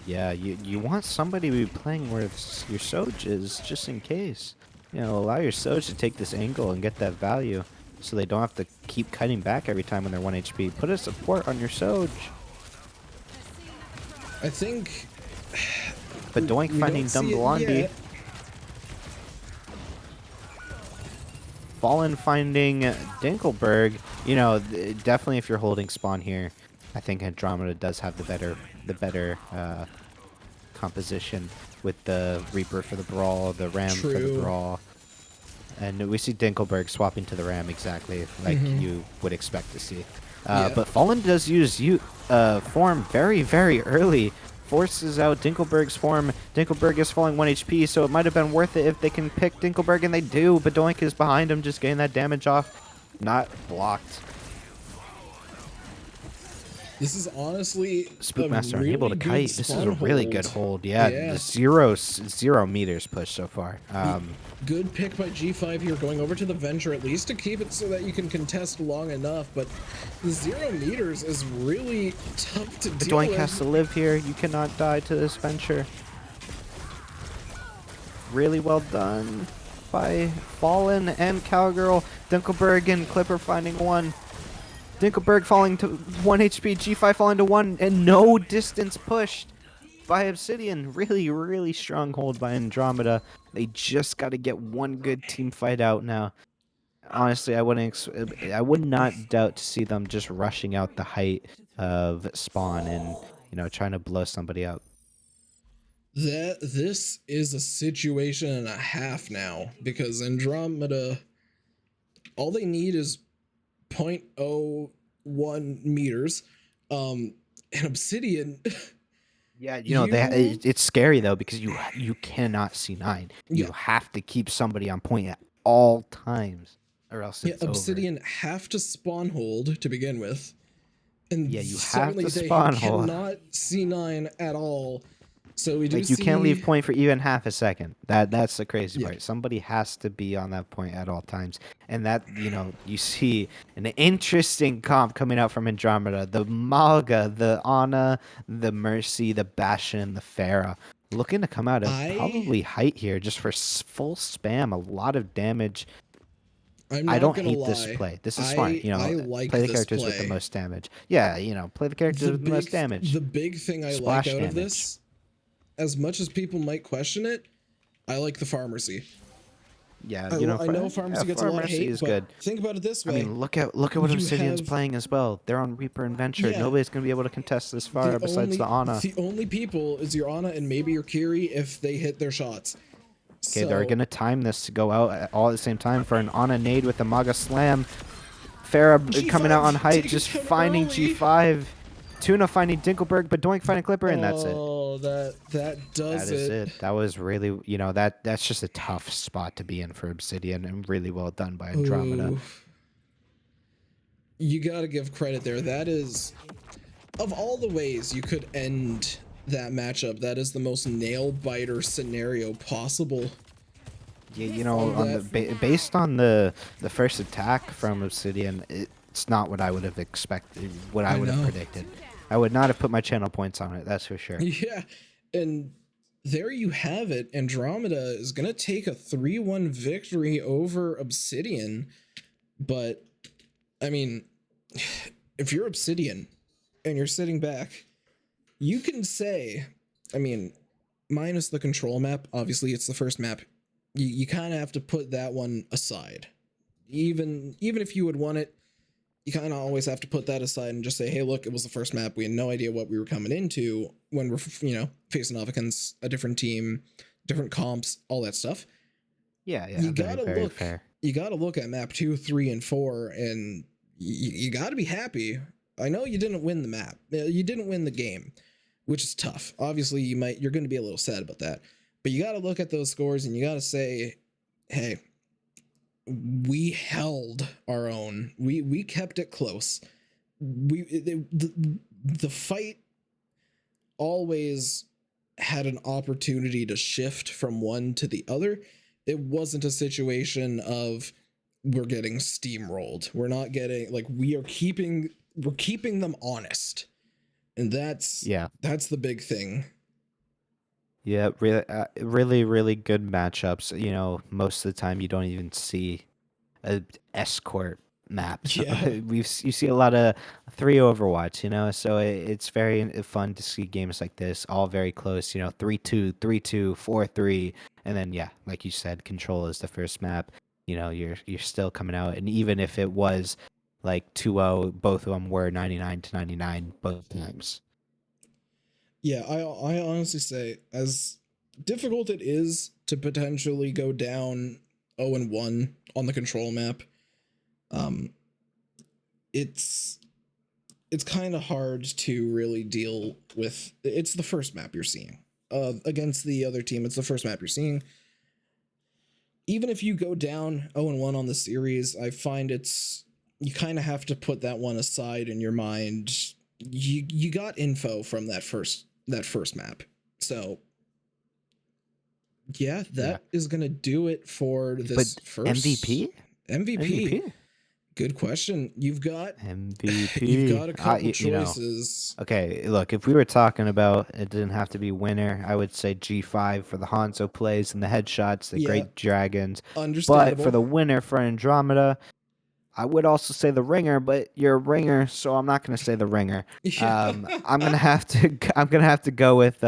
Yeah, you want somebody to be playing where your Soj is, just in case. You know, allow your Soj to take this angle and get that value, so they don't have to keep cutting back every time when they're 1 HP. Put a support on your Soj. I think But Doink we finding don't see it Dumblandi. yet. Fallen finding Dinkelberg. You know, definitely if you're holding spawn here, I think Andromeda does have the better composition with the Reaper for the Brawl, the Ram for the True. Brawl. And we see Dinkelberg swapping to the Ram exactly like you would expect to see. Yeah. But Fallen does use form very, very early. Forces out Dinkelberg's form. Dinkelberg is falling 1 HP, so it might have been worth it if they can pick Dinkelberg, and they do. But Doink is behind him, just getting that damage off. Not blocked. This is honestly Spookmaster really unable to good kite. This is a spawn really good hold. Yeah, Yeah. zero meters push so far. Good pick by G5 here, going over to the Venture at least to keep it so that you can contest long enough, but the 0 meters is really tough to The deal Doink with. has to live here. You cannot die to this venture. Really well done by Fallen and Cowgirl. Dinkelberg and Clipper finding one. Dinkelberg falling to 1 HP. G5 falling to 1, and no distance pushed by Obsidian. Really, really strong hold by Andromeda. They just got to get one good team fight out now. Honestly, I would not doubt to see them just rushing out the height of spawn and, you know, trying to blow somebody out. This is a situation and a half now, because Andromeda, all they need is 0.01 meters. And Obsidian, Yeah, you know, it's scary though, because you cannot see 9. You Yeah. have to keep somebody on point at all times, or else yeah, it's Obsidian have to spawn hold to begin with. And Yeah, you have secondly, to they spawn hold. cannot see 9 at all. So we do Like, you see, can't leave point for even half a second. That's the crazy Yeah. part. Somebody has to be on that point at all times. And that, you know, you see an interesting comp coming out from Andromeda. The Malga, the Ana, the Mercy, the Bastion, the Pharah. Looking to come out of probably height here just for full spam. A lot of damage. I'm I not don't gonna hate lie. this play. This is smart. You know, I like play the this characters with the play. most damage. Yeah, you know, play the characters with the most damage. The big thing I Splash like out of damage. this, as much as people might question it, I like the Pharmacy. Yeah, you know, I know Pharmacy gets a lot of Pharmacy hate, is but good. think about it this I way. mean, look at what You Obsidian's have- playing as well. They're on Reaper and Venture. Yeah. Nobody's gonna be able to contest this far besides the Ana. The only people is your Ana and maybe your Kiri if they hit their shots. Okay, they're gonna time this to go out all at the same time for an Ana nade with the Maga Slam. Pharah coming out on height, just finding early. G5. Tuna finding Dinkelberg, but Doink finding Clipper, and that's it. Oh, that does That is it. it. That was really, you know, that's just a tough spot to be in for Obsidian, and really well done by Andromeda. Ooh. You gotta give credit there. That is, of all the ways you could end that matchup, that is the most nail biter scenario possible. Yeah, you know, based on the first attack from Obsidian, it's not what I would have expected, what I would have predicted. I would not have put my channel points on it, that's for sure. Yeah, and there you have it. Andromeda is gonna take a 3-1 victory over Obsidian, but I mean, if you're Obsidian and you're sitting back, you can say, I mean, minus the control map, obviously it's the first map, you kind of have to put that one aside. Even if you would want it, you kind of always have to put that aside and just say, hey, look, it was the first map. We had no idea what we were coming into when we're, you know, facing off against a different team, different comps, all that stuff. Yeah, You gotta very look. fair. You gotta look at map 2, 3, and 4, and you gotta be happy. I know you didn't win the map. You didn't win the game, which is tough. Obviously, you're going to be a little sad about that. But you got to look at those scores and you got to say, hey, we held our own. We kept it close. The fight always had an opportunity to shift from one to the other. It wasn't a situation of we're getting steamrolled. We're not getting like we're keeping them honest. And that's Yeah. the big thing. Yeah, really, really good matchups. You know, most of the time you don't even see a escort map. So Yeah. you see a lot of 3 Overwatch, you know, so it's very fun to see games like this, all very close, you know, 3-2, 3-2, 4-3, and then yeah, like you said, Control is the first map. You know, you're still coming out, and even if it was like 2-0, both of them were 99 to 99 both times. Yeah, I honestly say, as difficult it is to potentially go down 0-1 on the Control map, um, it's kind of hard to really deal with. It's the first map you're seeing against the other team. It's the first map you're seeing. Even if you go down 0-1 on the series, I find you kind of have to put that one aside in your mind. You got info from that first map, so yeah, that is gonna do it for this But first MVP? MVP. Good question. You've got MVP. a couple You know, choices. okay, look, if we were talking about it didn't have to be winner, I would say G5 for the Hanzo plays and the headshots, the Yeah, great dragons. But for understandable. the winner for Andromeda, I would also say the ringer, but you're a ringer, so I'm not gonna say the ringer. Yeah. I'm gonna have to go with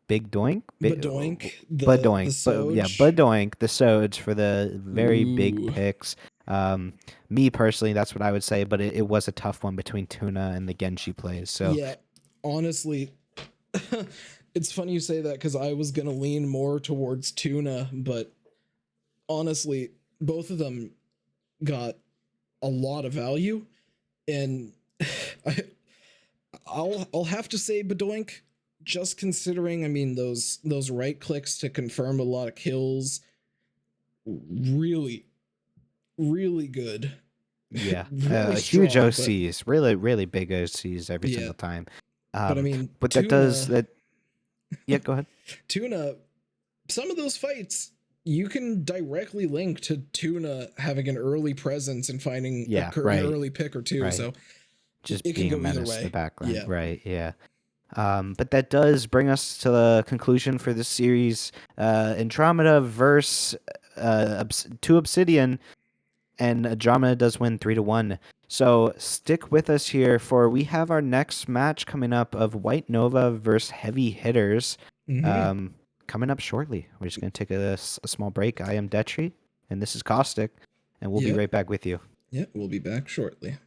Big Doink, Badoink, the Budoink, but yeah, Soj. Budoink, the Sods for the very big Ooh. picks. Me personally, that's what I would say, but it was a tough one between Tuna and the Genji plays. So Yeah, honestly, it's funny you say that because I was gonna lean more towards Tuna, but honestly, both of them got a lot of value, and I, I'll have to say Badoink, just considering. I mean, those right clicks to confirm a lot of kills, really, really good. yeah, Really huge strong, but OCs, really, really big OCs every yeah. single time. But I mean, But that does Tuna, that. Yeah, go ahead. Tuna, some of those fights you can directly link to Tuna having an early presence and finding Yeah, an right, early pick or two. right. So Just it can being a go either menace in the way. background, Yeah. right? Yeah. But that does bring us to the conclusion for this series. Andromeda versus TU Obsidian, and Andromeda does win 3-1. So stick with us here, for we have our next match coming up of White Nova versus Heavy Hitters. Mm-hmm. Coming up shortly. We're just gonna take a small break. I am Detri, and this is Caustic, and we'll be Yep. right back with you. Yep. We'll be back shortly.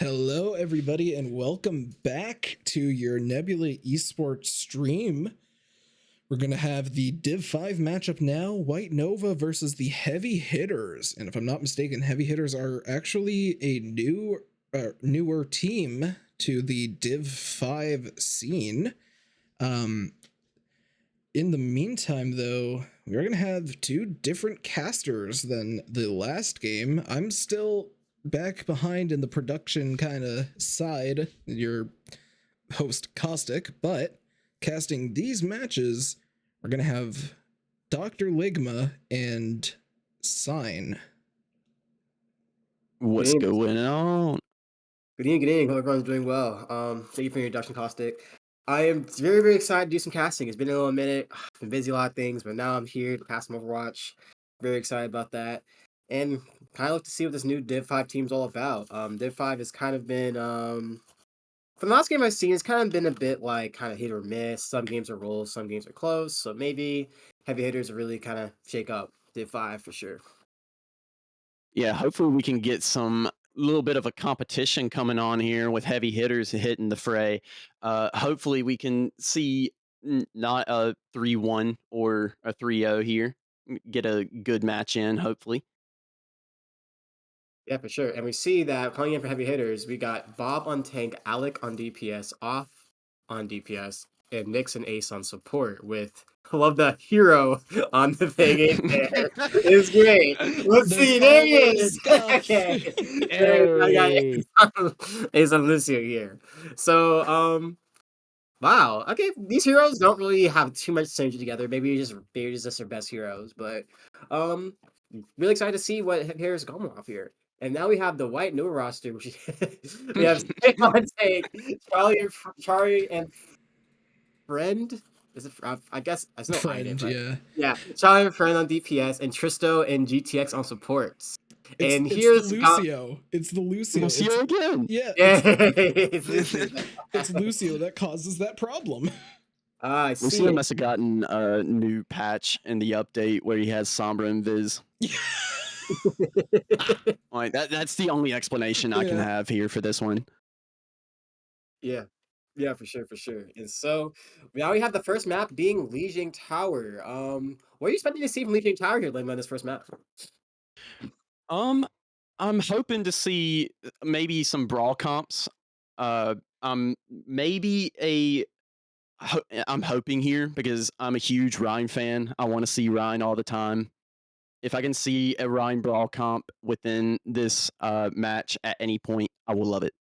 Hello, everybody, and welcome back to your Nebula Esports stream. We're going to have the Div 5 matchup now, White Nova versus the Heavy Hitters. And if I'm not mistaken, Heavy Hitters are actually a newer team to the Div 5 scene. In the meantime, though, we're going to have two different casters than the last game. I'm still back behind in the production kind of side, your host Caustic, but casting these matches, we're going to have Dr. Ligma and Sign. What's going on? Good evening. Hope everyone's doing well. Thank you for your introduction, Caustic. I am very, very excited to do some casting. It's been a little minute. I've been busy a lot of things, but now I'm here to cast some Overwatch. Very excited about that. And kind of look to see what this new Div 5 team's all about. Div 5 has kind of been, from the last game I've seen, it's kind of been a bit like kind of hit or miss. Some games are rolls, some games are close. So maybe Heavy Hitters will really kind of shake up Div 5 for sure. Yeah, hopefully we can get some little bit of a competition coming on here with Heavy Hitters hitting the fray. Hopefully we can see not a 3-1 or a 3-0 here. Get a good match in, hopefully. Yeah, for sure. And we see that playing in for Heavy Hitters, we got Bob on tank, Alec on DPS, Off on DPS, and Nix and Ace on support with, I love the hero on the thing in there. It's great. Let's There's see. There he always is. stuff. Okay. There, I got Ace on Lucio here. So, wow. Okay, these heroes don't really have too much synergy together. Maybe they're just their best heroes, but really excited to see what Heavy Hitters going off here. And now we have the White Nova roster, which we have Snake on take, Charlie and Friend. Is it? I guess I know Friend, but yeah. yeah, Charlie and Friend on DPS, and Tristo and GTX on supports. And It's here's the Lucio. It's the Lucio. Lucio again. Yeah, yeah, it's Lucio that causes that problem. I see. Lucio must have gotten a new patch in the update where he has Sombra and Viz. Like that's the only explanation I can have here for this one. Yeah, for sure, for sure. And so now we have the first map being Lijiang Tower. What are you expecting to see from Lijiang Tower here, Lim, on this first map? I'm hoping to see maybe some brawl comps. Maybe I'm hoping here because I'm a huge Rhine fan. I want to see Rhine all the time. If I can see a Rhine brawl comp within this match at any point, I will love it.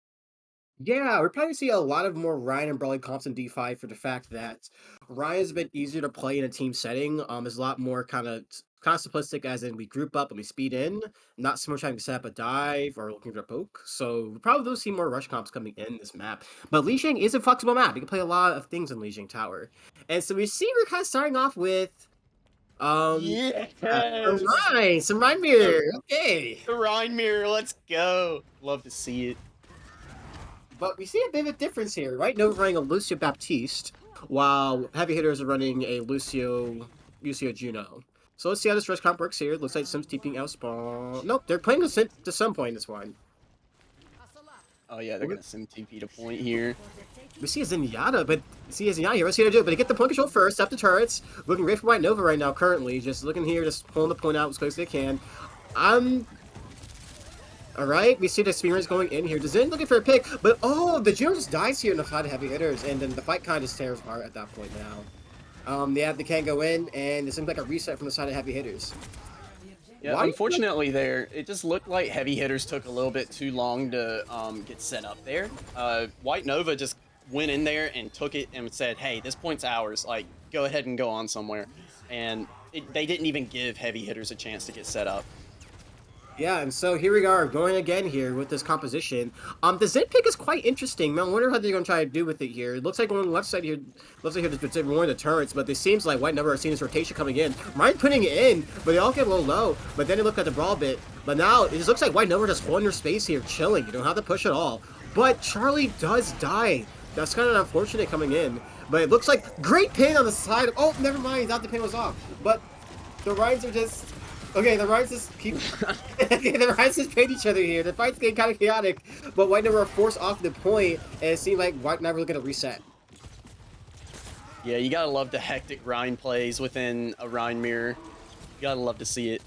Yeah, we're probably see a lot of more Ryan and Brawley comps in D5 for the fact that Ryan's a bit easier to play in a team setting. It's a lot more kind of simplistic, as in we group up and we speed in, not so much having to set up a dive or looking for a poke. So we probably will see more rush comps coming in this map. But Lijiang is a flexible map. You can play a lot of things in Lijiang Tower. And so we see we're kind of starting off with Yes! some Rhine mirror. Okay. The Rhine mirror, let's go. Love to see it. But we see a bit of a difference here, right? Nova running a Lucio Baptiste, while Heavy Hitters are running a Lucio Juno. So let's see how this rush comp works here. Looks like Sims TPing out spawn. Nope, they're playing to some point in this one. Oh yeah, they're gonna sim TP to point here. We see a Zenyatta, but see a Zenyatta here. What's he gonna do? But they get the point control first, up the turrets. Looking great for White Nova right now, currently. Just looking here, just pulling the point out as close as they can. Alright, we see the Spearman's going in here. Zen looking for a pick, but oh, the Juno just dies here in the fight of Heavy Hitters, and then the fight kind of just tears apart at that point now. They can't go in, and it seems like a reset from the side of Heavy Hitters. Yeah, unfortunately there, it just looked like Heavy Hitters took a little bit too long to get set up there. White Nova just went in there and took it and said, hey, this point's ours, like, go ahead and go on somewhere. And they didn't even give Heavy Hitters a chance to get set up. Yeah, and so here we are going again here with this composition. The Zen pick is quite interesting. Man, I wonder how they're going to try to do with it here. It looks like on the left side here, looks like they're more the turrets, but it seems like White Nova are seeing this rotation coming in. Ryan putting it in, but they all get a little low. But then they look at the brawl bit. But now it just looks like White Nova just holding their space here, chilling. You don't have to push at all. But Charlie does die. That's kind of unfortunate coming in. But it looks like great pin on the side. Oh, never mind. Thought the pin was off. But the Ryans are just Okay, the Rhymes just keep. Okay, the Rhymes just paid each other here. The fight's getting kind of chaotic, but White Never are forced off the point, and it seemed like White Never was gonna reset. Yeah, you gotta love the hectic Rhine plays within a Rhine mirror. You gotta love to see it.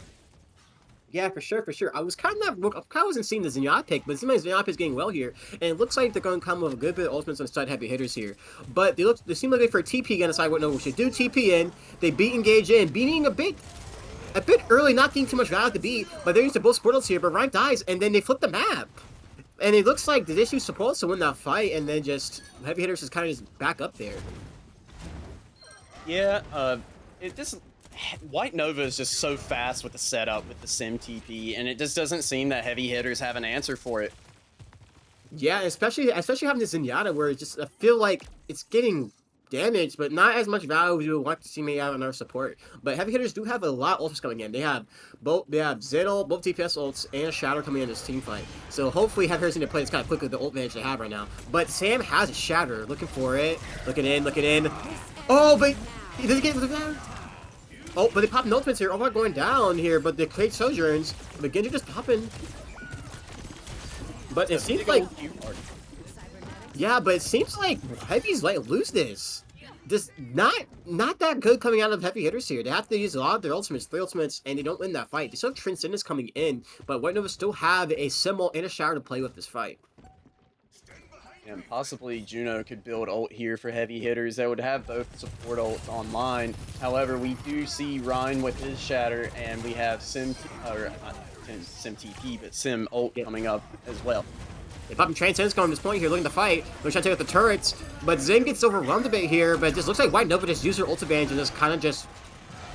Yeah, for sure, for sure. I wasn't seeing the Zenyatta pick, but it seems like Zenyatta is getting well here, and it looks like they're going to come with a good bit of ultimates on the side heavy hitters here. But they seem like they for a TP again decide what no we should do. TP in, they beat engage in, beating a bit early, not getting too much value to beat, but they're used to both portals here. But Ryan dies, and then they flip the map, and it looks like the issue supposed to win that fight, and then just heavy hitters just kind of just back up there. Yeah, White Nova is just so fast with the setup with the Sim TP, and it just doesn't seem that heavy hitters have an answer for it. Yeah, especially having this Zenyatta where it just I feel like it's getting damaged, but not as much value as you would want to see me out on our support. But heavy hitters do have a lot of ults coming in. They have Zeno, both DPS ults, and Shadow coming in this team fight. So hopefully heavy hitters need to play this kind of quickly with the ult advantage they have right now. But Sam has a Shatter, looking for it, looking in. Oh, but he doesn't get it. Oh, but they pop no ultimates here. Oh, going down here, but they create Sojourns. But Genji just popping. But it seems like... Yeah, but it seems like Heavy's like lose this. Just not that good coming out of heavy hitters here. They have to use a lot of their ultimates, 3 ultimates, and they don't win that fight. They still have Transcendence coming in, but White Nova still have a Symbol and a Shower to play with this fight. And possibly Juno could build ult here for heavy hitters that would have both support ults online. However, we do see Ryan with his Shatter, and we have Sim TP, but Sim ult coming up as well. They popping Transcendence going to this point here, looking to fight. They're trying to take out the turrets, but Zen gets overrun a bit here, but it just looks like White Nova just used their ult advantage and just kind of just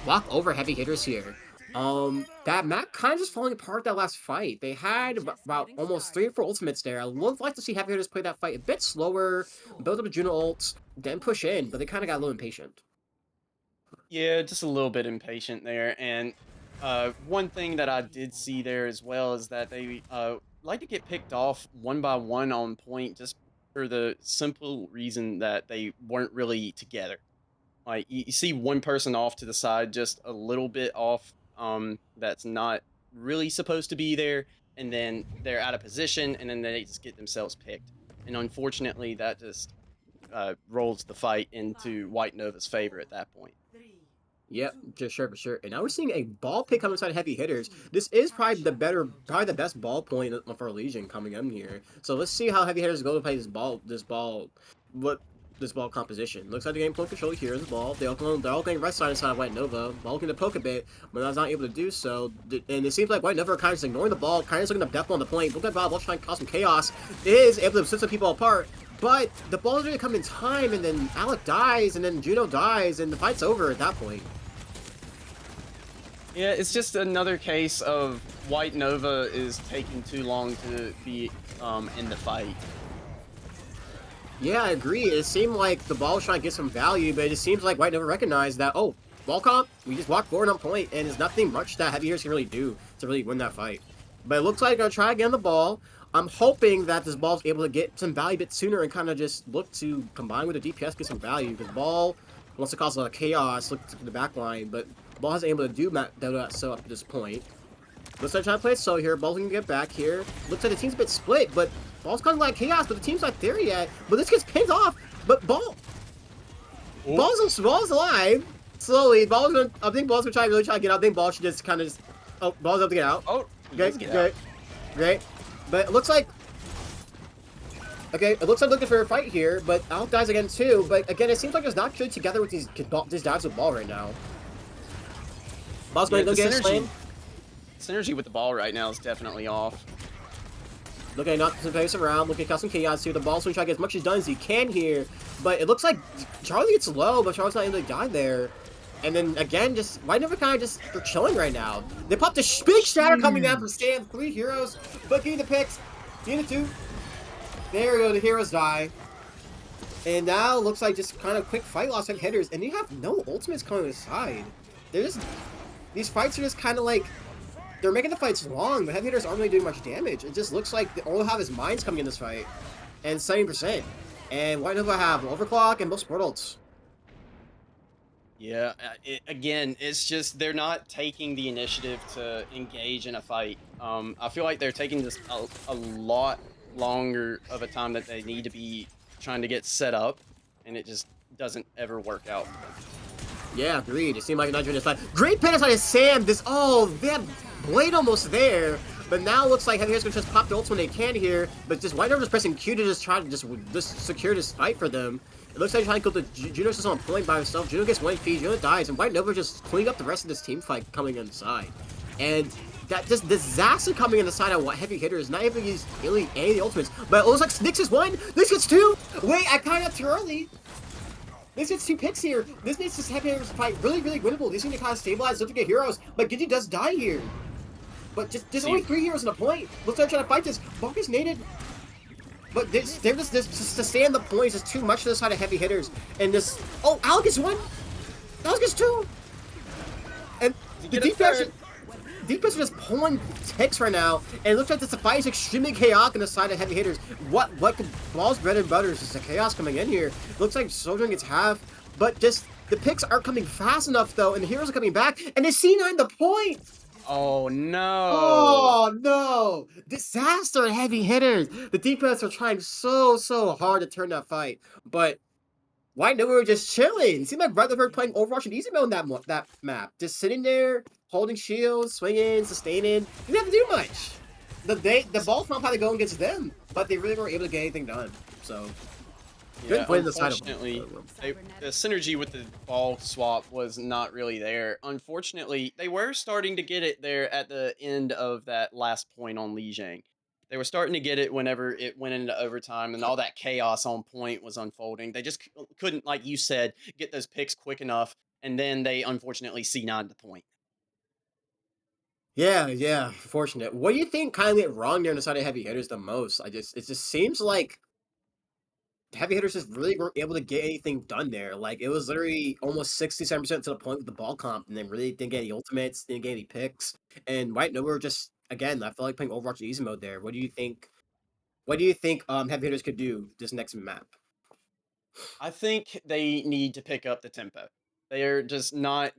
walk over heavy hitters here. That map kind of just falling apart that last fight. They had about almost 3 or 4 ultimates there. I would like to see heavy hitters play that fight a bit slower, build up a Juno ult, then push in, but they kind of got a little impatient. Yeah, just a little bit impatient there. And one thing that I did see there as well is that they like to get picked off one by one on point just for the simple reason that they weren't really together. Like you see one person off to the side, just a little bit off, that's not really supposed to be there, and then they're out of position, and then they just get themselves picked. And unfortunately, that just rolls the fight into White Nova's favor at that point. Yep, for sure. And now we're seeing a ball pick coming inside heavy hitters. This is probably the best ball point for Legion coming in here. So let's see how heavy hitters go to play this ball composition. Looks like the game point control here is the ball. They're all going right side inside of White Nova. Ball looking to poke a bit, but I was not able to do so. And it seems like White Nova are kind of just ignoring the ball, kind of just looking to depth on the point. Look at ball trying to cause some chaos. It is able to set some people apart. But the ball is going to come in time, and then Alec dies, and then Juno dies, and the fight's over at that point. Yeah, it's just another case of White Nova is taking too long to be in the fight. Yeah, I agree. It seemed like the ball was trying to get some value, but it just seems like White Nova recognized that, oh, ball comp, we just walk forward on point, and there's nothing much that heavy hitters can really do to really win that fight. But it looks like they're going to try again on the ball. I'm hoping that this ball's able to get some value a bit sooner and kind of just look to combine with the DPS, get some value, because the ball wants to cause a lot of chaos, look to the back line, but ball hasn't able to do that so up to this point. Looks like trying to play it so here. Ball's gonna get back here. Looks like the team's a bit split, but ball's causing a lot of chaos, but the team's not there yet. But this gets pinned off. But ball's alive. Slowly, I think ball's gonna really try to get out. I think ball should just kind of just. Oh, ball's up to get out. Oh, great. But it looks like. Okay, it looks like looking for a fight here, but Alec dies again too. But again, it seems like it's not good together with these dives with ball right now. Ball's going to go get slammed. Synergy with the ball right now is definitely off. Looking not to face around, looking to cause some chaos here. The ball's going to try to get as much as done as he can here. But it looks like Charlie gets low, but Charlie's not able to die there. And then again, just White Nova kind of just they're chilling right now. They popped a big shatter coming down from Stan. 3 heroes, but getting the picks. Getting the 2. There we go, the heroes die. And now it looks like just kind of quick fight loss of hitters. And you have no ultimates coming aside. They're just these fights are just kind of like they're making the fights long, but heavy hitters aren't really doing much damage. It just looks like all they have is mines coming in this fight, and 70%. And White Nova have Overclock and most support ults. Yeah, again, it's just they're not taking the initiative to engage in a fight. I feel like they're taking this a lot longer of a time that they need to be trying to get set up, and it just doesn't ever work out for them. Yeah, agreed. It seemed like not doing this fight. Great panic on Sam. They have Blade almost there, but now it looks like Heavy Hitters gonna just pop the ults when they can here. But just White Nova just pressing Q to just try to just secure this fight for them. It looks like trying to go to Juno's just on point by himself. Juno gets 1 HP, Juno dies, and White Nova just cleaning up the rest of this team fight coming inside. And that just disaster coming in the side of Heavy Hitters, not even use really any of the ultimates. But it looks like Nyx is 1, Nyx gets 2. Wait, I kinda got too early. This gets 2 picks here. This makes this Heavy Hitters fight really, really winnable. These need to kind of stabilize, don't get heroes. But Genji does die here. But just there's only 3 heroes in the point. Looks like they're trying to fight this. Focus needed. But they're just to stay on the points is too much to the side of Heavy Hitters. And this Alec gets 1. Alec gets 2. And the defense are just pulling ticks right now, and it looks like this fight is extremely chaotic on the side of Heavy Hitters. What could Ball's bread and butter is just the chaos coming in here. Looks like Sojourn gets half, but just the picks aren't coming fast enough though, and the heroes are coming back, and they C9 the point. Oh no! Oh no! Disaster Heavy Hitters. The defense are trying so hard to turn that fight, but White Nova were just chilling. It seemed like Bright Nova were playing Overwatch and Easy Mode in that map. Just sitting there, holding shields, swinging, sustaining. They didn't have to do much. The ball from how to go against them, but they really weren't able to get anything done. So, Yeah, unfortunately, the synergy with the ball swap was not really there. Unfortunately, they were starting to get it there at the end of that last point on Li Jiang. They were starting to get it whenever it went into overtime and all that chaos on point was unfolding. They just couldn't, like you said, get those picks quick enough, and then they unfortunately C9 the point. Yeah, fortunate. What do you think kind of went wrong there on the side of Heavy Hitters the most? It just seems like Heavy Hitters just really weren't able to get anything done there. Like, it was literally almost 67% to the point with the ball comp, and then really didn't get any ultimates, didn't get any picks. And White Nova were just, again, I felt like playing Overwatch Easy Mode there. What do you think? What do you think Heavy Hitters could do this next map? I think they need to pick up the tempo. They're just not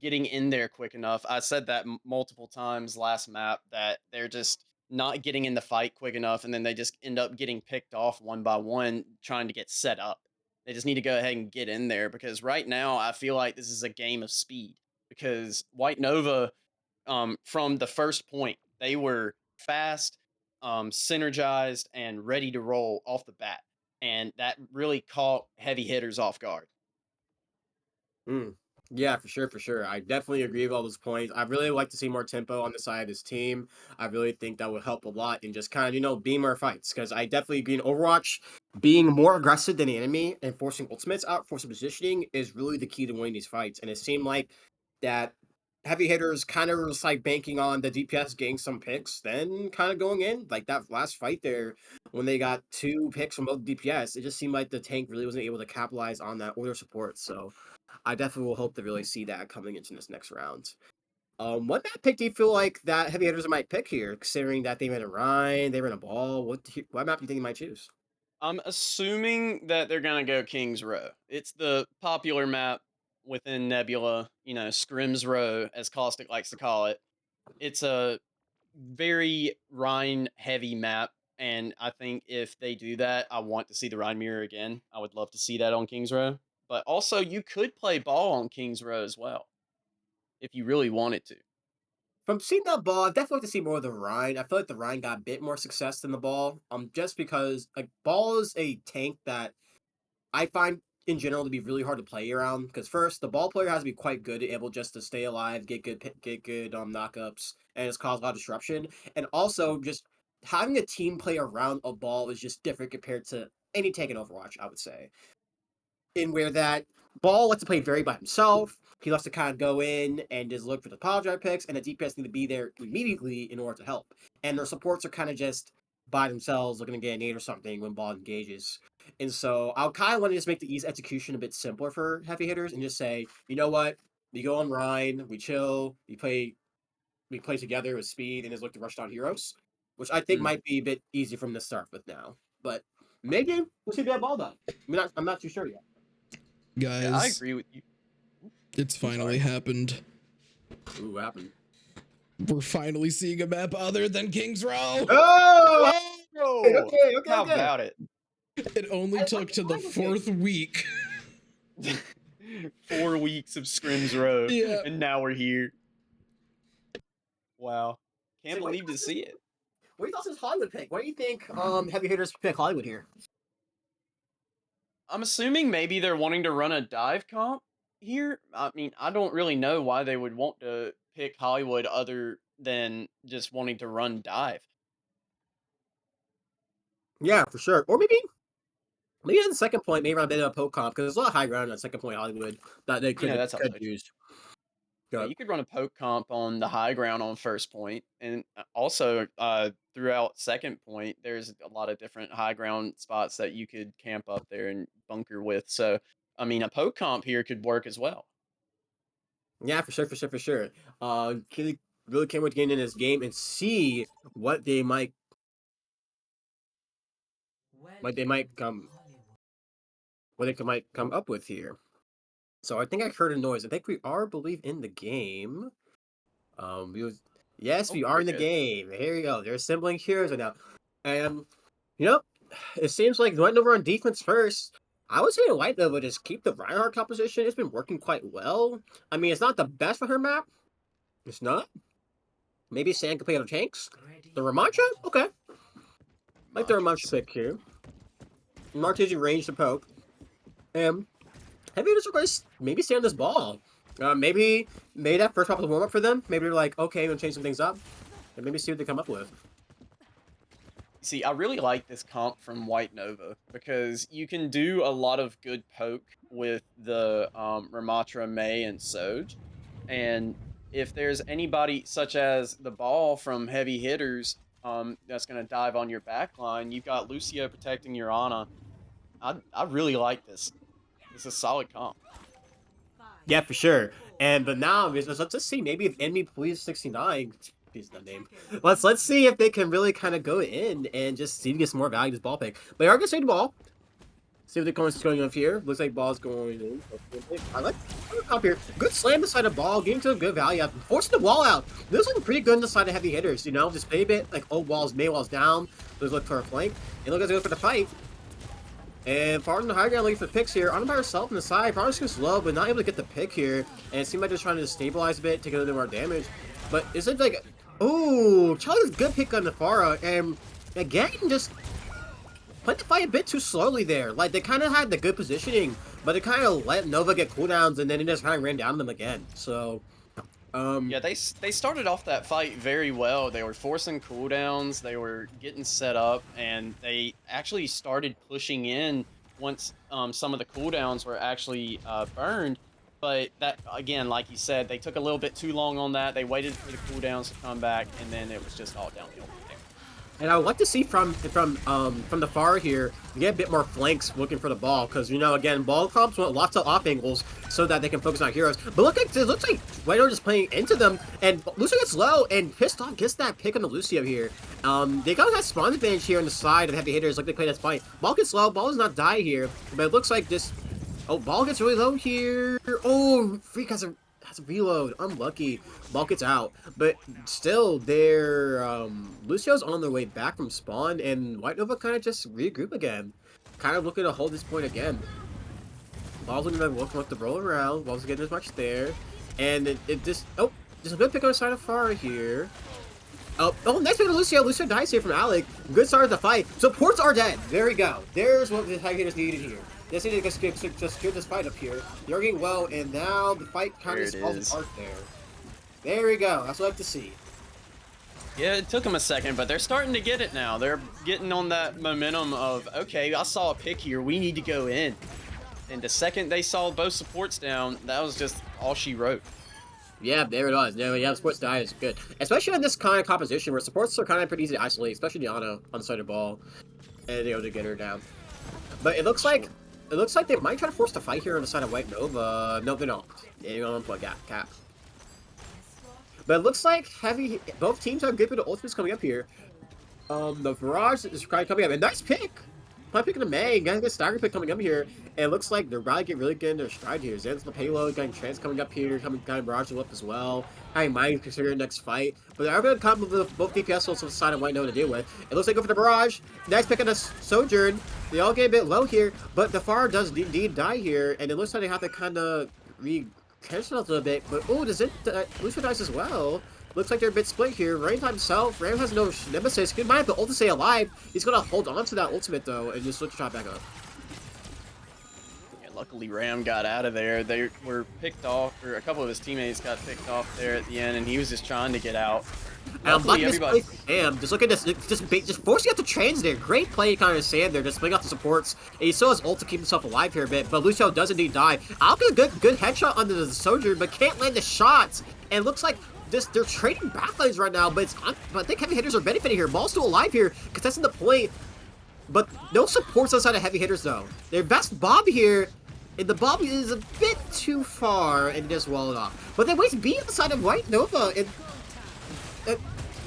getting in there quick enough. I said that multiple times last map that they're just not getting in the fight quick enough, and then they just end up getting picked off one by one trying to get set up. They just need to go ahead and get in there because right now I feel like this is a game of speed because White Nova from the first point they were fast, synergized, and ready to roll off the bat, and that really caught Heavy Hitters off guard. Mm. Yeah, for sure. I definitely agree with all those points. I really like to see more tempo on the side of this team. I really think that would help a lot in just kind of, being more fights. Because I definitely agree in Overwatch, being more aggressive than the enemy and forcing ultimates out, forcing positioning is really the key to winning these fights. And it seemed like that Heavy Hitters kind of was like banking on the DPS getting some picks, then kind of going in. Like that last fight there, when they got 2 picks from both DPS, it just seemed like the tank really wasn't able to capitalize on that order support. So I definitely will hope to really see that coming into this next round. What map pick do you feel like that Heavy Hitters might pick here, considering that they ran a Rhine, they ran a Ball? What map do you think they might choose? I'm assuming that they're gonna go King's Row. It's the popular map within Nebula, Scrim's Row, as Caustic likes to call it. It's a very Rhine heavy map, and I think if they do that, I want to see the Rhine mirror again. I would love to see that on King's Row. But also, you could play ball on King's Row as well if you really wanted to. From seeing that Ball, I definitely like to see more of the Rhine. I feel like the Rhine got a bit more success than the Ball. Just because like Ball is a tank that I find in general to be really hard to play around. Because first, the Ball player has to be quite good, able just to stay alive, get good knockups, and it's caused a lot of disruption. And also, just having a team play around a Ball is just different compared to any tank in Overwatch, I would say. In where that Ball likes to play very by himself. He likes to kind of go in and just look for the power drive picks, and the DPS need to be there immediately in order to help. And their supports are kind of just by themselves looking to get a nade or something when Ball engages. And so I kind of want to just make the ease execution a bit simpler for Heavy Hitters and just say, you know what? We go on Rhine, we chill, we play together with speed and just look to rush down heroes, which I think might be a bit easy from the start with now. But maybe we'll see that Ball done. I'm not too sure yet. Guys, Yeah, I agree with you. It's finally happened. Ooh, what happened? We're finally seeing a map other than King's Row. Oh! Oh, Okay. how about it? It only took to the 4th week. 4 weeks of Scrims Row, Yeah. and now we're here. Wow, can't So believe to see it. What do you thought this Hollywood pick? Why do you think heavy hitters pick Hollywood here? I'm assuming maybe they're wanting to run a dive comp here. I mean, I don't really know why they would want to pick Hollywood other than just wanting to run dive. Yeah, for sure. Or maybe at the second point, maybe run a bit of a poke comp because there's a lot of high ground at second point Hollywood that they could That's also use. Yeah, you could run a poke comp on the high ground on first point, and also throughout second point, there's a lot of different high ground spots that you could camp up there and bunker with. So, I mean, a poke comp here could work as well. Yeah, for sure. Really can't wait to get into this game and see what they might come up with here. So I think I heard a noise. I think we are, believe, in the game. Yes, we are in the game. Here we go. They're assembling heroes right now. And it seems like White Nova on defense first. I would say White Nova just keep the Reinhardt composition. It's been working quite well. I mean, it's not the best for her map. It's not. Maybe Sand can play other tanks. The Ramancha? Okay. Like the Ramancha pick here. Martez range to poke. And heavy hitters are going to maybe stay on this ball. Maybe that first popular warm-up for them. Maybe they're like, okay, I'm going to change some things up. And maybe see what they come up with. See, I really like this comp from White Nova because you can do a lot of good poke with the Ramatra, May, and Soj. And if there's anybody such as the ball from heavy hitters that's going to dive on your back line, you've got Lucio protecting your Ana. I really like this. This is a solid comp. Yeah, for sure. But now let's just see maybe if Enemy Police 69 is the name. Let's see if they can really kind of go in and just see to get some more value to this ball pick. But they are gonna stay the ball. See what what's going on here. Looks like ball's going in. I like up here. Good slam beside the ball, getting to a good value out. Forcing the wall out. This is looking pretty good on the side of heavy hitters, just play a bit like old walls, May walls down. Let's look for a flank. And look as they go for the fight. And far on the high ground looking for picks here. On by herself on the side. Probably just slow, but not able to get the pick here. And it seemed like they're trying to stabilize a bit, take a little bit more damage. But it seems like, ooh, Charlie's good pick on the Pharah. And again, just played the fight a bit too slowly there. Like, they kind of had the good positioning, but they kind of let Nova get cooldowns, and then it just kind of ran down them again. So, yeah, they started off that fight very well. They were forcing cooldowns, they were getting set up, and they actually started pushing in once some of the cooldowns were actually burned. But that, again, like you said, they took a little bit too long on that. They waited for the cooldowns to come back, and then it was just all downhill. And I would like to see from the far here, get a bit more flanks looking for the ball, because again, ball comps want lots of off angles so that they can focus on heroes. But it looks like White just playing into them, and Lucio gets low and pissed off, gets that pick on the Lucio here. They got that spawn advantage here on the side of heavy hitters, like they play that fight. Ball gets low, ball does not die here, but it looks like this. Oh, ball gets really low here. Oh, Freak has a reload. Unlucky. Ball gets out. But still, Lucio's on their way back from spawn, and White Nova kind of just regroup again. Kind of looking to hold this point again. Ball's looking like to roll around. Ball's getting as much there. And it just... Oh, there's a good pick on the side of Pharah here. Oh, nice pick on Lucio. Lucio dies here from Alec. Good start of the fight. Supports are dead. There we go. There's what the high hitters needed here. Just need to just secure this fight up here. They're getting well, and now the fight kind of falls apart there. There we go. That's what I like to see. Yeah, it took them a second, but they're starting to get it now. They're getting on that momentum of, okay, I saw a pick here. We need to go in. And the second they saw both supports down, that was just all she wrote. Yeah, there it was. Yeah, supports die is good. Especially in this kind of composition where supports are kind of pretty easy to isolate, especially Diana on the side of the ball. And able to get her down. But it looks like they might try to force the fight here on the side of White Nova. No, they don't. They don't unplug cap. But it looks like both teams have good bit of ultimates coming up here. The Barrage is kind of coming up. A nice pick probably picking the May. Guys get stagger pick coming up here. And it looks like they're about to get really good in their stride here. Zen's the payload, getting Trans coming up here, coming kind of barrage up as well. I might consider the next fight. But they're going to come with both DPS also side of White Nova to deal with. It looks like go for the barrage. Nice pick on the Sojourn. They all get a bit low here, but the Pharah does indeed die here, and it looks like they have to kind of re-cancel a little bit. But oh, does it Lucio dies as well? Looks like they're a bit split here. Ram by himself. Ram has no nemesis. He might have the ult to stay alive. He's gonna hold on to that ultimate though, and just switch the shot back up. Yeah, luckily Ram got out of there. They were picked off, or a couple of his teammates got picked off there at the end, and he was just trying to get out. Luckily, everybody. Damn, just look at this. Just forcing out the trans there. Great play, kind of sand there. Just playing out the supports. And he still has ult to keep himself alive here a bit. But Lucio does indeed die. I'll get a good headshot under the Sojourn, but can't land the shots. And it looks like they're trading backlines right now. But I think heavy hitters are benefiting here. Ball's still alive here, contesting the point. But no supports outside of heavy hitters though. Their best Bob here. And the Bob is a bit too far and just walled off. But they waste B on the side of White Nova. And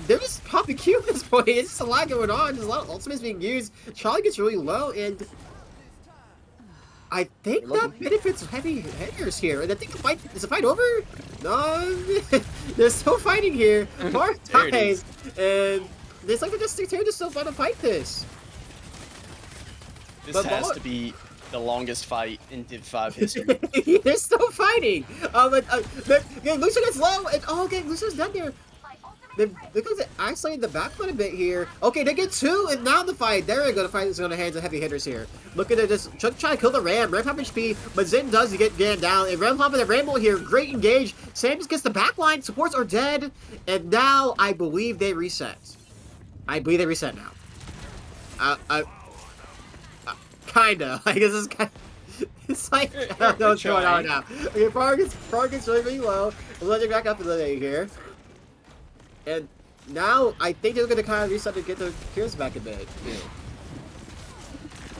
they're just popping Q at this point. It's just a lot going on. There's a lot of ultimates being used. Charlie gets really low, and I think that benefits heavy hitters here. And I think the fight is the fight over? No, they're still fighting here. Far ties, and it's like they're just still trying to fight this. This has to be the longest fight in Div 5 history. They're still fighting. Lucio gets low, and okay, Lucio's done there. Because they isolated the backline a bit here. Okay, they get two, and now the fight. There we go. The fight is going to hands of heavy hitters here. Look at it. Just try to kill the Ram. Ram pop HP, but Zen does get jammed down. And Ram popping the Ramble here. Great engage. Sam just gets the backline. Supports are dead. And now I believe they reset. I believe they reset now. Kinda. I guess it's kind of, it's like, I don't know what's going on now. Okay, Park gets really, really low. We'll let it back up a little bit here. And now I think they're going to kind of reset to get their gears back a bit. Yeah.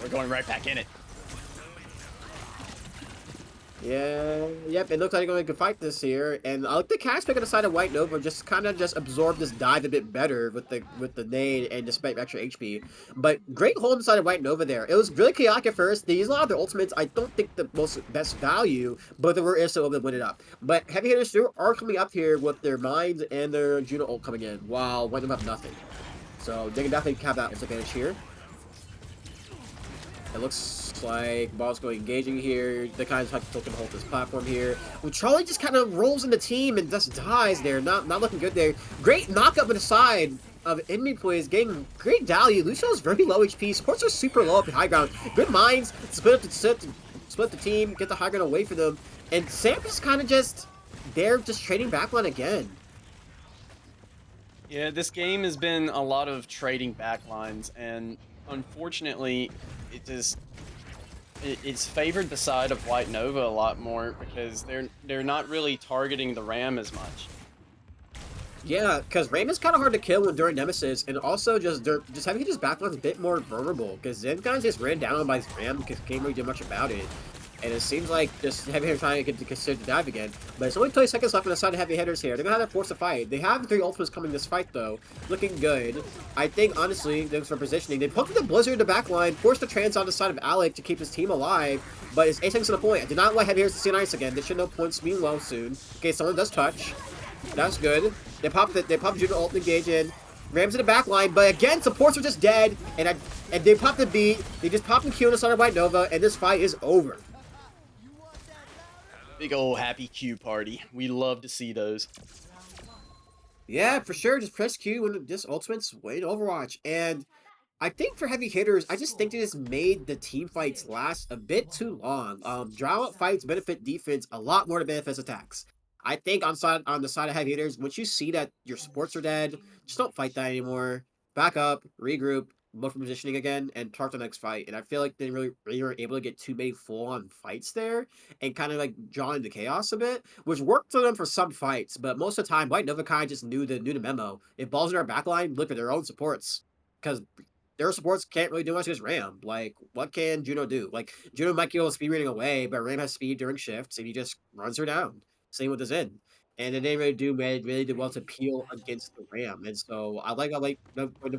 We're going right back in it. Yeah, yep, it looks like they're going to fight this here. And I like the cast pick on the side of White Nova, just kind of just absorb this dive a bit better with the nade and despite extra HP. But great hold inside of White Nova there. It was really chaotic at first. They used a lot of their ultimates. I don't think the best value, but they were able to win it up. But heavy hitters too are coming up here with their mines and their Juno ult coming in, while White Nova have nothing. So they can definitely have that advantage here. It looks like Ball's going engaging here. They kind of have to hold this platform here. Well, Charlie just kind of rolls in the team and just dies there. Not looking good there. Great knock up in the side of enemy plays, getting great value. Lucio's very low HP. Supports are super low up in high ground. Good minds. Split the team. Get the high ground away from them. And Sam is kind of just there, just trading backline again. Yeah, this game has been a lot of trading backlines, and unfortunately, it's favored the side of White Nova a lot more because they're not really targeting the Ram as much. Yeah, because Ram is kind of hard to kill during Nemesis, and also just having his backline a bit more vulnerable because Zen kind of just ran down by his Ram because can't really do much about it. And it seems like just Heavy Hitters trying to consider the dive again. But it's only 20 seconds left on the side of Heavy Hitters here. They're going to have to force a fight. They have 3 ultimates coming this fight, though. Looking good. I think, honestly, thanks for positioning. They put the Blizzard in the back line, force the trans on the side of Alec to keep his team alive. But it's 8 seconds to the point. I did not want Heavy Hitters to see an ice again. They should know points being low soon. Okay, someone does touch. That's good. They pop Juno ult and engage in. Rams in the back line, but again, supports are just dead. And they pop the beat. They just pop the Q on the side of White Nova, and this fight is over. Big old happy Q party. We love to see those. Yeah, for sure. Just press Q when just ultimates win Overwatch. And I think for heavy hitters, I just think they just made the team fights last a bit too long. Draw out fights benefit defense a lot more than benefits attacks. I think on the side of heavy hitters, once you see that your supports are dead, just don't fight that anymore. Back up, regroup, look for positioning again, and start the next fight. And I feel like they really were able to get too many full-on fights there and kind of like draw into chaos a bit, which worked for them for some fights. But most of the time, White Nova kind of just knew the memo. If balls in our backline, look at their own supports because their supports can't really do much against Ram. Like, what can Juno do? Like, Juno might get a speed reading away, but Ram has speed during shifts, and he just runs her down. Same with the Zen. And they didn't really do well to peel against the Ram. And so I like what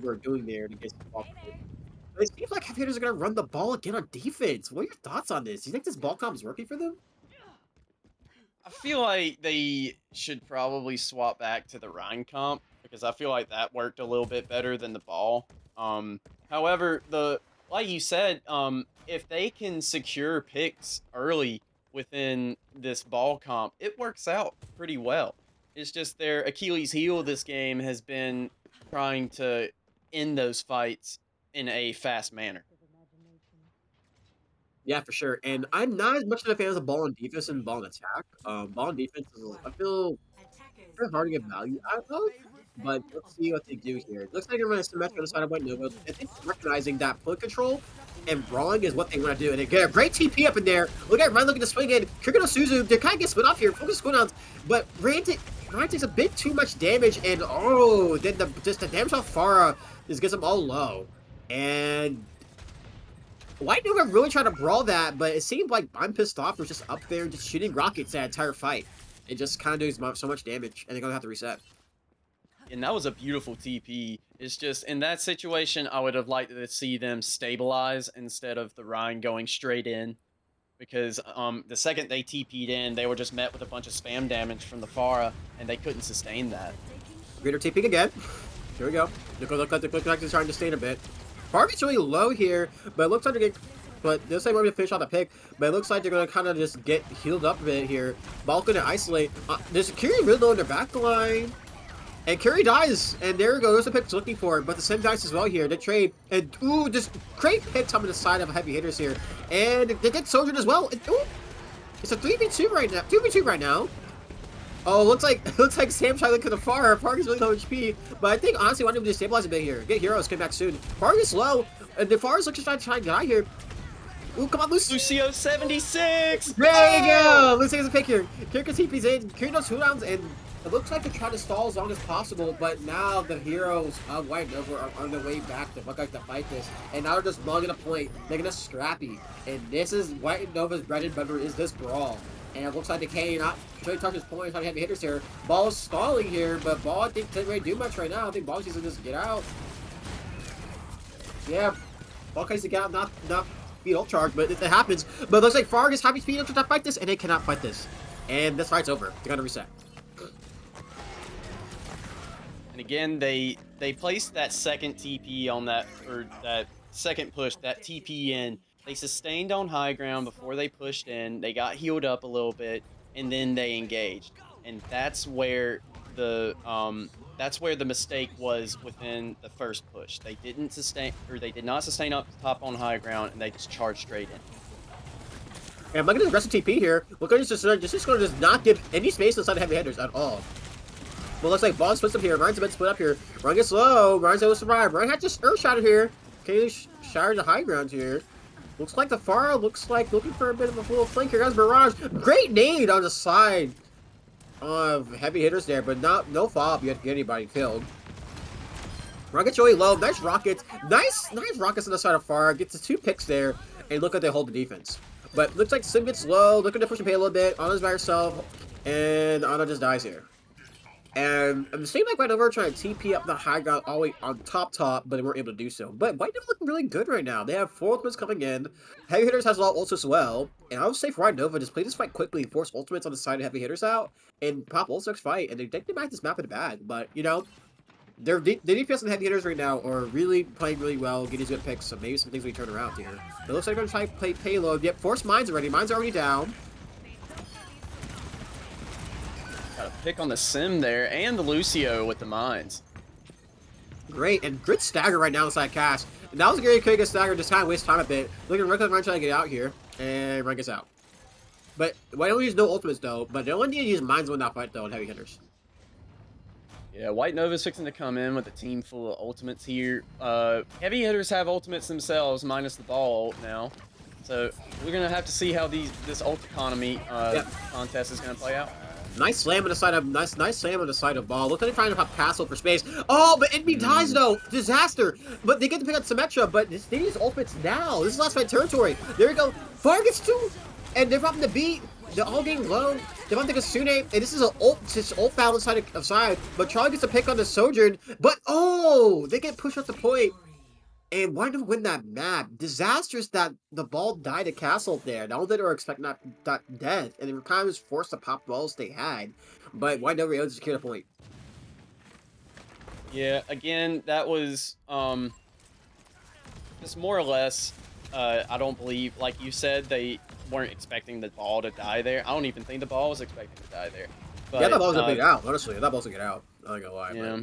we're doing there to get It seems like Heavy Hitters are going to run the ball again on defense. What are your thoughts on this? Do you think this ball comp is working for them? I feel like they should probably swap back to the Rhine comp because I feel like that worked a little bit better than the ball. However, like you said, if they can secure picks early within this ball comp, it works out pretty well. It's just their Achilles heel this game has been trying to end those fights in a fast manner. Yeah, for sure. And I'm not as much of a fan of the ball on defense and ball on attack. Ball on defense is, I feel, very hard to get value out of. But let's see what they do here. It looks like they're running Symmetra on the side of White Nova. I think recognizing that point control and brawling is what they want to do. And they get a great TP up in there. Look at Ryan looking to swing in. Kiriko Suzu, they kind of get split off here. Focus cooldowns. But Ryan takes a bit too much damage. And then the damage off Farah just gets them all low. And White Nova really tried to brawl that, but it seemed like I'm pissed off. Was just up there just shooting rockets that entire fight. It just kind of does so much damage, and they're going to have to reset. And that was a beautiful TP. It's just, in that situation, I would have liked to see them stabilize instead of the Rhine going straight in. Because the second they TP'd in, they were just met with a bunch of spam damage from the Pharah, and they couldn't sustain that. Greater TPing again. Here we go. Look like they're trying to sustain a bit. Pharah gets really low here, but it looks like they're getting... But this ain't going to finish off the pick, but it looks like they're going to kind of just get healed up a bit here. Balk going to isolate. There's a Curie really low in their back line. And Curie dies, and there we go. There's the pick it's looking for, but the Sim dies as well here. They trade, and ooh, just great picks on the side of Heavy Hitters here. And they get Sojourn as well. And, ooh, it's a 3v2 right now. 2v2 right now. Oh, looks like Sam trying to look at the Far. Far is really low HP, but I think honestly, I want him to stabilize a bit here. Get heroes, come back soon. Far is low, and the Far is looking to try to die here. Ooh, come on, Lucio 76! There you go! Lucio gets a pick here. Kiriko TP's in. Kiriko knows cooldowns, and it looks like they're trying to stall as long as possible, but now the heroes of White Nova are on their way back to look like to fight this, and now they're just mugging a point, making us scrappy. And this is White Nova's bread and butter, is this brawl. And it looks like they cannot really touch his point, trying to Heavy Hitters here. Ball is stalling here, but Ball, I think, doesn't really do much right now. I think Ball's using this to get out. Yeah, Ball tries to get out, not speed ult charge, but it happens. But it looks like Farg is happy speed ult to fight this, and they cannot fight this. And this fight's over. They gotta reset. And again, they placed that second TP on that, or that second push, that TP in. They sustained on high ground before they pushed in. They got healed up a little bit, and then they engaged. And that's where the mistake was within the first push. They didn't sustain, or they did not sustain up top on high ground, and they just charged straight in. And look at this aggressive TP here. Look at this, just going to just not give any space inside the Heavy Hitters at all. Well, looks like Ball splits up here. Ryan's a bit split up here. Ryan gets low. Ryan's able to survive. Ryan had just Earth Shatter here. Okay, Shatter the high ground here. Looks like the Pharah looks like looking for a bit of a full flank here. Guys, Barrage. Great nade on the side of Heavy Hitters there, but no fob. You have to get anybody killed. Ryan gets really low. Nice rockets. Nice rockets on the side of Pharah. Gets the 2 picks there, and look at they hold the defense. But looks like Sim gets low. Looking to push and pay a little bit. Anna's by herself, and Anna just dies here. And it seemed like White Nova trying to TP up the high ground all the way on top, but they weren't able to do so. But White Nova looking really good right now. They have 4 ultimates coming in. Heavy Hitters has a lot of ults as well. And I would say for White Nova, just play this fight quickly, force ultimates on the side of Heavy Hitters out, and pop ults next fight. And they think they might just map in the bag. But, you know, their DPS and Heavy Hitters right now are really playing really well, getting these good picks. So maybe some things we turn around here. It looks like they're going to try to play payload. Yep, force mines already. Mines are already down. Got a pick on the Sim there, and the Lucio with the mines. Great, and good stagger right now inside Cash. And that was a great quick stagger, just kind of waste time a bit. Look at Ryan trying to get out here, and Ryan gets out. But White Nova use no ultimates though, but they only need to use mines when that fight though, and Heavy Hitters. Yeah, White Nova's fixing to come in with a team full of ultimates here. Heavy Hitters have ultimates themselves, minus the ball ult now. So we're gonna have to see how this ult economy contest is gonna play out. Nice slam on the side of nice slam on the side of Ball. Look at him trying to pop Castle for space. Oh, but enemy dies though. Disaster. But they get to pick up Symmetra, but they use ultimates now. This is last fight territory. There we go. Far gets 2, and they're dropping the beat. They're all getting low. They want to take a Sune, and this is an ult battle inside of side. But Charlie gets a pick on the Sojourn. But oh, they get pushed up the point. And why not win that map? Disastrous that the ball died at castle there. Not only did they were expecting that death, and they were kind of just forced to pop balls they had. But why never able to secure the point? Yeah, again, that was just more or less. I don't believe, like you said, they weren't expecting the ball to die there. I don't even think the ball was expecting to die there. Yeah, that But ball's gonna get out. Honestly, that ball's gonna get out. I'm not gonna lie, but yeah.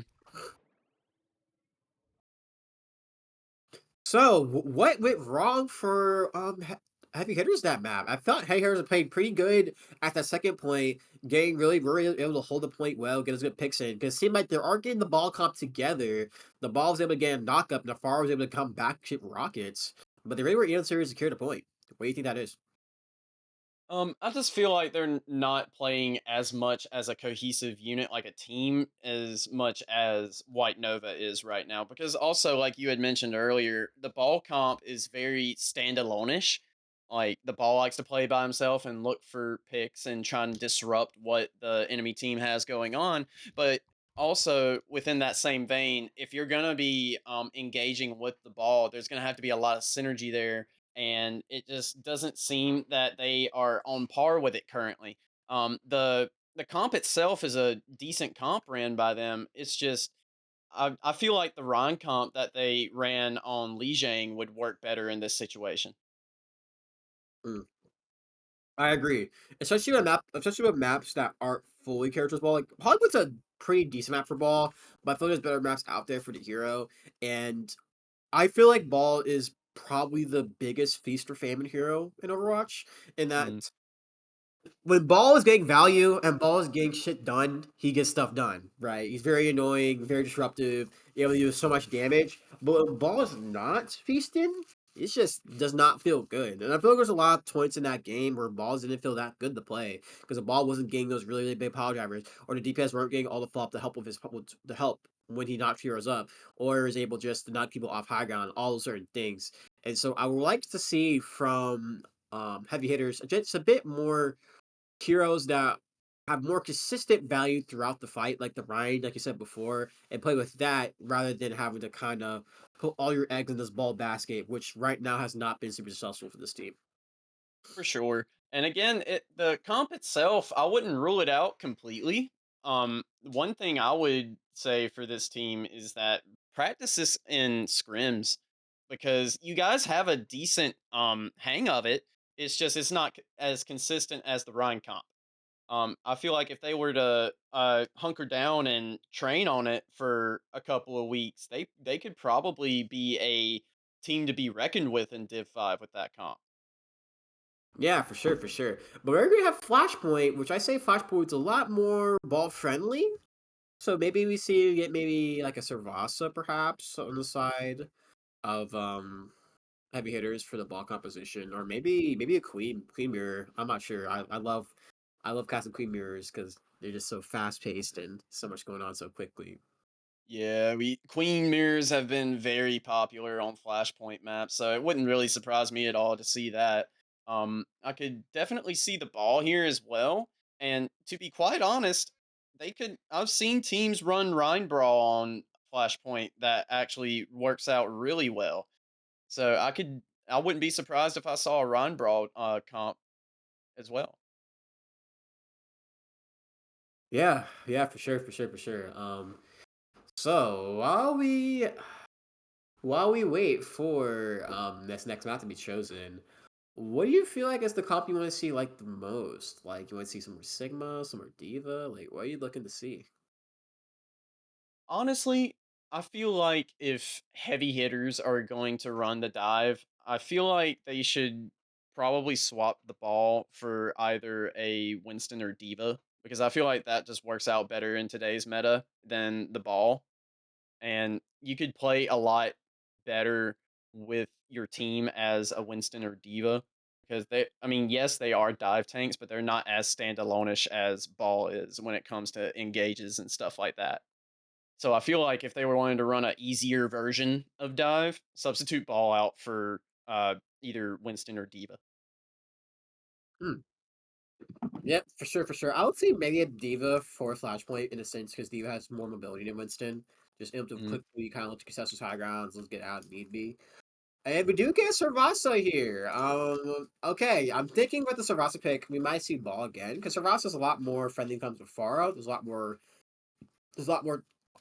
so what went wrong for heavy hitters that map? I felt heavy hitters played pretty good at that second point, getting really able to hold the point well, get us good picks in. Because it seemed like they aren't getting the ball comp together. The ball was able to get a knock up, and the far was able to come back ship rockets. But they really were able to secure the point. What do you think that is? I just feel like they're not playing as much as a cohesive unit, like a team, as much as White Nova is right now. Because also, like you had mentioned earlier, the ball comp is very standalone-ish. Like the ball likes to play by himself and look for picks and try and disrupt what the enemy team has going on. But also within that same vein, if you're gonna be engaging with the ball, there's gonna have to be a lot of synergy there, and it just doesn't seem that they are on par with it currently. The comp itself is a decent comp ran by them. It's just I feel like the Rhine comp that they ran on Lijiang would work better in this situation. Mm, I agree, especially with maps that aren't fully characters ball. Like Hollywood's a pretty decent map for ball, but I feel like there's better maps out there for the hero. And I feel like Ball is probably the biggest feast or famine hero in Overwatch, in Mm, that when Ball is getting value and Ball is getting shit done, he gets stuff done, right? He's very annoying, very disruptive, able to do so much damage. But when Ball is not feasting, it just does not feel good. And I feel like there's a lot of points in that game where Balls didn't feel that good to play because the Ball wasn't getting those really big power drivers, or the DPS weren't getting all the flop to help with to help when he knocked heroes up, or is able just to knock people off high ground, all those certain things. And so I would like to see from heavy hitters just a bit more heroes that have more consistent value throughout the fight, like the Ryan, like you said before, and play with that rather than having to kind of put all your eggs in this ball basket, which right now has not been super successful for this team. for sure. And again, the comp itself, I wouldn't rule it out completely. One thing I would say for this team is that practice this in scrims, because you guys have a decent hang of it. It's just it's not as consistent as the Rhine comp. I feel like if they were to hunker down and train on it for a couple of weeks, they could probably be a team to be reckoned with in Div 5 with that comp. Yeah, for sure, for sure. But we're gonna have Flashpoint, which I say Flashpoint's a lot more ball friendly. So maybe we see you get maybe like a Servasa perhaps on the side of heavy hitters for the ball composition, or maybe a queen mirror. I'm not sure. I love casting queen mirrors because they're just so fast paced and so much going on so quickly. Yeah, we Queen mirrors have been very popular on Flashpoint maps, so it wouldn't really surprise me at all to see that. I could definitely see the ball here as well. And to be quite honest, they could. I've seen teams run Rhine Brawl on Flashpoint that actually works out really well. So I wouldn't be surprised if I saw a Rhine Brawl comp as well. Yeah, yeah, for sure, for sure, for sure. So while we wait for this next map to be chosen, what do you feel like is the comp you want to see like the most? Like you want to see some more Sigma, some more Diva? Like what are you looking to see? Honestly, I feel like if heavy hitters are going to run the dive, I feel like they should probably swap the ball for either a Winston or Diva, because I feel like that just works out better in today's meta than the ball. And you could play a lot better with your team as a Winston or Diva, because I mean, yes, they are dive tanks, but they're not as standalone-ish as ball is when it comes to engages and stuff like that. So I feel like if they were wanting to run a easier version of dive, substitute ball out for either Winston or Diva. Hmm. Yep, for sure, for sure. I would say maybe a Diva for Flashpoint in a sense because Diva has more mobility than Winston. Just able to Mhm. quickly kind of look to contest those high grounds. Let's get out if need be. And we do get Sarvasa here. Okay, I'm thinking with the Sarvasa pick, we might see Ball again because Sarvasa is a lot more friendly when it comes to Faro. There's a lot more,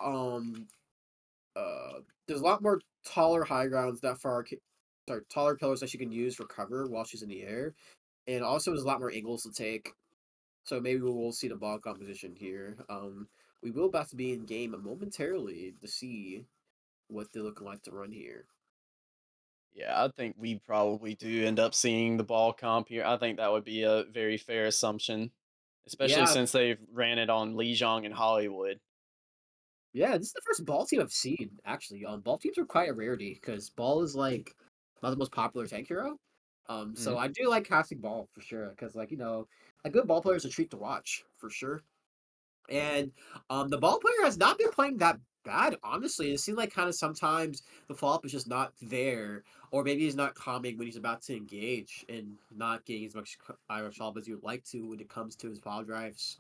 um, there's a lot more taller high grounds that sorry, taller pillars that she can use for cover while she's in the air, and also there's a lot more angles to take. So maybe we will see the ball composition here. We will about to be in game momentarily to see what they're looking like to run here. Yeah, I think we probably do end up seeing the ball comp here. I think that would be a very fair assumption, especially Yeah, since they've ran it on Lijiang and Hollywood. yeah, this is the first ball team I've seen, actually. Ball teams are quite a rarity because ball is like not the most popular tank hero. So Mhm. I do like casting ball for sure because, like, a good ball player is a treat to watch for sure. And the ball player has not been playing that bad, honestly. It seems like kind of sometimes the follow up is just not there, or maybe he's not calming when he's about to engage and not getting as much Irish follow up as you would like to when it comes to his power drives.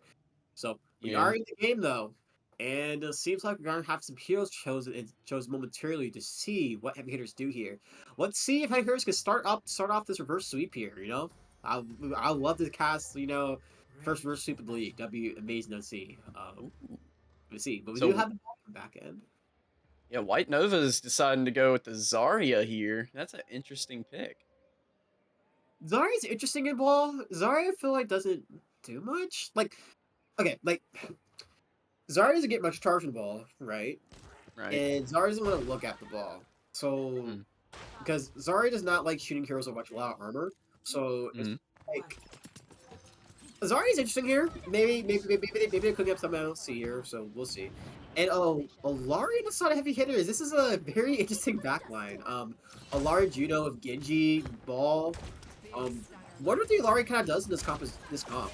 So we Yeah. are in the game though, and it seems like we're gonna have some heroes chosen momentarily to see what heavy hitters do here. Let's see if heavy hitters can start off this reverse sweep here. I I love to cast first reverse sweep of the league. That'd be amazing to see. Ooh. We'll see, but we do So have the back end. yeah, White Nova's deciding to go with the Zarya here. That's an interesting pick. Zarya's interesting in ball. Zarya, I feel like doesn't do much. Like, okay, like Zarya doesn't get much charge in ball, right? Right. And Zarya doesn't want to look at the ball. So Mm. because Zarya does not like shooting heroes with much without armor. So it's Mhm. like Zarya's interesting here. Maybe they could get something I don't see here, so we'll see. And Alari and not a heavy hitters. This is a very interesting backline. Alari Juno of Genji, Ball. Wonder what the Alari kind of does in this comp.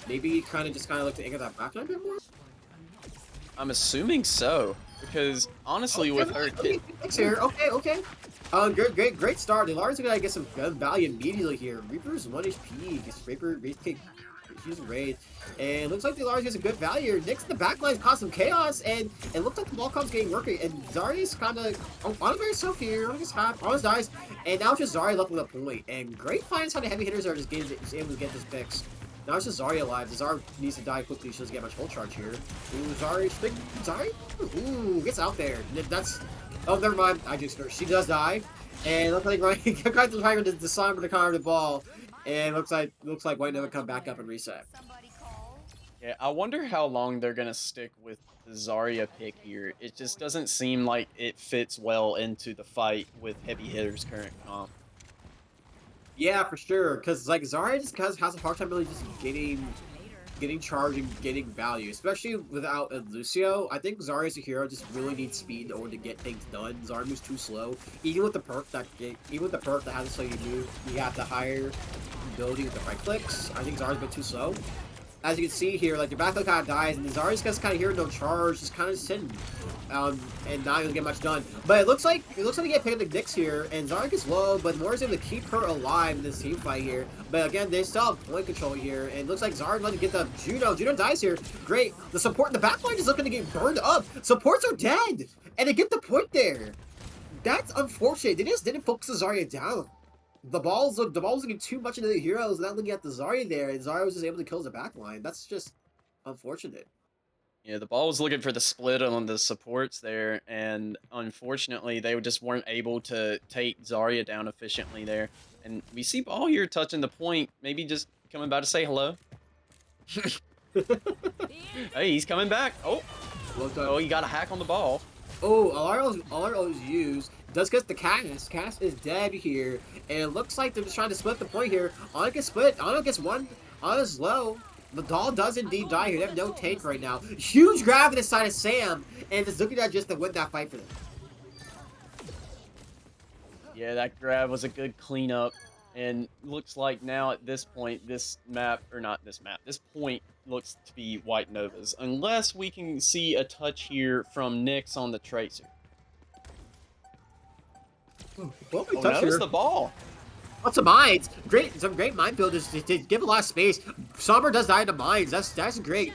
Maybe kind of like to anchor that backline a bit more. I'm assuming so because honestly, Okay, with her okay, kit, thanks here. Okay. Great start. The Lars are gonna get some gun value immediately here. Reaper's 1 HP. Gets Reaper, using raid. And looks like the Lars gets a good value here. Nick's in the backline caused some chaos, and it looks like the ball comes getting working. And Zarya's kind of on himself here, on his dice. And now it's just Zarya left with a point. And great finds how the heavy hitters are just able to get this fix. Now it's just Zarya alive. Zarya needs to die quickly. She doesn't get much full charge here. Ooh, Zarya? Ooh, gets out there. That's... Oh, never mind. I just... She does die. And looks like Ryan trying to disarm the car of the ball. And looks like White Nova come back up and reset. yeah, I wonder how long they're gonna stick with the Zarya pick here. It just doesn't seem like it fits well into the fight with heavy hitters' current comp. Yeah, for sure. Because like Zarya just has a hard time really just getting charged and getting value, especially without Lucio. I think Zarya as a hero just really needs speed in order to get things done. Zarya moves too slow. Even with the perk that has a slow you move, you have the higher ability with the right clicks. I think Zarya's been too slow. As you can see here, like, your backline kind of dies, and Zarya's just kind of here, no charge, just kind of sitting, and not gonna get much done. But it looks like they get picked up the Dix here, and Zarya gets low, but Moore is able to keep her alive in this team fight here. But again, they still have point control here, and it looks like Zarya's going to get the Juno. Juno dies here. Great. The support in the backline is looking to get burned up. Supports are dead, and they get the point there. That's unfortunate. They just didn't focus the Zarya down. The ball's looking too much into the heroes, not looking at the Zarya there, and Zarya was just able to kill the backline. That's just unfortunate. Yeah, the ball was looking for the split on the supports there, and unfortunately, they just weren't able to take Zarya down efficiently there. And we see Ball here touching the point, maybe just coming by to say hello. Hey, he's coming back. Oh, he got a hack on the ball. Oh, Alaro's used. Does get the Cass. Cass is dead here. And it looks like they're just trying to split the point here. Ana gets split. Ana gets one. Ana's low. The doll does indeed die here. They have no tank right now. Huge grab to the side of Sam. And it's looking at just to win that fight for them. Yeah, that grab was a good cleanup. And looks like now at this point, this point looks to be White Nova's. Unless we can see a touch here from Nyx on the Tracer. Well, Oh, notice the ball. Lots of mines. Some great mine builders to give a lot of space. Somber does die to mines. That's great.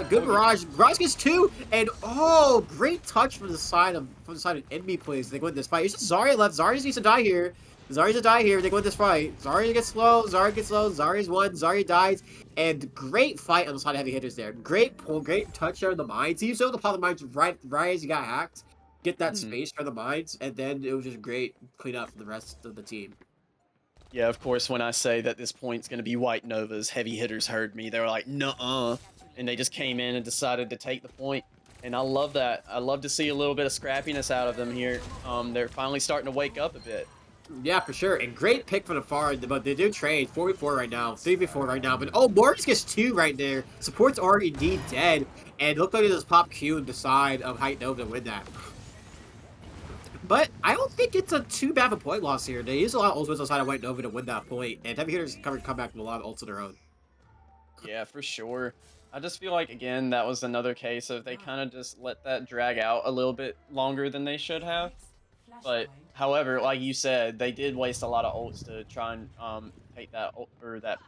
Good barrage. Barrage gets 2, and oh, great touch from the side of enemy plays. They win this fight. It's just Zarya left. Zarya needs to die here. Zarya's to die here. They win this fight. Zarya gets slow. Zarya gets slow. Zarya's won. Zarya dies. And great fight on the side of heavy hitters there. Great pull. Great touch there on the mines. He was able to pop the mines right as he got hacked. Get that space for the mines, and then it was just great clean up for the rest of the team. Yeah, of course, when I say that this point's going to be White Nova's, heavy hitters heard me. They were like, nuh-uh. And they just came in and decided to take the point. And I love that. I love to see a little bit of scrappiness out of them here. They're finally starting to wake up a bit. Yeah, for sure. And great pick from the far, but they do trade 4v4 right now, 3v4 right now. But oh, Morris gets 2 right there. Support's already indeed dead. And it looked like it just pop Q in the side of White Nova to win that. But I don't think it's a too bad of a point loss here. They use a lot of ultimates on the side of White Nova to win that point, and heavy hitters come back with a lot of ults of their own. Yeah, for sure. I just feel like, again, that was another case of they kind of just let that drag out a little bit longer than they should have. But, however, like you said, they did waste a lot of ults to try and take that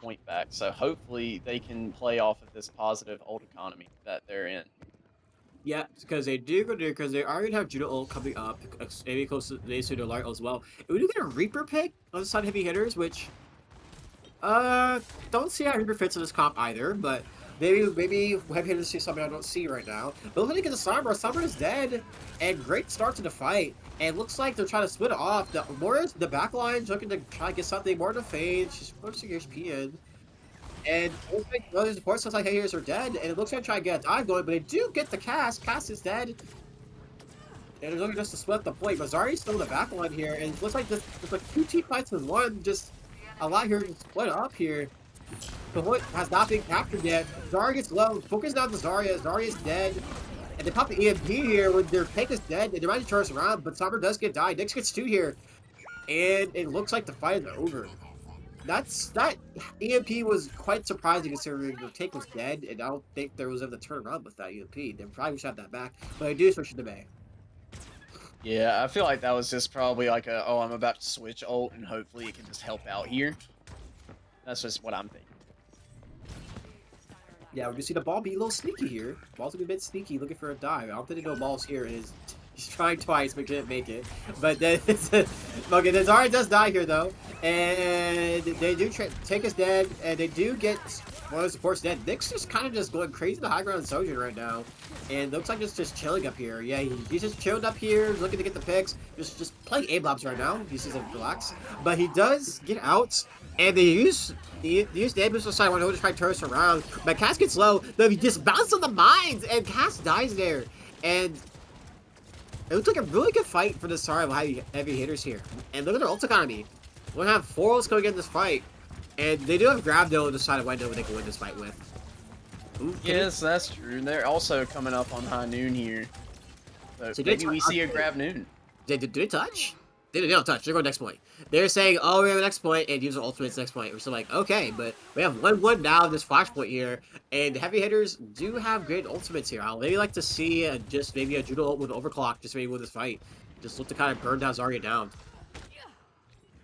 point back. So hopefully they can play off of this positive ult economy that they're in. Yeah, because they do go there, because they already have Judo ult coming up, maybe close to the Light ult as well. And we do get a Reaper pick on the side of heavy hitters, which don't see how Reaper fits in this comp either, but maybe heavy hitters see something I don't see right now. But looking at the Sombra, Sombra is dead, and great start to the fight. And looks like they're trying to split it off. The backline's looking to try to get something more to fade. She's forcing HP in. And it looks like the support sounds like heavy hitters are dead, and it looks like trying to get a dive going, but they do get the cast. Cast is dead. And they're looking just to split the point, but Zarya's still in the back line here, and it looks like there's like 2 team fights in one, just a lot here to split up here. The point has not been captured yet. Zarya gets low, focus down to Zarya. Zarya's dead. And they pop the EMP here when their tank is dead, and they might turn us around, but Sombra does get died. Nyx gets 2 here. And it looks like the fight is over. That EMP was quite surprising considering the tank was dead, and I don't think there was able to turn around with that EMP. They probably should have that back, but I do switch to May. Yeah, I feel like that was just probably like a, oh, I'm about to switch ult, and hopefully it can just help out here. That's just what I'm thinking. Yeah, we can see the ball be a little sneaky here. Ball's gonna be a bit sneaky, looking for a dive. I don't think no balls here. He's trying twice, but didn't make it. But then okay, then Zarya does die here though, and they do take us dead, and they do get one of the supports dead. Nyx just kind of just going crazy in the high ground Sojourn right now, and looks like it's just chilling up here. Yeah, he's just chilled up here, looking to get the picks, just playing A-blobs right now. He's just relax, but he does get out. And they use the ambulance on the side when he'll just try to turn us around. But Cass gets low. But he just bounces on the mines, and Cass dies there. And it looks like a really good fight for the Zarya heavy hitters here. And look at their ult economy. We're gonna have 4 ults going in this fight. And they do have grab though on the side of White Nova they can win this fight with. Ooh, yes, that's true. They're also coming up on high noon here. So maybe we see a grab noon. Did they touch? They don't touch. They're going next point. They're saying, oh, we have a next point, and use the ultimates next point. We're still like, okay, but we have 1-1 now in this flashpoint here, and heavy hitters do have great ultimates here. I'll maybe like to see just maybe a Judo ult with overclock, just maybe win this fight. Just look to kind of burn down Zarya down.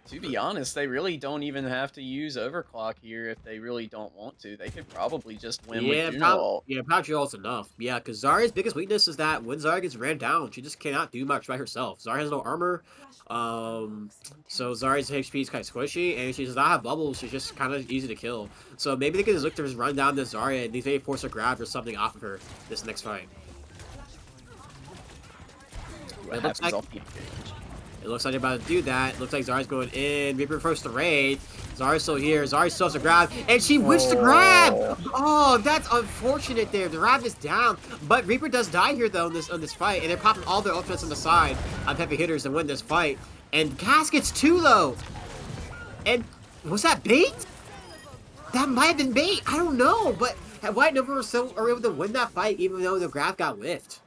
To be honest, they really don't even have to use overclock here if they really don't want to. They could probably just win with Juno ult. Yeah, probably ult's enough. Yeah, because Zarya's biggest weakness is that when Zarya gets ran down, she just cannot do much by herself. Zarya has no armor, so Zarya's HP is kind of squishy, and she does not have bubbles. She's just kind of easy to kill. So maybe they can just look to just run down this Zarya, and they may force a grab or something off of her this next fight. What happens off the engage? It looks like they're about to do that. Looks like Zarya's going in. Reaper first to raid. Zarya's still here. Zarya still has to grab. And she wins the grab! Oh, that's unfortunate there. The grab is down. But Reaper does die here, though, on this fight. And they're popping all their ultimates on the side of heavy hitters to win this fight. And Cass gets 2, though. And was that bait? That might have been bait. I don't know. But White Nova are able to win that fight, even though the grab got whiffed.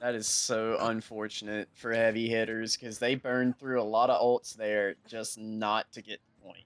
That is so unfortunate for heavy hitters because they burned through a lot of ults there just not to get the point.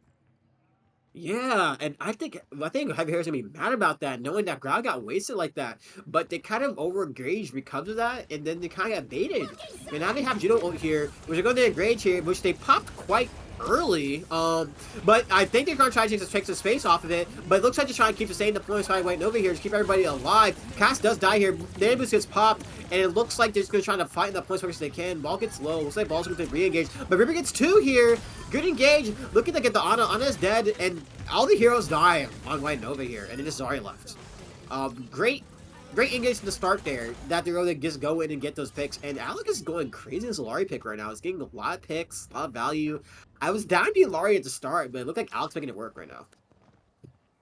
Yeah, and I think heavy hitters gonna be mad about that, knowing that ground got wasted like that. But they kind of over-engaged because of that, and then they kind of got baited. And now they have Juno ult here, which are going to engage here, which they popped quite early. But I think they're going to try to take some space off of it. But it looks like they're trying to keep the same deployment side White Nova here to keep everybody alive. Cass does die here. Nebula gets popped, and it looks like they're just going to try to fight in the points as they can. Ball gets low. Looks like Ball's going to re-engage. But River gets 2 here. Good engage. Looking to get the Ana. Ana's dead, and all the heroes die on White Nova here. And then just Zarya left. Great engage from the start there, that they're going to just go in and get those picks. And Alec is going crazy in his Alari pick right now. He's getting a lot of picks, a lot of value. I was down to be Alari at the start, but it looked like Alec's making it work right now.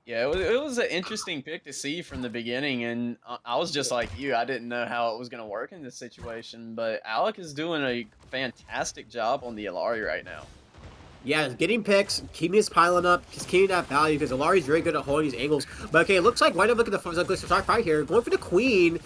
Yeah, it was an interesting pick to see from the beginning, and I was just like you. I didn't know how it was going to work in this situation, but Alec is doing a fantastic job on the Alari right now. Yeah, getting picks, keeping his piling up, just keeping that value, because Alari's very good at holding these angles. But okay, it looks like White Nova look at the start fight here, going for the Queen.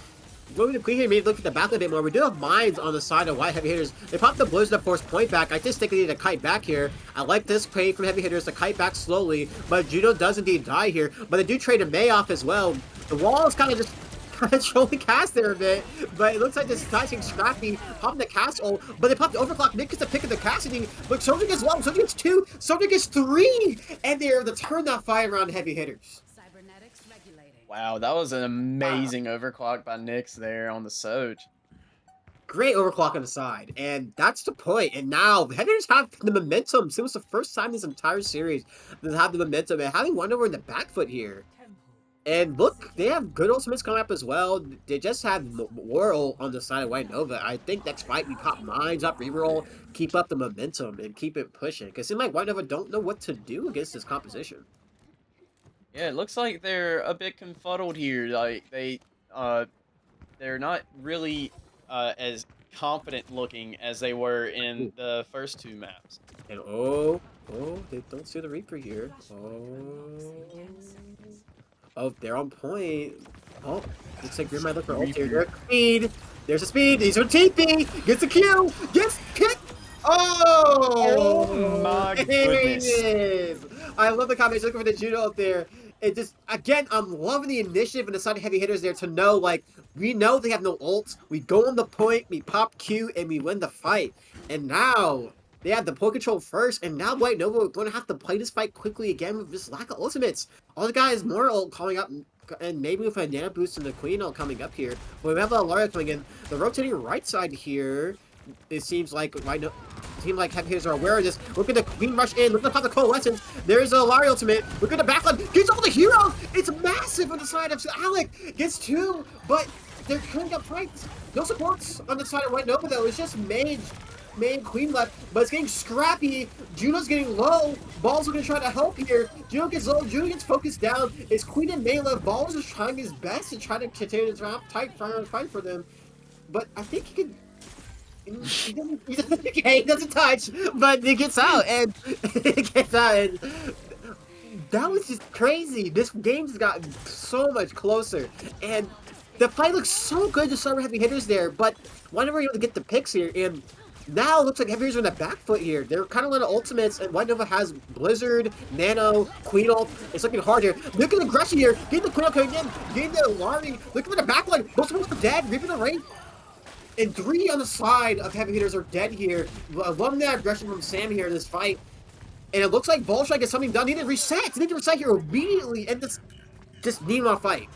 Going for the Queen here, maybe look at the back a bit more. We do have mines on the side of White heavy hitters. They pop the Blizzard to force point back. I just think they need to kite back here. I like this play from heavy hitters to kite back slowly, but Juno does indeed die here. But they do trade a May off as well. The wall is kind of just trolling Cass there a bit, but it looks like this guy's getting scrappy, popping the Castle, but they pop the overclock. Nick gets the pick of the Cassidy, but Sonia gets 1, Sonia gets 2, Sonia gets 3, and they're able to turn that fight around heavy hitters. Wow, that was an amazing overclock by Nyx there on the Soj. Great overclock on the side, and that's the point. And now heavy hitters have the momentum. So it was the first time this entire series that they have the momentum, and having Wonder Woman in the back foot here. And look, they have good ultimates coming up as well. They just have Whirl on the side of White Nova. I think next fight we pop mines up, reroll, keep up the momentum, and keep it pushing. Because it seems like White Nova don't know what to do against this composition. Yeah, it looks like they're a bit confuddled here. Like they're not really as confident looking as they were in the first 2 maps. And they don't see the Reaper here. Oh, they're on point. Oh, looks like Grim might look for ult here. Speed. There's a speed. He's on TP. Gets a kill. Gets kicked. Oh my goodness. I love the combination. Looking for the Juno up there. It just, again, I'm loving the initiative and the side of heavy hitters there to know, like, we know they have no ults. We go on the point, we pop Q, and we win the fight. And now they have the point control first, and now White Nova are going to have to play this fight quickly again with this lack of ultimates. All the guys more ult coming up, and maybe with a Nano Boost and the Queen ult coming up here. But we have Alaria coming in. The rotating right side here, it seems like heavy hitters are aware of this. Look at the Queen rush in. Look at the Coalescence. There's a Alaria ultimate. Look at the backline. Gets all the heroes. It's massive on the side of Alec. Gets 2, but they're turning up fights. No supports on the side of White Nova, though. It's just Mage Queen left, but it's getting scrappy. Juno's getting low. Ball's going to try to help here. Juno gets low. Juno gets focused down. It's Queen and May left. Ball's just trying his best to try to continue to fight for them. But I think he could. He doesn't touch, but it gets out, and that was just crazy. This game's gotten so much closer, and the fight looks so good to start with heavy hitters there, but whenever you're able to get the picks here, and now it looks like heavy hitters are on the back foot here. They're kind of little ultimates, and White Nova has Blizzard, Nano, Queen ult. It's looking hard here. Look at the aggression here. Getting the Queen ult coming in, getting the alarming. Look at the backline. Most of them are dead. Reaping the rain. And 3 on the side of heavy hitters are dead here. Loving that aggression from Sam here in this fight. And it looks like Bolshoi gets something done. They need to reset. They need to reset here immediately. And just need to fight.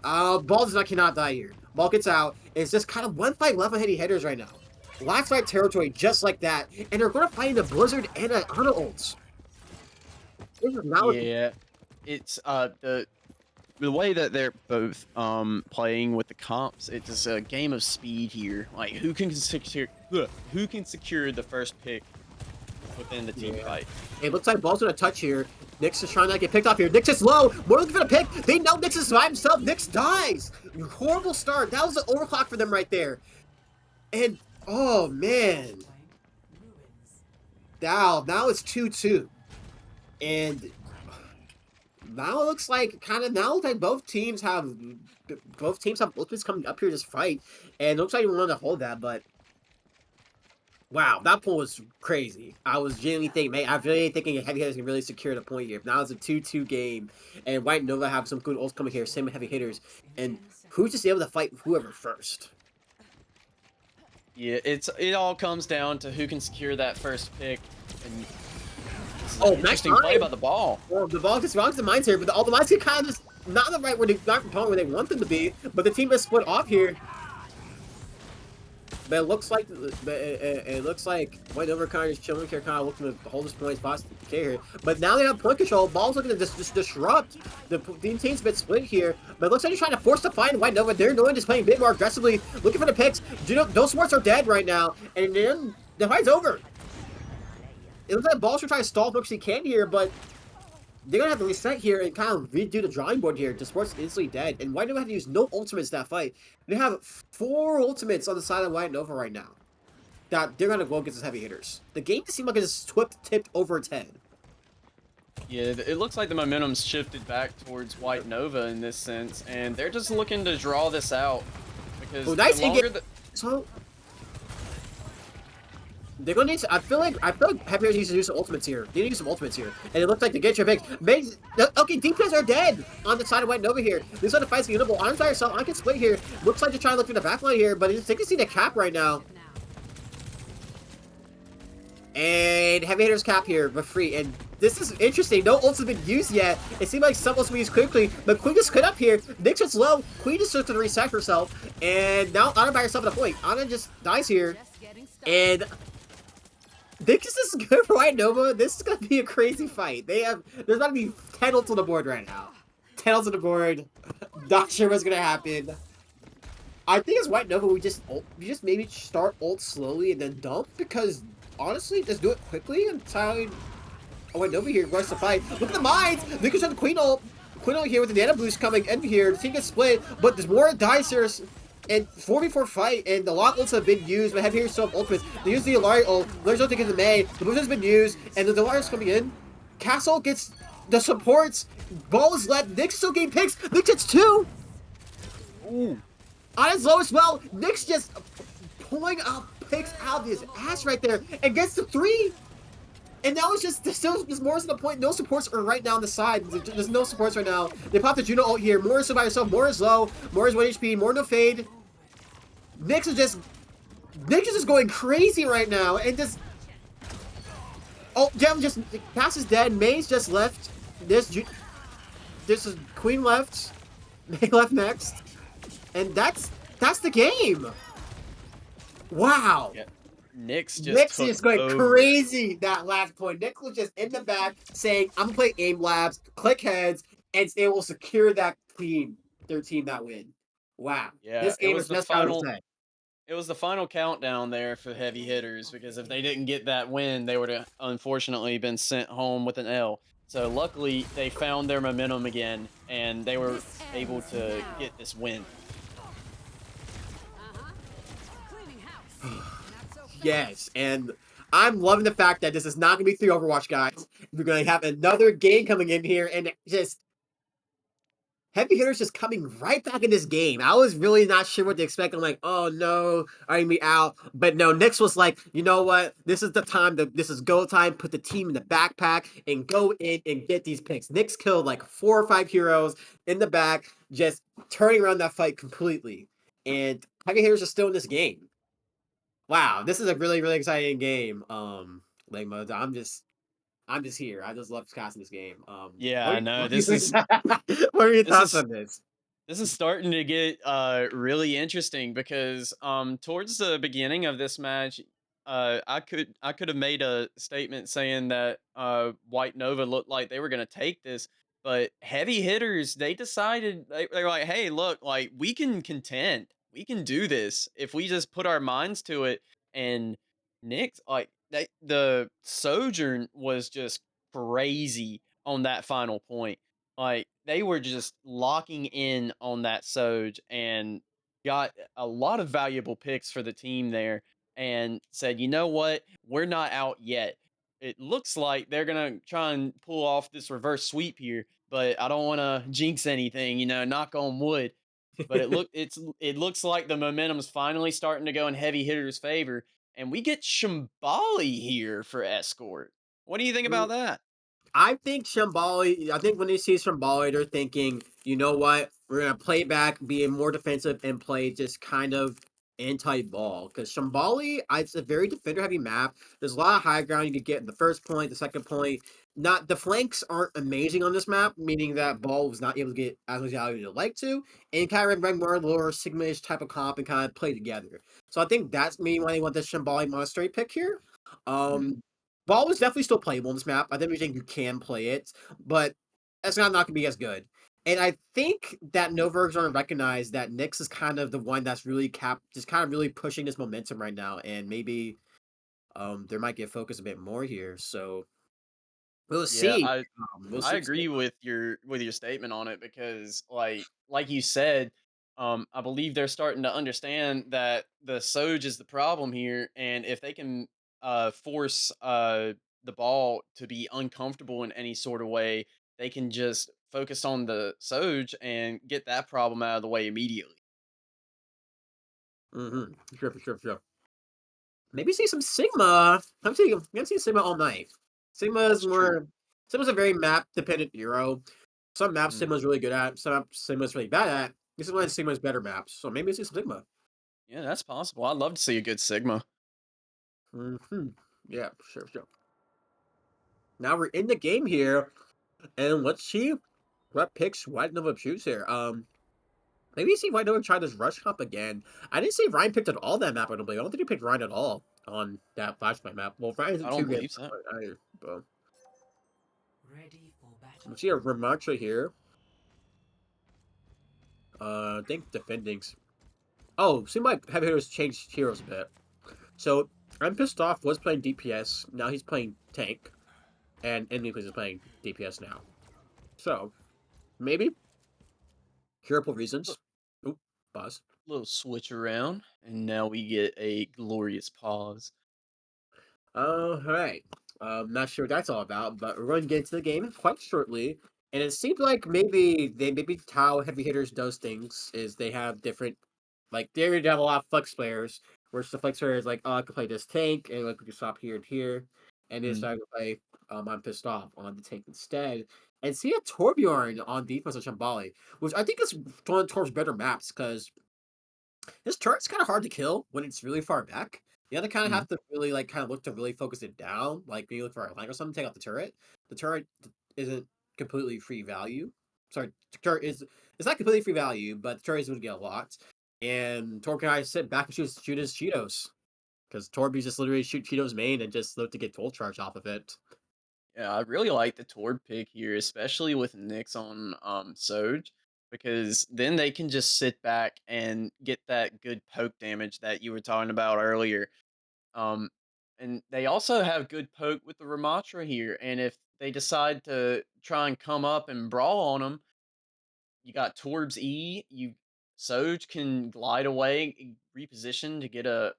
Ball cannot die here. Ball gets out. It's just kind of one fight left on heavy hitters right now. Last fight territory just like that. And they're going to fight in the Blizzard and the Ana ults. Yeah. It's the way that they're both playing with the comps, it's a game of speed here. Like who can secure the first pick within the team fight. It looks like Ball's gonna touch here. Nyx is trying to get picked off here. Nyx is low. We're looking for the pick. They know Nyx is by himself. Nyx dies. Horrible start. That was an overclock for them right there. And oh man. Now it's 2-2. And now it looks like both teams have ultimates coming up here to fight, and it looks like we want to hold that. But wow, that point was crazy. I was genuinely thinking heavy hitters can really secure the point here. Now it's a 2-2 game, and White Nova have some good ults coming here. Same with heavy hitters, and who's just able to fight whoever first. Yeah, it all comes down to who can secure that first pick, and This is Oh, an nice interesting play time. by the ball. Well, the ball gets wrong to the mines here, but all the mines get kind of just not the right where they not where they want them to be. But the team is split off here. But it looks like White Over kind of just chilling here, kind of looking to hold this point spots here. But now they have point control. Ball's looking to just disrupt. The team's a bit split here. But it looks like they're trying to force the fight in White Nova. They're going just playing a bit more aggressively, looking for the picks. Those smarts are dead right now, and then the fight's over. It looks like Balls are trying to stall as much as he can here, but they're gonna have to reset here and kind of redo the drawing board here. The sport's instantly dead, and White Nova had to use no ultimates that fight. They have 4 ultimates on the side of White Nova right now. That they're gonna go against these heavy hitters. The game just seemed like it's tipped over its head. Yeah, it looks like the momentum's shifted back towards White Nova in this sense, and they're just looking to draw this out because Nice the longer the So they're gonna need to, I feel like Heavy Hitters needs to do some ultimates here. They need to do some ultimates here. And it looks like the get your pick. Okay, DPS are dead on the side of White Nova here. This one the fight's unable. On by yourself, I can split here. Looks like they're trying to look for the backline here, but they can see the cap right now. And Heavy Hitters cap here, but free. And this is interesting. No ults have been used yet. It seemed like some ults were used quickly, but Queen just quit up here. Nyx is low. Queen just took to reset herself. And now Ana by herself at a point. Ana just dies here. And Nyx is good for White Nova. This is gonna be a crazy fight. There's about to be 10 ults on the board right now. 10 ults on the board. Not sure what's gonna happen. I think as White Nova, we just maybe start ult slowly and then dump, because honestly, just do it quickly until White Nova here rush the fight. Look at the mines! Nyx is on the Queen ult. Queen ult here with the Nano Boost coming in here. The team gets split, but there's more dice here. And 4v4 fight, and a lot of ults have been used, but Heavy Hitters still have ultimates. They use the Ilaria ult, Ilaria ult to get the May, the boost has been used, and the Ilaria's coming in. Castle gets the supports, Ball is led, Nyx still getting picks, Nyx gets 2! Ooh. On his low as well, Nyx just pulling up picks out of his ass right there, and gets the 3! And now it's just, there's more to the point, no supports are right now on the side. There's no supports right now. They pop the Juno ult here, Moore is by herself, Moore is low, Moore is 1 HP, Moore no fade. Nyx is just going crazy right now, and just... Oh, Gem just... Cass is dead, May's just left. This is Queen left. May left next. And that's the game! Wow! yeah, Nyx Nyx going crazy that last point. Nyx was just in the back saying, I'm gonna play aim labs, click heads, and it will secure that their team that win. Wow. Yeah, This game is just how to say. It was the final countdown there for Heavy Hitters, because if they didn't get that win, they would have unfortunately been sent home with an L. So luckily, they found their momentum again, and they were able to get this win. Yes, and I'm loving the fact that this is not going to be 3 Overwatch, guys. We're going to have another game coming in here, and just... Heavy Hitters just coming right back in this game. I was really not sure what to expect. I'm like, oh no, are you out? But no, Nyx was like, you know what? This is the time. This is go time. Put the team in the backpack and go in and get these picks. Nyx killed like 4 or 5 heroes in the back, just turning around that fight completely. And Heavy Hitters are still in this game. Wow, this is a really, really exciting game. Legma, I'm just here. I just love casting this game. Yeah, I know. This is what are your thoughts on this? This is starting to get really interesting, because towards the beginning of this match, I could have made a statement saying that White Nova looked like they were gonna take this, but Heavy Hitters, they decided they're like, hey, look, like we can contend, we can do this if we just put our minds to it. And Nyx, like the Sojourn was just crazy on that final point. Like, they were just locking in on that Soj and got a lot of valuable picks for the team there, and said, you know what? We're not out yet. It looks like they're going to try and pull off this reverse sweep here, but I don't want to jinx anything, knock on wood. But it looks like the momentum's finally starting to go in Heavy Hitters' favor, and we get Shambali here for Escort. What do you think about that? I think when they see Shambali, they're thinking, you know what? We're going to play back, be more defensive, and play just kind of anti-ball because Shambali, it's a very defender-heavy map. There's a lot of high ground you could get in the first point, the second point. Not the flanks aren't amazing on this map, meaning that ball was not able to get as much value as you'd like to, and kind of bring more lower Sigma-ish type of comp and kind of play together. So I think that's maybe why they want this Shambali monastery pick here. Ball was definitely still playable in this map. I think we think you can play it, but it's not gonna be as good. And I think that Noverg's going to recognize that Nyx is kind of the one that's really just kind of really pushing this momentum right now, and maybe there might get focused a bit more here. So we'll Yeah, see. I We'll I see. agree with your statement on it because like you said, I believe they're starting to understand that the Soj is the problem here, and if they can force the ball to be uncomfortable in any sort of way, they can just focus on the Soj and get that problem out of the way immediately. Mm-hmm. Sure, for sure, for sure. Maybe see some Sigma. I'm gonna see Sigma all night. That's true. Sigma's a very map dependent hero. Some maps Mm. Sigma's really good at. Some maps Sigma's really bad at. This is one of Sigma's better maps. So maybe see some Sigma. Yeah, that's possible. I'd love to see a good Sigma. Mm-hmm. Yeah, for sure, for sure. Now we're in the game here, and let's see what picks White Nova choose here. Maybe see White Nova try this rush comp again. I didn't see Ryan picked at all that map. I don't believe. I don't think he picked Ryan at all on that flashpoint map. Well, Ryan I isn't don't too good believe so. either. But let's see a Ramacha here. I think defending's. Oh, seemed like Heavy Hitters changed heroes a bit. So I'm pissed off. Was playing DPS. Now he's playing tank, and Enemy is playing DPS now. So maybe curable reasons. Oop, pause. Little switch around, and now we get a glorious pause. All right. Not sure what that's all about, but we're going to get into the game quite shortly. And it seems like maybe how Heavy Hitters does things is they have different, like they already have a lot of flex players, where the flex player is like, oh, I can play this tank, and like we can swap here and here, and they Mm. decide to play I'm pissed off on the tank instead, and see a Torbjorn on defense of Shambali, which I think is one towards better maps because this turret's kind of hard to kill when it's really far back. You have to kind of Mm. have to really like kind of look to really focus it down. Like when you look for a line or something, take out the turret. The turret isn't completely free value. Sorry, the turret is it's not completely free value, but the turret is going to get a lot. And Torb can either sit back and shoot his Cheetos because Torb just literally shoot Cheetos main and just look to get full charge off of it. Yeah, I really like the Tord pick here, especially with Nyx on Soj, because then they can just sit back and get that good poke damage that you were talking about earlier. Um, and they also have good poke with the Ramatra here, and if they decide to try and come up and brawl on them, you got Torb's E. You Soj can glide away, reposition to get a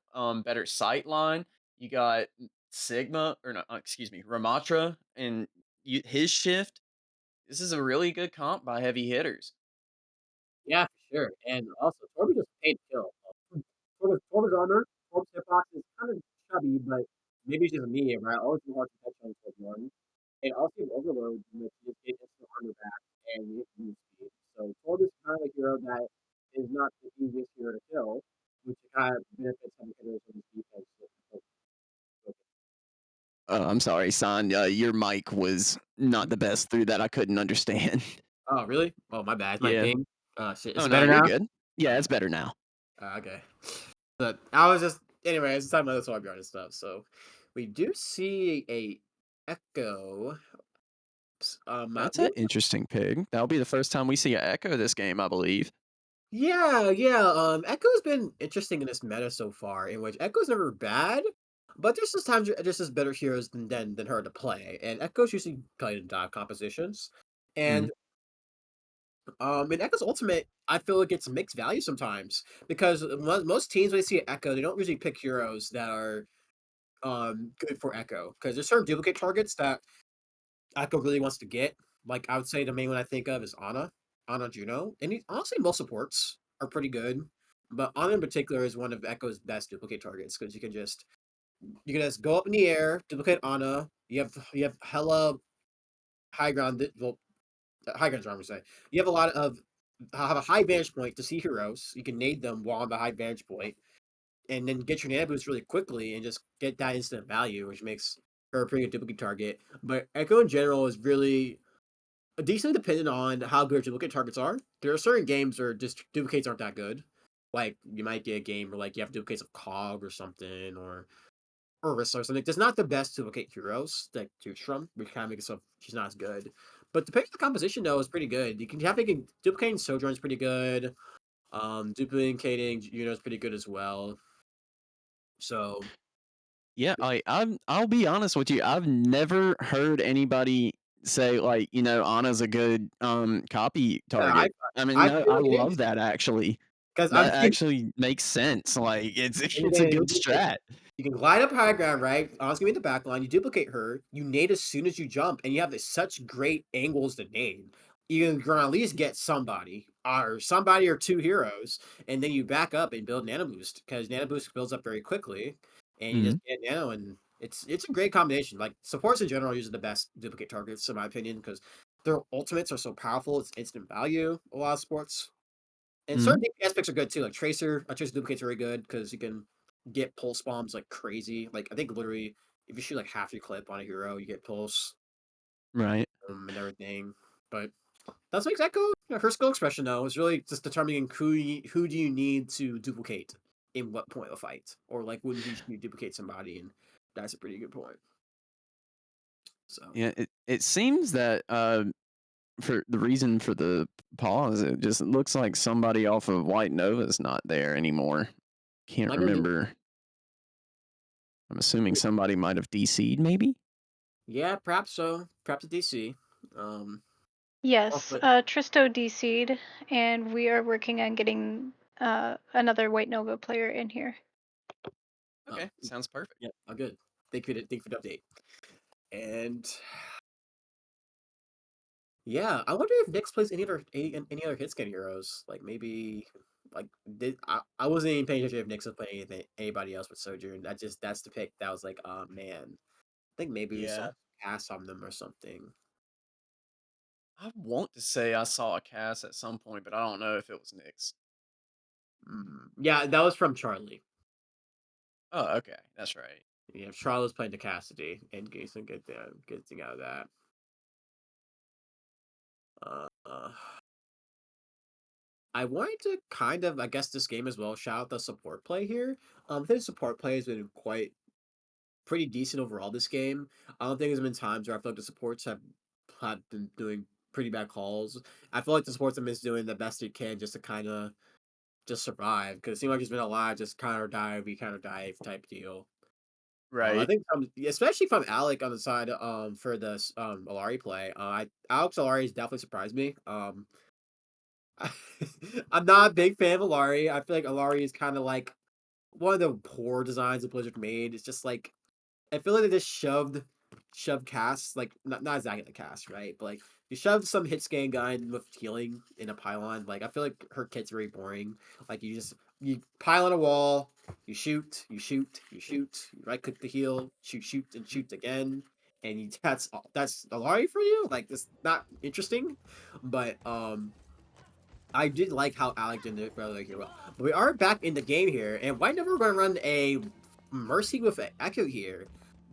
better sight line. You got Sigma or no, excuse me, Ramatra and his shift. This is a really good comp by heavy hitters. Yeah, for sure. And also, Torb just paid to kill. Torb's armor, Torb's hitbox is kind of chubby, but maybe it's just me, right? I always do hard to touch on Torb one. And also in Overload, you just get instant armor back and you get move speed. So Torb is kind of a hero that is not the easiest hero to kill, which kind of benefits some hitters in this defense. I'm sorry, San. Your mic was not the best through that. I couldn't understand. Oh, really? Oh, my bad. It's my Yeah. ping. Shit. Is Oh it no, better you're now? good. Yeah, it's better now. Okay. But I was just anyway. I was talking about the Torbjorn and stuff. So we do see a Echo. I That's an believe interesting pig. That'll be the first time we see an Echo this game, I believe. yeah, yeah. Echo's been interesting in this meta so far, in which Echo's never bad, but there's just times just as better heroes than her to play, and Echo's usually played in dive compositions, Mm. and in Echo's ultimate, I feel it gets mixed value sometimes because most teams when they see Echo, they don't usually pick heroes that are good for Echo because there's certain duplicate targets that Echo really wants to get. Like I would say the main one I think of is Ana Juno, and honestly most supports are pretty good, but Ana in particular is one of Echo's best duplicate targets because you can just go up in the air, duplicate Ana. You have hella high ground. Well, high ground's wrong to say. You have a lot of have a high vantage point to see heroes. You can nade them while on the high vantage point. and then get your Nana Boost really quickly and just get that instant value, which makes her a pretty good duplicate target. But Echo in general is really decently dependent on how good your duplicate targets are. There are certain games where just duplicates aren't that good. Like you might get a game where like you have duplicates of Cog or something, or Rissa or something. There's not the best duplicate heroes like choose from, which kind of makes it so she's not as good. But depending on the composition though is pretty good. You can have duplicating Sojourn's pretty good. Duplicating Juno is pretty good as well. So Yeah, I'll be honest with you. I've never heard anybody say like, Anna's a good copy yeah, I target. I mean, I no, feel I like it love is that actually. because I'm That actually makes sense. Like it's a again, good strat. you can glide up high ground, right? Honestly, in the back line, you duplicate her, you nade as soon as you jump, and you have such great angles to nade. You can at least get somebody, or two heroes, and then you back up and build Nano Boost, because Nano Boost builds up very quickly, and you just get Nano, and it's a great combination. Like, supports in general are usually the best duplicate targets, in my opinion, because their ultimates are so powerful, it's instant value, a lot of sports. And certain DPS picks are good too, like Tracer. Tracer duplicate's very good because you can get pulse bombs like crazy. Like I think literally, if you shoot like half your clip on a hero, you get pulse Right. and everything. But that's what Echo. Her skill expression though is really just determining who do you need to duplicate in what point of the fight, or like when you should duplicate somebody, and that's a pretty good point. So Yeah, it seems that for the reason for the pause, it just looks like somebody off of White Nova's not there anymore. Can't might be remember. I'm assuming somebody might have DC'd maybe? yeah, perhaps so. Perhaps a DC. Yes, But Tristo DC'd, and we are working on getting another White Nova player in here. Okay, sounds perfect. yeah, good. Thank you for the update. And yeah, I wonder if Nyx plays any other hit scan heroes. Like maybe like I wasn't even paying attention if Nyx was playing anybody else with Sojourn. That's the pick that was like, oh man. I think maybe we saw Yeah, pass on them or something. I want to say I saw a cast at some point, but I don't know if it was Nick's. Yeah, that was from Charlie. Oh, okay, that's right. Yeah, Charlie was playing the Cassidy and getting some good thing out of that. I wanted to kind of, I guess, this game as well. Shout out the support play here. I think support play has been pretty decent overall this game. I don't think there's been times where I feel like the supports have been doing pretty bad calls. I feel like the supports have been doing the best they can just to kind of just survive, because it seems like it's been a lot of just counter dive, we counter dive type deal. I Right. think especially from Alec on the side for this Alari play. Alex Alari has definitely surprised me. I'm not a big fan of Alari. I feel like Alari is kind of like one of the poor designs that Blizzard made. It's just like I feel like they just shoved casts, like not exactly the cast, right? But like you shoved some hit scan guy with healing in a pylon. Like I feel like her kit's very boring. Like you pile on a wall, you shoot, you right click the heal, shoot, and shoot again. And that's Alari for you? Like that's not interesting. But I did like how Alec did it really well. But we are back in the game here, and why never gonna run a Mercy with an Echo here?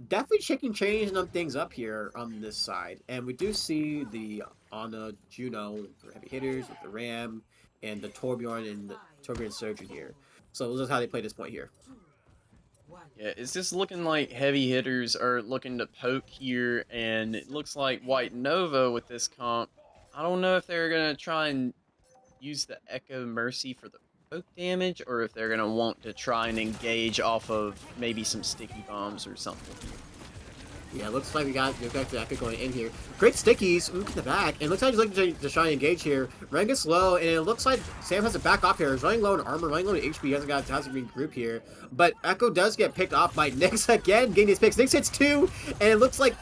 Definitely changing on things up here on this side. And we do see the Ana Juno for heavy hitters with the Ram and the Torbjorn and the Torbjorn Surgeon here. So this is how they play this point here. Yeah, it's just looking like heavy hitters are looking to poke here, and it looks like White Nova with this comp. I don't know if they're gonna try and use the Echo Mercy for the poke damage, or if they're gonna want to try and engage off of maybe some sticky bombs or something. Yeah, looks like we got the Echo going in here. Great stickies. Look at the back. And looks like he's looking to try and engage here. Ren gets low, and it looks like Sam has to back off here. He's running low on armor, running low on HP. He hasn't been group here. But Echo does get picked off by Nyx again, getting his picks. Nyx hits 2, and it looks like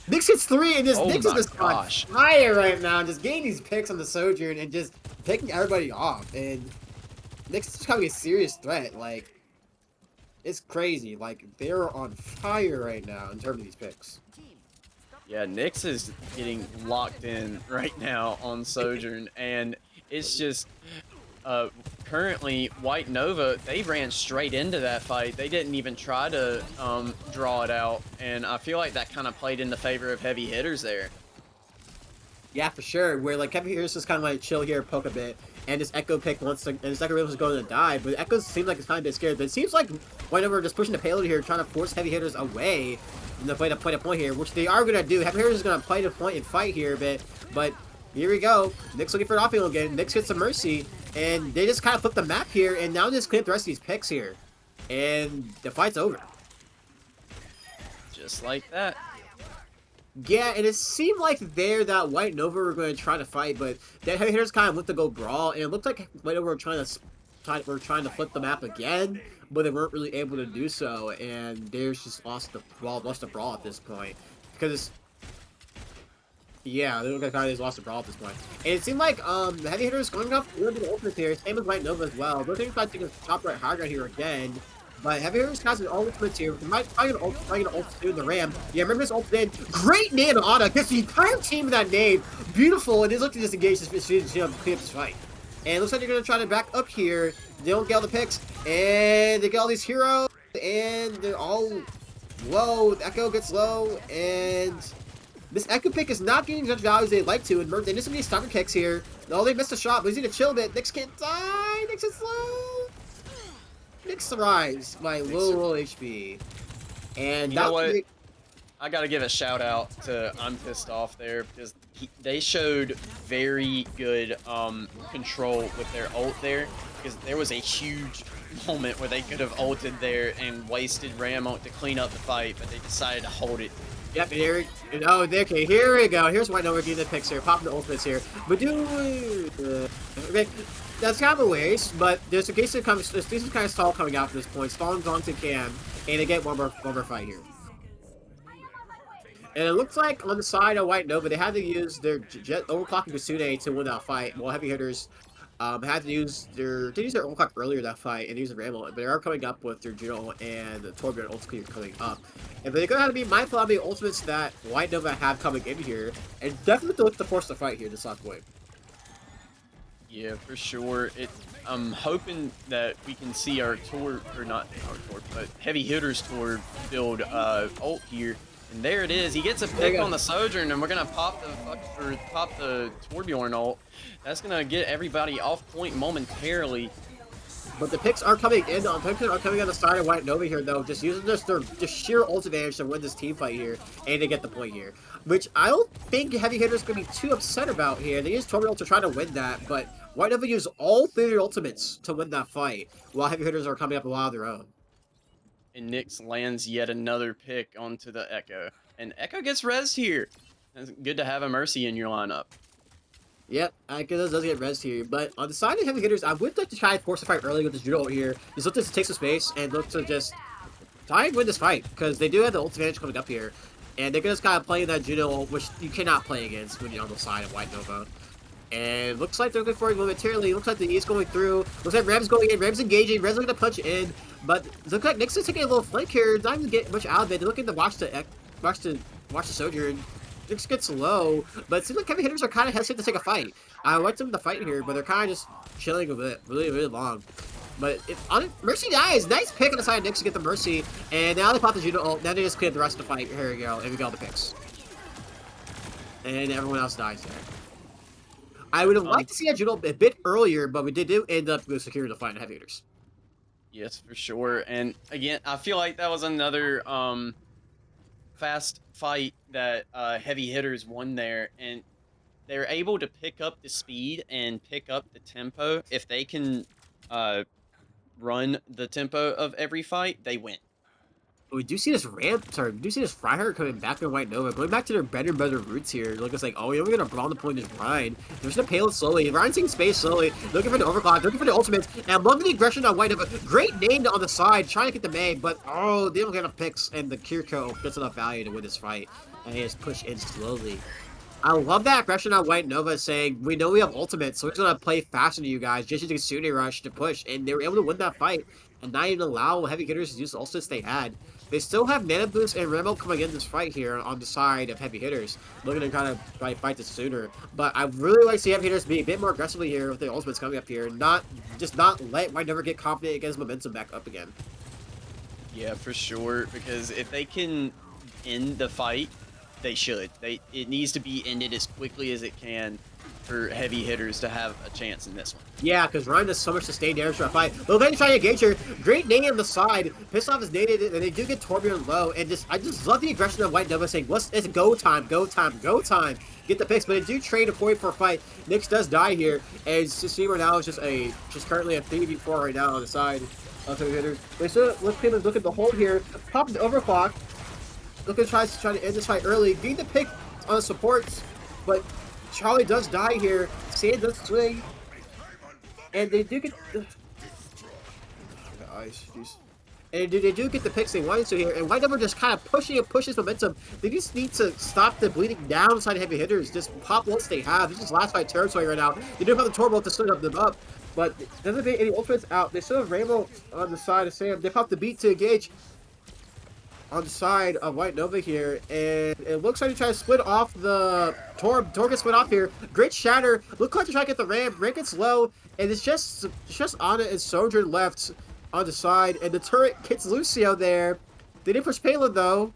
Nyx hits 3, and just Oh Nyx is my just on gosh. fire right now, just getting these picks on the Sojourn and just picking everybody off. And Nyx is becoming a serious threat. Like, it's crazy. Like, they're on fire right now in terms of these picks. Yeah, Nyx is getting locked in right now on Sojourn, and it's just currently White Nova, they ran straight into that fight. They didn't even try to draw it out, and I feel like that kind of played in the favor of heavy hitters there. Yeah, for sure. Where like Kevin Harris just kind of like chill here, poke a bit, and this Echo pick wants to, and this Echo was going to die, but Echo seems like it's kind of a bit scared. But it seems like White Nova are just pushing the payload here, trying to force heavy hitters away from the play to point here, which they are going to do. Heavy hitters is going to play to point and fight here a bit, but here we go. Nick's looking for an off-field again. Nick gets some mercy, and they just kind of flip the map here, and now just clean up the rest of these picks here, and the fight's over. Just like that. Yeah, and it seemed like there that White Nova were going to try to fight, but the heavy hitters kind of looked to go brawl, and it looked like White Nova were trying to flip the map again, but they weren't really able to do so, and they just lost the brawl at this point because. Yeah, they look like they just lost the brawl at this point. And it seemed like the heavy hitters going up a little bit of ultimate here, same as White Nova as well. They're thinking about taking top right high ground here again. But heavy hitters has an ultimates here. They might probably gonna ult soon the Ram. Yeah, remember this ult then? Great nade on Ana. Gets the entire team of that nade. Beautiful. And he's looking to disengage this clean up this fight. And it looks like they're gonna try to back up here. They don't get all the picks. And they get all these heroes. And they're all low. The Echo gets low. And this Echo pick is not getting as much value as they'd like to. And they just need stomach kicks here. No, they missed a shot, but he's need to chill a bit. Nyx can't die. Nyx is low. Nyx survives by low HP. And you know what? I gotta give a shout out to I'm Pissed Off there because they showed very good control with their ult there, because there was a huge moment where they could have ulted there and wasted Ram ult to clean up the fight, but they decided to hold it. Yep, and here, okay, here we go. Here's White Nova getting the picks here, popping the ultimates here. But okay, that's kind of a waste, but there's a case of there's decent kind of stall coming out from this point. Stalling as long as it can, and they get one more fight here. And it looks like on the side of White Nova, they had to use their jet overclocking Kasune to win that fight, while heavy hitters had to use their overclock earlier that fight and use the Ramble, but they are coming up with their Juno and the Torbjorn ultimate coming up. And they're gonna have to be mindful of the ultimates that White Nova have coming in here, and definitely look to force the fight here this last point. Yeah, for sure. I'm hoping that we can see our Tor, or not our Tor, but heavy hitters Tor build ult here. And there it is. He gets a pick on the Sojourn, and we're gonna pop the Torbjorn ult. That's gonna get everybody off point momentarily. But the picks are coming in. The picks are coming on the side of White Nova here, though. Just using their sheer ult advantage to win this team fight here, and to get the point here. Which I don't think heavy hitters gonna be too upset about here. They use Torbjorn to try to win that, but White Nova use all 3 of their ultimates to win that fight, while heavy hitters are coming up a lot of their own. And Nyx lands yet another pick onto the Echo. And Echo gets rezzed here. It's good to have a Mercy in your lineup. Yep, Echo does get rezzed here. But on the side of heavy hitters, I would like to try and force the fight early with this Judo over here. Just look to take some space and look to just try and win this fight, because they do have the ult advantage coming up here. And they're just kind of playing that Judo, which you cannot play against when you're on the side of White Nova. And looks like they're looking for it momentarily. Looks like the E's going through. Looks like Ram's going in. Ram's engaging. Ram's looking to punch in. But looks like Nyx is taking a little flank here. Not even getting much out of it. They're looking to watch the Sojourn. Nyx gets low. But it seems like heavy hitters are kind of hesitant to take a fight. I want them to fight here, but they're kind of just chilling a bit. Really, really long. But Mercy dies. Nice pick on the side of Nyx to get the Mercy. And now they pop the Judo ult. Now they just clear the rest of the fight. Here we go. And we got all the picks. And everyone else dies there. I would have liked to see that Judo a bit earlier, but we did end up securing the fight in heavy hitters. Yes, for sure. And again, I feel like that was another fast fight that heavy hitters won there, and they're able to pick up the speed and pick up the tempo. If they can run the tempo of every fight, they win. We do see this Freiherr coming back in White Nova, going back to their better roots here. Look, it's like, oh, we're gonna brawl the point this Ryan. They're just gonna payload slowly. Ryan's taking space slowly, looking for the overclock, looking for the ultimates, and I'm loving the aggression on White Nova. Great name on the side, trying to get the main, but oh, they don't get enough picks, and the Kiriko gets enough value to win this fight. And he just push in slowly. I love that aggression on White Nova saying, we know we have ultimate, so we're just going to play faster than you guys, just using Sune Rush to push, and they were able to win that fight, and not even allow heavy hitters to use the ultimates they had. They still have Nano Boost and Remo coming in this fight here on the side of heavy hitters, looking to kind of fight this sooner. But I really like to see heavy hitters be a bit more aggressively here with the ultimates coming up here, not let White Nova get confident and get his momentum back up again. Yeah, for sure, because if they can end the fight, they should. It needs to be ended as quickly as it can for heavy hitters to have a chance in this one. Yeah, because Ryan does so much sustained damage for that fight. Lovain trying to engage her. Great nade on the side. Pissed off is naded, and they do get Torbjorn low. And I just love the aggression of White Nova saying, it's go time, go time, go time. Get the picks, but they do trade a point for a fight. Nyx does die here, and Sisima now is just currently a 3v4 right now on the side of the hitters. They still look at the hold here. Pop the overclock. Looking to try to end this fight early. Getting the pick on the supports, but Charlie does die here. Sand does swing. And they do get the... And they do get the picks they wanted to here. And White Nova just kind of pushes momentum. They just need to stop the bleeding down side of heavy hitters. Just pop once they have. This is last fight territory right now. They do have the Torbolt to split them up. But doesn't make any ultimates out. They still have Rainbow on the side of Sam. They pop the beat to engage on the side of White Nova here, and it looks like they try to split off the Tor gets split off here. Great shatter. Look like to try to get the ramp. Ramp gets low, and it's just Ana and Sojourn left on the side, and the turret hits Lucio there. They didn't push payload though,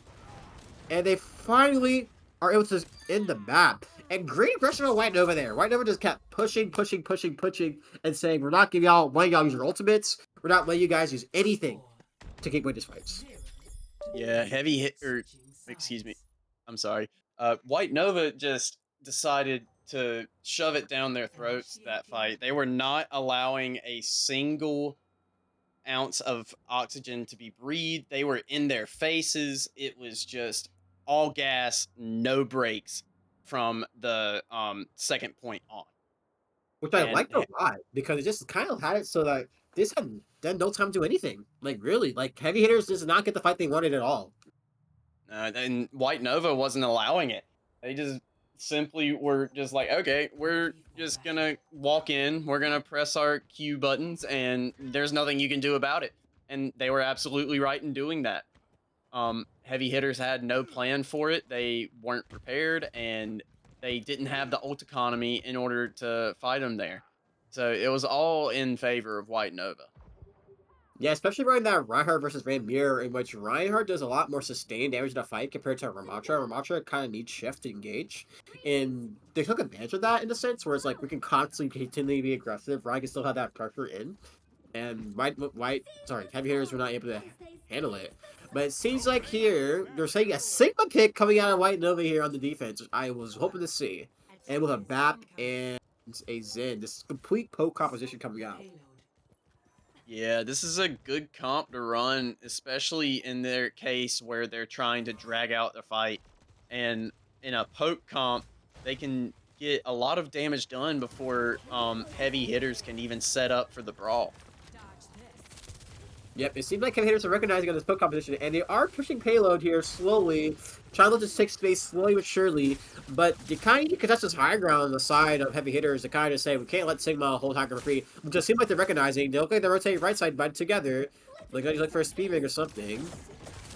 and they finally are able to end the map. And great aggression on White Nova there. White Nova just kept pushing, and saying, we're not giving y'all letting y'all use your ultimates. We're not letting you guys use anything to keep winning these fights. Yeah, excuse me. I'm sorry. White Nova just decided to shove it down their throats that fight. They were not allowing a single ounce of oxygen to be breathed. They were in their faces. It was just all gas, no brakes from the second point on. Which I liked a lot, because it just kind of had it so that this had no time to do anything. Like, really, like, heavy hitters does not get the fight they wanted at all. And White Nova wasn't allowing it. They just simply were just like, okay, we're just gonna walk in, we're gonna press our Q buttons, and there's nothing you can do about it. And they were absolutely right in doing that. Heavy hitters had no plan for it. They weren't prepared, and they didn't have the ult economy in order to fight them there. So it was all in favor of White Nova. Yeah, especially running that Reinhardt versus Ramir, in which Reinhardt does a lot more sustained damage in a fight compared to Ramatra. Ramatra kind of needs shift to engage, and they took advantage of that in a sense, where it's like we can constantly continually be aggressive. Ryan can still have that pressure in, and heavy hitters were not able to handle it. But it seems like here they're saying a Sigma pick coming out of White Nova here on the defense, which I was hoping to see, and with a BAP and a Zen, this complete poke composition coming out. Yeah, this is a good comp to run, especially in their case where they're trying to drag out the fight. And in a poke comp, they can get a lot of damage done before heavy hitters can even set up for the brawl. Yep, it seems like heavy hitters are recognizing on this poke competition, and they are pushing payload here slowly, trying to take space slowly but surely, but they kind of need to contest this high ground on the side of heavy hitters to kind of say, we can't let Sigma hold high ground for free, which just seems like they're recognizing. They look like they're rotating right side but together, look for a speed ring or something.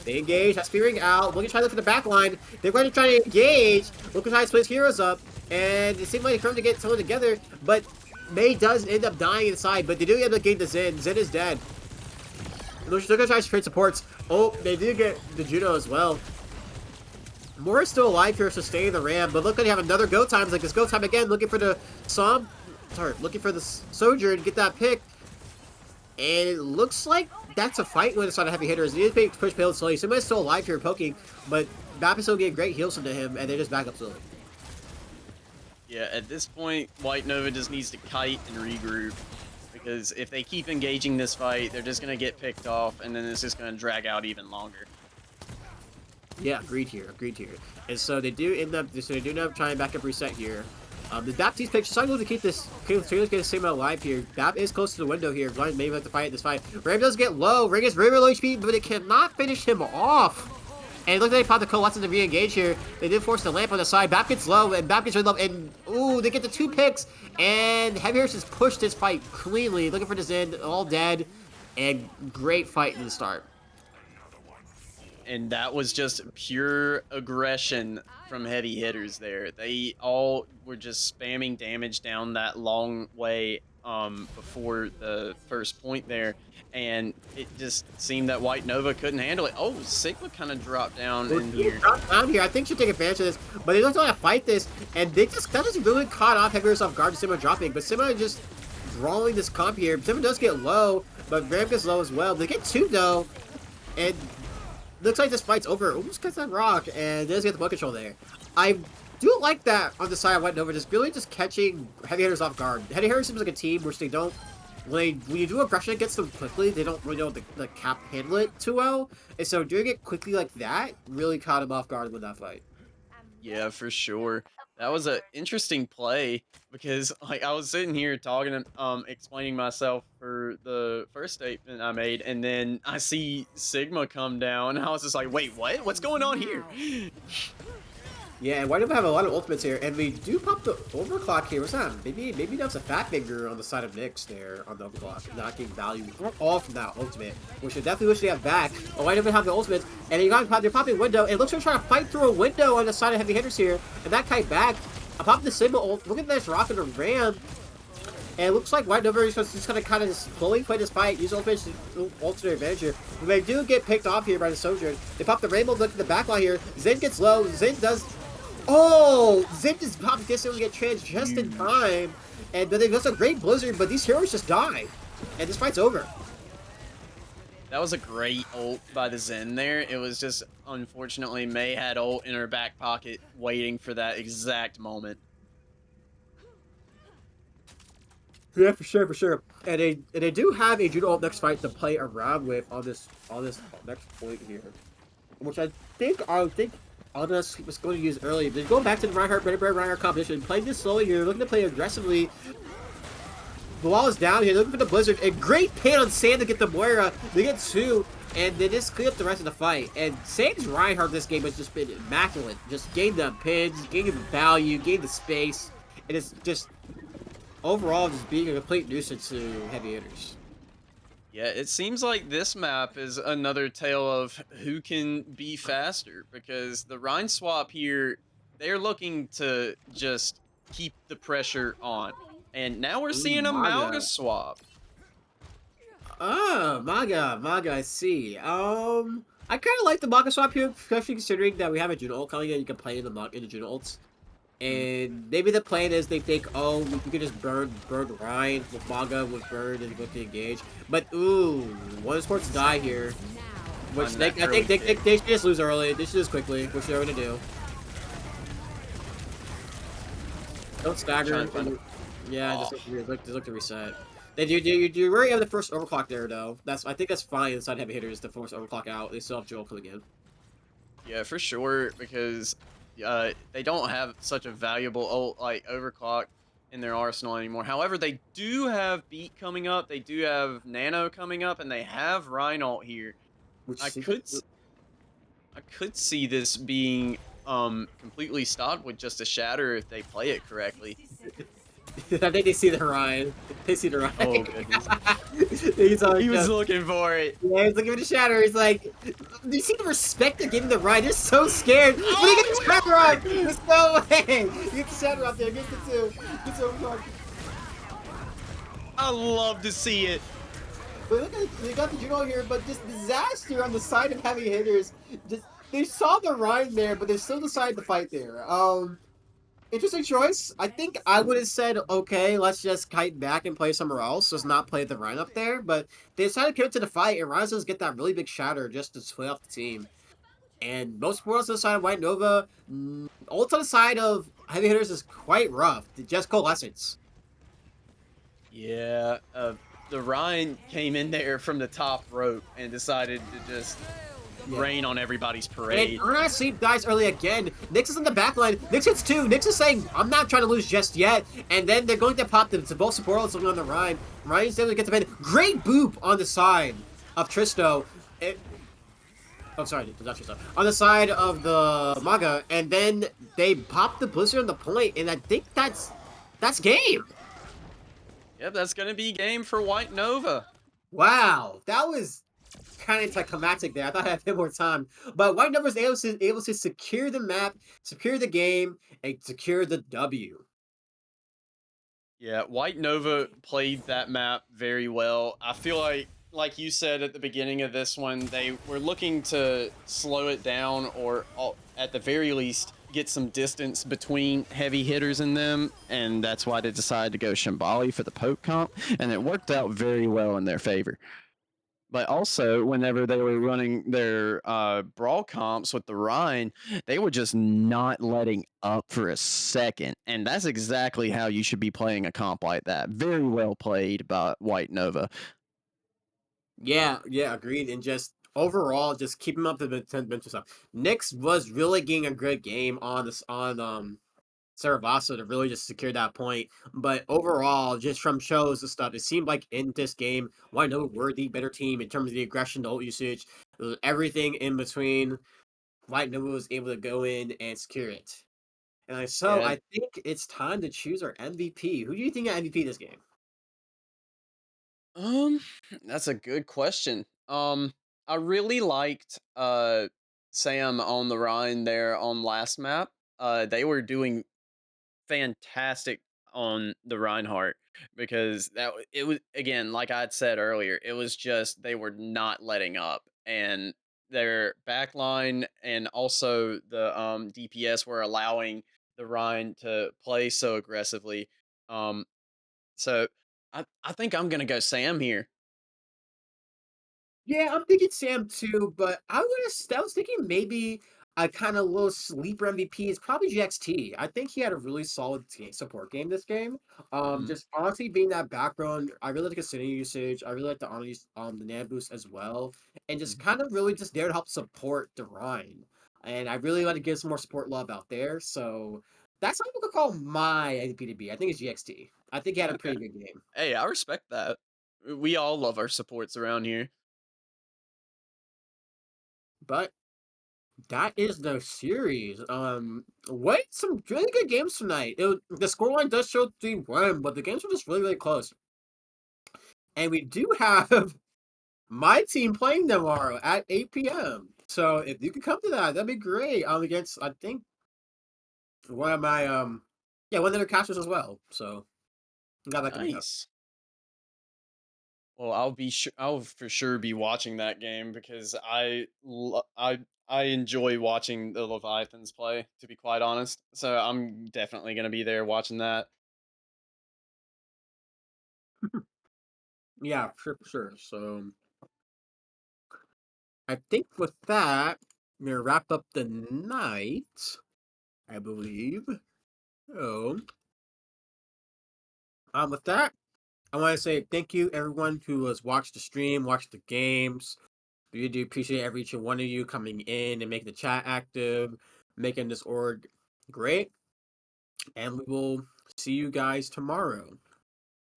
They engage, that speed ring out, looking to try to look for the back line, they're going to try to engage, looking to try to split heroes up, and it seems like they're trying to get someone together, but May does end up dying inside, but they do end up getting the Zen. Zen is dead. They're gonna try to trade supports. Oh, they do get the Judo as well. Moore is still alive here, sustaining the Ram, but look like they have another go time. It's like this go time again, looking for the looking for the Sojourn to get that pick. And it looks like that's a fight when it's on a heavy hitters. He is being pushed payload slowly. Somebody's still alive here poking, but Bap is still getting great heals into him, and they just back up slowly. Yeah, at this point, White Nova just needs to kite and regroup. Because if they keep engaging this fight, they're just going to get picked off, and then it's just going to drag out even longer. Yeah, agreed here. And so they do end up trying back up reset here. The Baptiste pick, just able to keep this, get the same amount alive here. Bap is close to the window here. Ryan may have to fight this fight. Ram does get low. Ram gets very low HP, but it cannot finish him off. And it looks like they popped the coalescence to re-engage here. They did force the lamp on the side. Bap gets low, and Bap gets really low. And, ooh, they get the 2 picks. And Heavy Hitters just pushed this fight cleanly. Looking for the Zen, all dead. And great fight in the start. And that was just pure aggression from Heavy Hitters there. They all were just spamming damage down that long way before the first point there. And it just seemed that White Nova couldn't handle it. Oh, Sigma kind of dropped down in here. Dropped down here. I think should take advantage of this, but they don't want to fight this, and that just really caught off Heavy Hitters off guard to Sigma dropping. But Sigma just drawing this comp here. Sigma does get low, but Ram gets low as well. They get 2 though, and looks like this fight's over. Almost gets that rock, and does get the ball control there. I do like that on the side of White Nova, just really just catching Heavy Hitters off guard. Heavy Hitters seems like a team which they don't. When you do aggression against them quickly, they don't really know the cap handle it too well. And so doing it quickly like that really caught him off guard with that fight. Yeah, for sure. That was an interesting play because like I was sitting here talking and explaining myself for the first statement I made, and then I see Sigma come down, and I was just like, wait, what? What's going on here? Yeah, and White Nova have a lot of ultimates here, and we do pop the overclock here. What's that? Maybe that's a fat finger on the side of Nyx there on the overclock, not getting value all from that ultimate, which I definitely wish they have back. But White Nova have the ultimate, and they're popping window. It looks like they're trying to fight through a window on the side of Heavy Hitters here, and that kite back. I popped the Sigma ult. Look at this rocket and Ram. And it looks like White Nova is just gonna kind of slowly play this fight, use ultimate to their advantage here. But they do get picked off here by the Sojourn. They pop the Rainbow, look at the back line here. Zen gets low. Zen does. Oh! Zen just popped this and get trans just in time. And but there's a great blizzard, but these heroes just die. And this fight's over. That was a great ult by the Zen there. It was just, unfortunately, Mei had ult in her back pocket waiting for that exact moment. Yeah, for sure. And they do have a Judo ult next fight to play around with on this next point here. Which I think Aldas was going to use earlier. They're going back to the Reinhardt competition, playing this slowly here, looking to play aggressively. The wall is down here, looking for the Blizzard. A great pin on Sam to get the Moira. They get 2, and they just clear up the rest of the fight. And Sam's Reinhardt this game has just been immaculate. Just gained the pins, gained the value, gained the space. And it's just, overall, just being a complete nuisance to Heavy Hitters. Yeah, it seems like this map is another tale of who can be faster, because the Rhine swap here, they're looking to just keep the pressure on. And now we're seeing a Malga swap. Ah, Maga, I see. I kind of like the Maga swap here, especially considering that we have a Juno ult coming in. You can play in the Juno ults. And maybe the plan is they think, oh, we can just burn Ryan with Maga with Bird and go to engage. But ooh, one sports die here, which I think they should just lose early. They should lose quickly, which they're gonna do. Don't stagger. Yeah, just look to reset. They do worry about the first overclock there though. I think that's fine inside Heavy Hitters to force overclock out. They still have Joel coming in. Yeah, for sure, because they don't have such a valuable ult like overclock in their arsenal anymore. However, they do have Beat coming up, they do have Nano coming up, and they have Rhino here. I could see this being completely stopped with just a shatter if they play it correctly. I think they see the Ryan. They see the Ryan. Oh goodness. He was looking for it. Yeah, he's looking for the shatter. He's like, do you see the respect they're giving the Ryan? They're so scared. But he gets the shatter on. There's no way. He gets the shatter out there. Gets the 2. Gets overclocked. I love to see it. But look at they got the Juno here, but just disaster on the side of Heavy Hitters. They saw the Ryan there, but they still decided to fight there. Interesting choice. I think I would have said, okay, let's just kite back and play somewhere else. Let's not play the Rhine up there. But they decided to commit to the fight, and Rhine does get that really big shatter just to sway off the team. And most supports on the side of White Nova, ult on the side of Heavy Hitters is quite rough. Just coalescence. Yeah, the Rhine came in there from the top rope and decided to just rain on everybody's parade. And Ernest Sleep dies early again. Nyx is in the back line. Nyx hits 2. Nyx is saying, I'm not trying to lose just yet. And then they're going to pop them to both supports looking on the Rhine. Ryan's able to get the pin. Great boop on the side of Tristo. Oh, sorry, the Dutch stuff. On the side of the Maga, and then they pop the Blizzard on the point, and I think that's game. Yep, that's gonna be game for White Nova. Wow, that was kind of anticlimactic there. I thought I had a bit more time, but White Nova was able to secure the map, secure the game, and secure the W. Yeah, White Nova played that map very well. I feel like you said at the beginning of this one, they were looking to slow it down or at the very least get some distance between heavy hitters in them. And that's why they decided to go Shambali for the poke comp, and it worked out very well in their favor. But also, whenever they were running their brawl comps with the Rhine, they were just not letting up for a second. And that's exactly how you should be playing a comp like that. Very well played by White Nova. Yeah, agreed. And just overall, just keeping up the mental stuff. Nyx was really getting a good game on this on Saravasa to really just secure that point. But overall, just from shows and stuff, it seemed like in this game, White Nova were the better team in terms of the aggression, the ult usage, everything in between. White Nova was able to go in and secure it. And so Yeah, I think it's time to choose our MVP. Who do you think got MVP this game? Um, that's a good question. I really liked Sam on the Rhine there on last map. They were doing fantastic on the Reinhardt because it was again like I had said earlier, it was just they were not letting up and their backline and also the DPS were allowing the Rhine to play so aggressively. Um, so I think I'm gonna go Sam here. Yeah, I'm thinking Sam too, but I was thinking maybe a kind of little sleeper MVP is probably GXT. I think he had a really solid support game this game. Mhm. Just honestly being that background, I really like the City usage. I really like the honor use, the Nan boost as well, and just kind of really just there to help support the Rhine. And I really like to give some more support love out there. So that's what I'm gonna call my MVP to be. I think it's GXT. I think he had a Okay. pretty good game. Hey, I respect that. We all love our supports around here. But that is the series. What some really good games tonight. The scoreline does show 3-1, but the games were just really, really close. And we do have my team playing tomorrow at 8 p.m. So if you could come to that, that'd be great. Against I think one of my one of their casters as well. So got that coming up. Nice. Well, I'll for sure be watching that game because I enjoy watching the Leviathans play, to be quite honest. So I'm definitely gonna be there watching that. Yeah, for sure. So I think with that, we're gonna wrap up the night, I believe. So with that, I want to say thank you everyone who has watched the stream, watched the games. We do appreciate every each one of you coming in and making the chat active, making this org great. And we will see you guys tomorrow.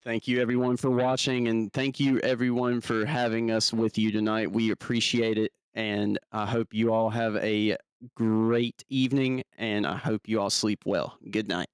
Thank you, everyone, for watching, and thank you, everyone, for having us with you tonight. We appreciate it, and I hope you all have a great evening, and I hope you all sleep well. Good night.